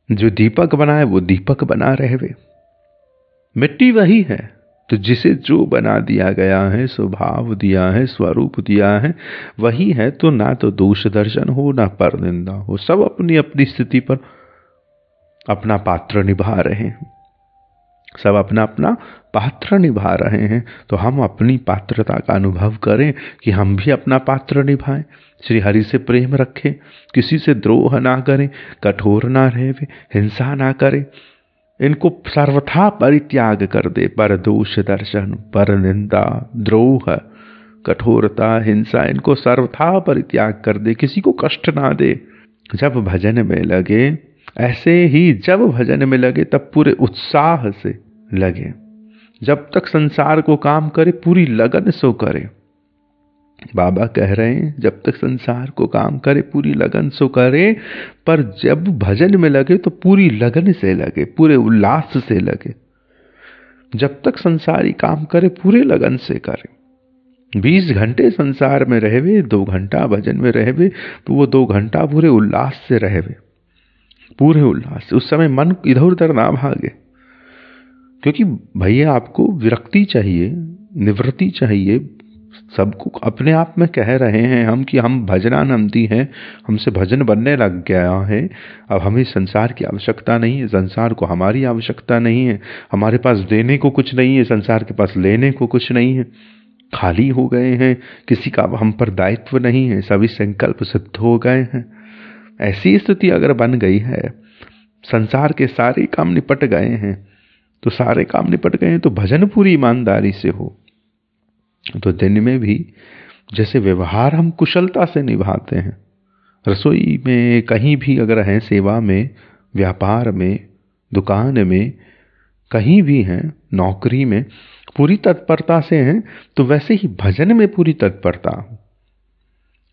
जो दीपक बनाए वो दीपक बना रहे वे। मिट्टी वही है, तो जिसे जो बना दिया गया है, स्वभाव दिया है, स्वरूप दिया है, वही है। तो ना तो दोष दर्शन हो, ना पर निंदा हो। सब अपनी अपनी स्थिति पर अपना पात्र निभा रहे हैं, सब अपना अपना पात्र निभा रहे हैं। तो हम अपनी पात्रता का अनुभव करें कि हम भी अपना पात्र निभाएं, श्री हरि से प्रेम रखें, किसी से द्रोह ना करें, कठोर ना रहे, हिंसा ना करें, इनको सर्वथा परित्याग कर दे। पर दोष दर्शन, पर निंदा, द्रोह, कठोरता, हिंसा, इनको सर्वथा परित्याग कर दे, किसी को कष्ट ना दे। जब भजन में लगे, ऐसे ही जब भजन में लगे तब पूरे उत्साह से लगे। जब तक संसार को काम करे पूरी लगन सो करे। बाबा कह रहे हैं जब तक संसार को काम करे पूरी लगन सो करे, पर जब भजन में लगे तो पूरी लगन से लगे, पूरे उल्लास से लगे। जब तक संसारी काम करे पूरे लगन से करे। 20 घंटे संसार में रहवे, 2 घंटा भजन में रहवे, तो वो 2 घंटा पूरे उल्लास से रहवे, पूरे उल्लास से। उस समय मन इधर उधर ना भागे, क्योंकि भैया आपको विरक्ति चाहिए, निवृत्ति चाहिए, सबको अपने आप में कह रहे हैं हम कि हम भजनानंदी हैं, हमसे भजन बनने लग गया है, अब हमें संसार की आवश्यकता नहीं है, संसार को हमारी आवश्यकता नहीं है, हमारे पास देने को कुछ नहीं है, संसार के पास लेने को कुछ नहीं है, खाली हो गए हैं, किसी का हम पर दायित्व नहीं है, सभी संकल्प सिद्ध हो गए हैं। ऐसी स्थिति अगर बन गई है, संसार के सारे काम निपट गए हैं, तो सारे काम निपट गए हैं तो भजन पूरी ईमानदारी से हो। तो दिन में भी जैसे व्यवहार हम कुशलता से निभाते हैं, रसोई में, कहीं भी अगर हैं, सेवा में, व्यापार में, दुकान में, कहीं भी हैं, नौकरी में पूरी तत्परता से हैं, तो वैसे ही भजन में पूरी तत्परता हो,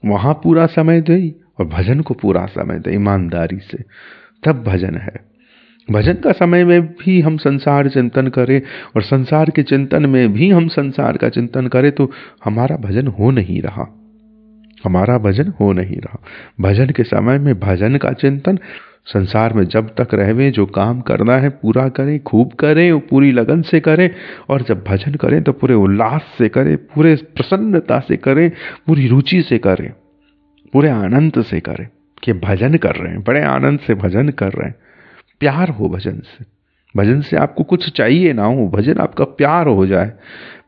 वहाँ पूरा समय दे और भजन को पूरा समय दे ईमानदारी से, तब भजन है। भजन का समय में भी हम संसार चिंतन करें और संसार के चिंतन में भी हम संसार का चिंतन करें तो हमारा भजन हो नहीं रहा, हमारा भजन हो नहीं रहा। भजन के समय में भजन का चिंतन, संसार में जब तक रहवे जो काम करना है पूरा करें, खूब करें, पूरी लगन से करें, और जब भजन करें तो पूरे उल्लास से करें, पूरे प्रसन्नता से करें, पूरी रुचि से करें, पूरे आनंद से करें कि भजन कर रहे हैं, बड़े आनंद से भजन कर रहे हैं। प्यार हो भजन से, भजन से आपको कुछ चाहिए ना हो, भजन आपका प्यार हो जाए,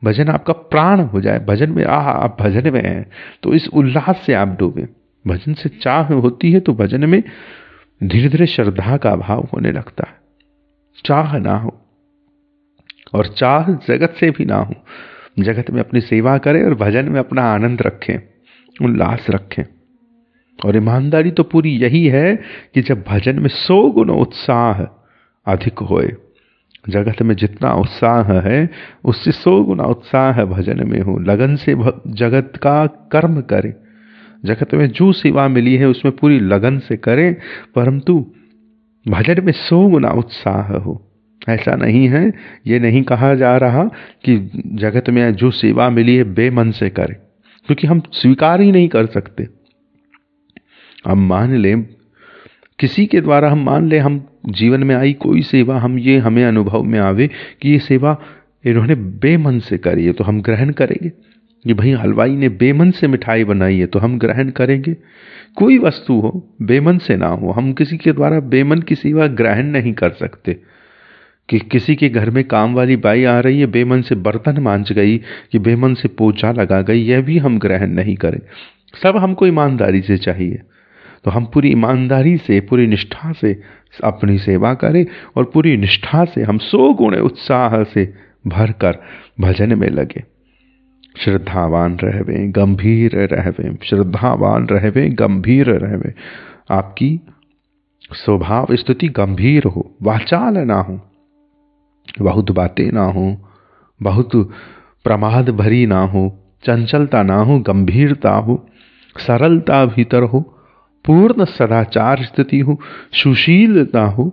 भजन आपका प्राण हो जाए, भजन में आप भजन में हैं तो इस उल्लास से आप डूबे। भजन से चाह होती है तो भजन में धीरे धीरे श्रद्धा का भाव होने लगता है। चाह ना हो, और चाह जगत से भी ना हो, जगत में अपनी सेवा करें और भजन में अपना आनंद रखें, उल्लास रखें। और ईमानदारी तो पूरी यही है कि जब भजन में 100 गुण उत्साह अधिक होए, जगत में जितना उत्साह है उससे 100 गुना उत्साह भजन में हो, लगन से जगत का कर्म करें, जगत में जो सेवा मिली है उसमें पूरी लगन से करें, परंतु भजन में 100 गुना उत्साह हो। ऐसा नहीं है, ये नहीं कहा जा रहा कि जगत में जो सेवा मिली है बेमन से करें, क्योंकि हम स्वीकार ही नहीं कर सकते। हम मान लें, किसी के द्वारा हम मान लें, हम जीवन में आई कोई सेवा, हम ये हमें अनुभव में आवे कि ये सेवा इन्होंने बेमन से करी है तो हम ग्रहण करेंगे। कि भाई हलवाई ने बेमन से मिठाई बनाई है तो हम ग्रहण करेंगे। कोई वस्तु हो बेमन से ना हो, हम किसी के द्वारा बेमन की सेवा ग्रहण नहीं कर सकते। कि किसी के घर में काम वाली बाई आ रही है, बेमन से बर्तन मांज गई, कि बेमन से पोछा लगा गई, यह भी हम ग्रहण नहीं करें। सब हमको ईमानदारी से चाहिए, तो हम पूरी ईमानदारी से, पूरी निष्ठा से अपनी सेवा करें और पूरी निष्ठा से हम 100 गुण उत्साह से भर कर भजन में लगे। श्रद्धावान रहवे, गंभीर रहवे, श्रद्धावान रहवे, गंभीर रहवे। आपकी स्वभाव स्थिति गंभीर हो, वाचाल ना हो, बहुत बातें ना हो, बहुत प्रमाद भरी ना हो, चंचलता ना हो, गंभीरता हो, सरलता भीतर हो, पूर्ण सदाचार स्थिति हो, सुशीलता हो,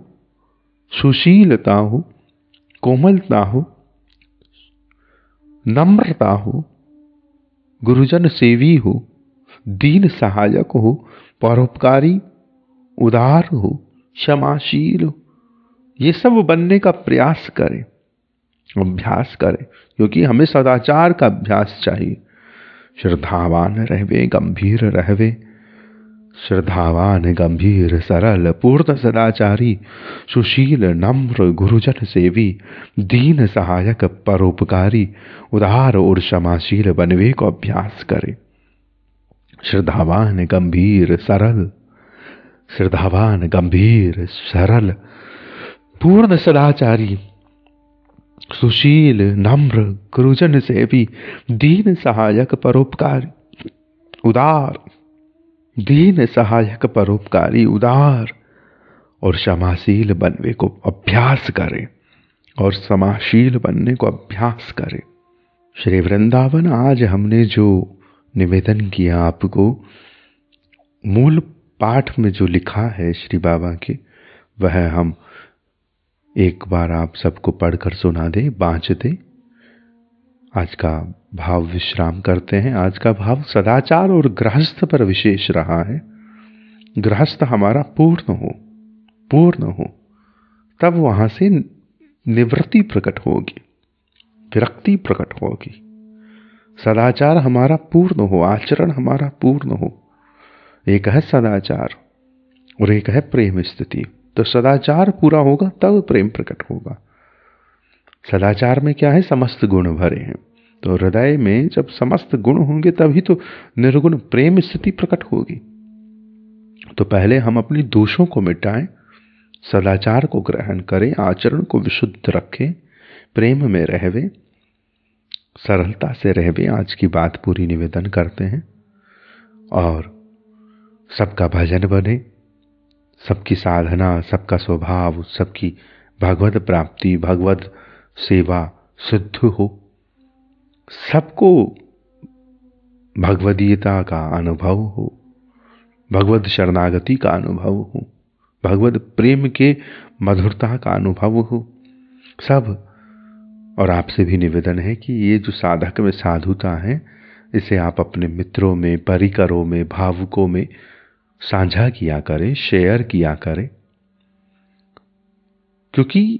सुशीलता हो, कोमलता हो, नम्रता हो, गुरुजन सेवी हो, दीन सहायक हो, परोपकारी, उदार हो, क्षमाशील हो। ये सब बनने का प्रयास करें, अभ्यास करें, क्योंकि हमें सदाचार का अभ्यास चाहिए। श्रद्धावान रहवे, गंभीर रहवे, श्रद्धावान, गंभीर, सरल, पूर्ण सदाचारी, सुशील, नम्र, गुरुजन सेवी, दीन सहायक, परोपकारी, उदार और क्षमाशील बनवे को अभ्यास करें। श्रद्धावान, गंभीर, सरल, श्रद्धावान, गंभीर, सरल, पूर्ण सदाचारी, सुशील, नम्र, गुरुजन सेवी, दीन सहायक, परोपकारी, उदार, दीन सहायक, परोपकारी, उदार और क्षमाशील बनने को अभ्यास करें, और क्षमाशील बनने को अभ्यास करें। श्री वृंदावन, आज हमने जो निवेदन किया आपको, मूल पाठ में जो लिखा है श्री बाबा के, वह हम एक बार आप सबको पढ़कर सुना दे, बाँच दे। आज का भाव विश्राम करते हैं। आज का भाव सदाचार और गृहस्थ पर विशेष रहा है। गृहस्थ हमारा पूर्ण हो, तब वहां से निवृत्ति प्रकट होगी, विरक्ति प्रकट होगी। सदाचार हमारा पूर्ण हो, आचरण हमारा पूर्ण हो। एक है सदाचार और एक है प्रेम स्थिति। तो सदाचार पूरा होगा तब प्रेम प्रकट होगा। सदाचार में क्या है? समस्त गुण भरे हैं। तो हृदय में जब समस्त गुण होंगे तभी तो निर्गुण प्रेम स्थिति प्रकट होगी। तो पहले हम अपनी दोषों को मिटाएं, सदाचार को ग्रहण करें, आचरण को विशुद्ध रखें, प्रेम में रहवे, सरलता से रहवे। आज की बात पूरी निवेदन करते हैं और सबका भजन बने, सबकी साधना, सबका स्वभाव, सबकी भगवत प्राप्ति, भगवत सेवा सिद्ध हो, सबको भगवदीयता का अनुभव हो, भगवत शरणागति का अनुभव हो, भगवत प्रेम के मधुरता का अनुभव हो सब। और आपसे भी निवेदन है कि ये जो साधक में साधुता है इसे आप अपने मित्रों में, परिकरों में, भावुकों में साझा किया करें, शेयर किया करें, क्योंकि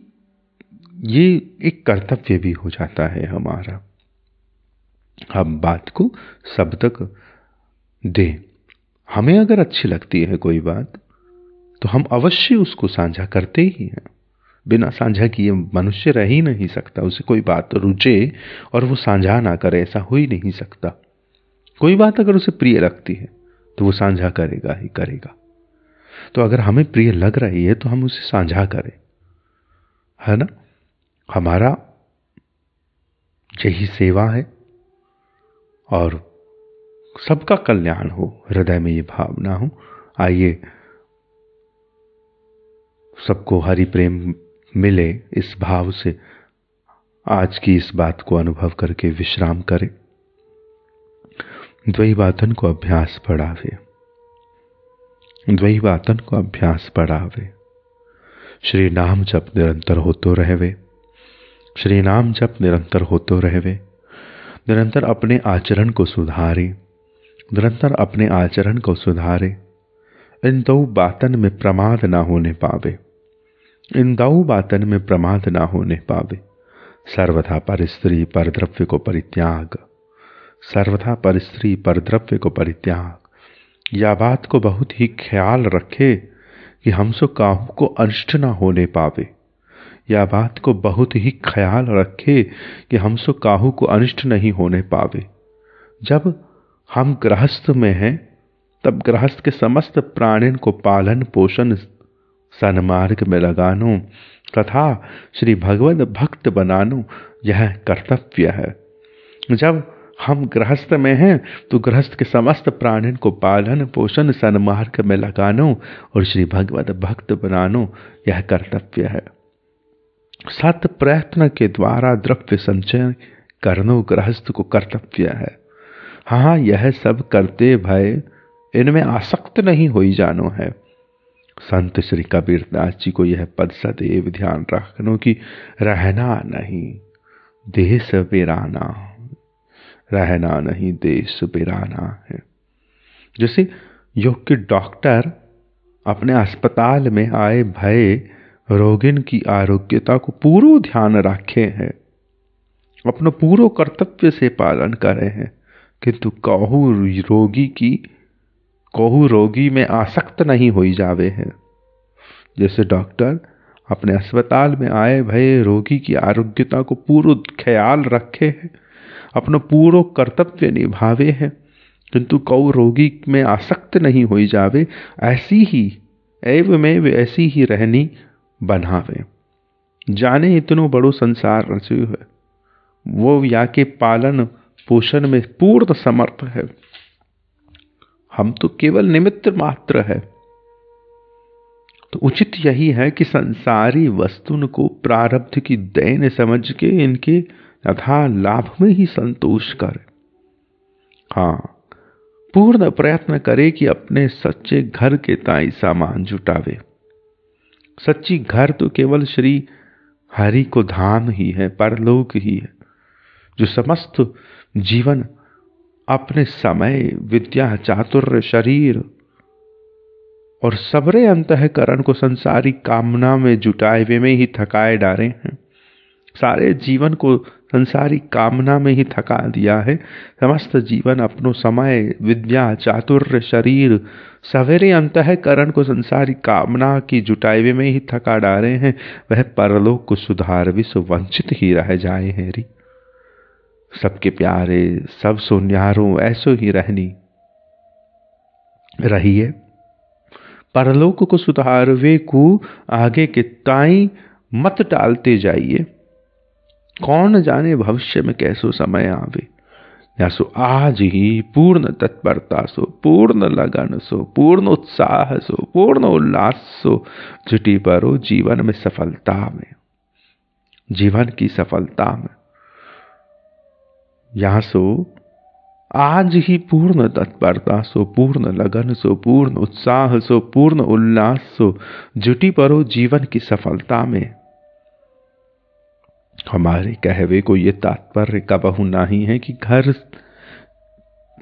ये एक कर्तव्य भी हो जाता है हमारा। हम बात को सब तक दें। हमें अगर अच्छी लगती है कोई बात तो हम अवश्य उसको साझा करते ही हैं। बिना साझा किए मनुष्य रह ही नहीं सकता। उसे कोई बात रुचे और वो साझा ना करे, ऐसा हो ही नहीं सकता। कोई बात अगर उसे प्रिय लगती है तो वो साझा करेगा ही करेगा। तो अगर हमें प्रिय लग रही है तो हम उसे साझा करें, है ना। हमारा यही सेवा है और सबका कल्याण हो, हृदय में ये भावना हो। आइए सबको हरि प्रेम मिले, इस भाव से आज की इस बात को अनुभव करके विश्राम करें। द्वैवातन को अभ्यास बढ़ावे, द्वैवातन को अभ्यास बढ़ावे। श्री नाम जप निरंतर होतो रहवे, श्री नाम जप निरंतर होतो रहवे। निरंतर अपने आचरण को सुधारे, निरंतर अपने आचरण को सुधारे। इन दो बातन में प्रमाद ना होने पावे, इन दो बातन में प्रमाद ना होने पावे। सर्वथा पर स्त्री पर द्रव्य को परित्याग, सर्वथा पर स्त्री पर द्रव्य को परित्याग। या बात को बहुत ही ख्याल रखे कि हमसे काहू को अनिष्ट ना होने पावे। या बात को बहुत ही ख्याल रखे कि हमसे काहू को अनिष्ट नहीं होने पावे। जब हम गृहस्थ में हैं तब गृहस्थ के समस्त प्राणियों को पालन पोषण सन्मार्ग में लगानो तथा श्री भगवत भक्त बनानो, यह कर्तव्य है। जब हम गृहस्थ में हैं तो गृहस्थ के समस्त प्राणियों को पालन पोषण सन्मार्ग में लगानो और श्री भगवत भक्त बनानो, यह कर्तव्य है। सत प्रयत्न के द्वारा द्रव्य संचय करनो गृहस्थ को कर्तव्य है। हाँ, यह सब करते भय इनमें आसक्त नहीं होई जानो है। संत श्री कबीरदास जी को यह पद सदैव ध्यान रखनो कि रहना नहीं देश बिराना, रहना नहीं देश बिराना है। जैसे योग्य डॉक्टर अपने अस्पताल में आए भय रोगिन की आरोग्यता को पूरा ध्यान रखे हैं, अपना पूरा कर्तव्य से पालन करे हैं, किंतु कहू रोगी में आसक्त नहीं हो जावे हैं। जैसे डॉक्टर अपने अस्पताल में आए भय रोगी की आरोग्यता को पूरा ख्याल रखे हैं, अपना पूरा कर्तव्य निभावे हैं, किंतु कहू रोगी में आसक्त नहीं हो जावे। ऐसी ही एवं ऐसी ही रहनी बनावे। जाने इतनो बड़ो संसार रच्यो है, वो या के पालन पोषण में पूर्ण समर्थ है। हम तो केवल निमित्त मात्र है। तो उचित यही है कि संसारी वस्तुन को प्रारब्ध की देन समझ के इनके यथा लाभ में ही संतोष करे। हाँ, पूर्ण प्रयत्न करे कि अपने सच्चे घर के ताई सामान जुटावे। सच्ची घर तो केवल श्री हरि को धाम ही है, परलोक ही है, जो समस्त जीवन अपने समय, विद्या, चातुर्य, शरीर और सबरे अंतःकरण को संसारी कामना में जुटाए वे में ही थकाए डाले हैं। सारे जीवन को संसारी कामना में ही थका दिया है। समस्त जीवन अपनो समय, विद्या, चातुर्य, शरीर, सवेरे अंतःकरण को संसारी कामना की जुटावे में ही थका डाले हैं। वह परलोक को सुधार भी सो वंचित ही रह जाए हैं री। सबके प्यारे, सब सो न्यारो, ऐसो ही रहनी रहिए। परलोक को सुधारवे को आगे के ताई मत टालते जाइए। कौन जाने भविष्य में कैसो समय आवे। या सो आज ही पूर्ण तत्परता सो, पूर्ण लगन सो, पूर्ण उत्साह सो, पूर्ण उल्लास सो जुटी परो जीवन में सफलता में, जीवन की सफलता में। यहाँ सो आज ही पूर्ण तत्परता सो, पूर्ण लगन सो, पूर्ण उत्साह सो, पूर्ण उल्लास सो जुटी परो जीवन की सफलता में। हमारे कहवे को ये तात्पर्य कबहु नहीं है कि घर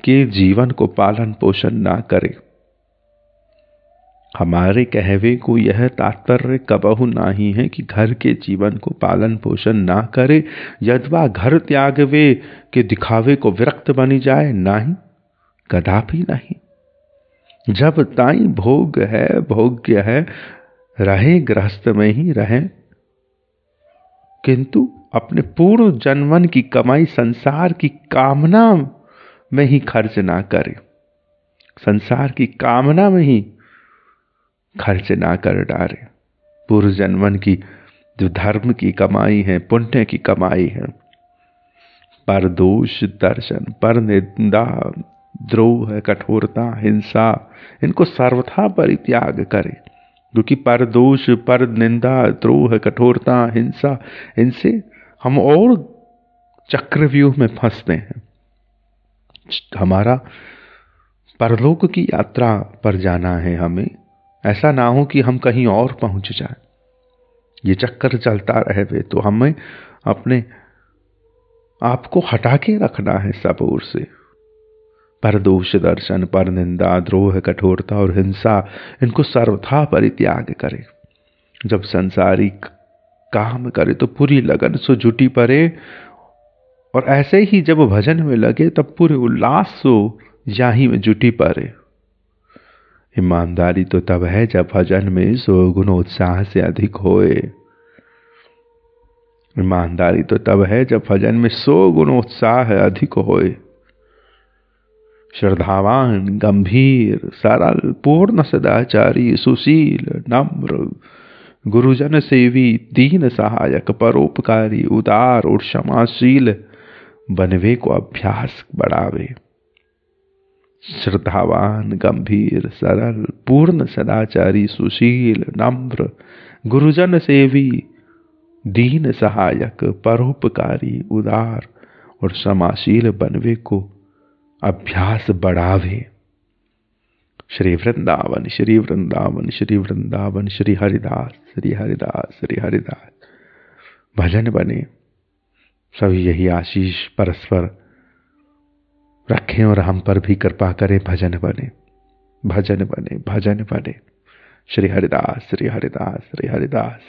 के जीवन को पालन पोषण ना करे। हमारे कहवे को यह तात्पर्य कबहु नहीं है कि घर के जीवन को पालन पोषण ना करे, यद्वा घर त्यागवे के दिखावे को विरक्त बनी जाए, नहीं, कदापि नहीं। जब ताई भोग है, भोग्य है, रहे गृहस्थ में ही रहे, किंतु अपने पूर्व जन्मन की कमाई संसार की कामना में ही खर्च ना करे, संसार की कामना में ही खर्च ना कर डाले। पूर्व जन्मन की जो धर्म की कमाई है, पुण्य की कमाई है, पर दोष दर्शन, पर निंदा, द्रोह, कठोरता, हिंसा, इनको सर्वथा परित्याग करे। क्योंकि पर दोष, पर निंदा, द्रोह, कठोरता, हिंसा, इनसे हम और चक्रव्यूह में फंसते हैं। हमारा परलोक की यात्रा पर जाना है हमें, ऐसा ना हो कि हम कहीं और पहुंच जाएं। ये चक्कर चलता रहे तो हमें अपने आप को हटा के रखना है सब ओर से। पर दोष दर्शन, पर निंदा, द्रोह, कठोरता और हिंसा, इनको सर्वथा परित्याग करे। जब संसारिक काम करे तो पूरी लगन से जुटी पड़े, और ऐसे ही जब भजन में लगे तब पूरे उल्लास सो याही में जुटी पड़े। ईमानदारी तो तब है जब भजन में सो गुण उत्साह से अधिक होए। ईमानदारी तो तब है जब भजन में सो गुण उत्साह अधिक होए। श्रद्धावान, गंभीर, सरल, पूर्ण सदाचारी, सुशील, नम्र, गुरुजन सेवी, दीन सहायक, परोपकारी, उदार और क्षमाशील बनवे को अभ्यास बढ़ावे। श्रद्धावान, गंभीर, सरल, पूर्ण सदाचारी, सुशील, नम्र, गुरुजन सेवी, दीन सहायक, परोपकारी, उदार और क्षमाशील बनवे को अभ्यास बढ़ावे। श्री वृंदावन, श्री वृंदावन, श्री वृंदावन, श्री हरिदास, श्री हरिदास, श्री हरिदास। भजन बने, सभी यही आशीष परस्पर रखें और हम पर भी कृपा करें। भजन बने, भजन बने, भजन बने। श्री हरिदास, श्री हरिदास, श्री हरिदास।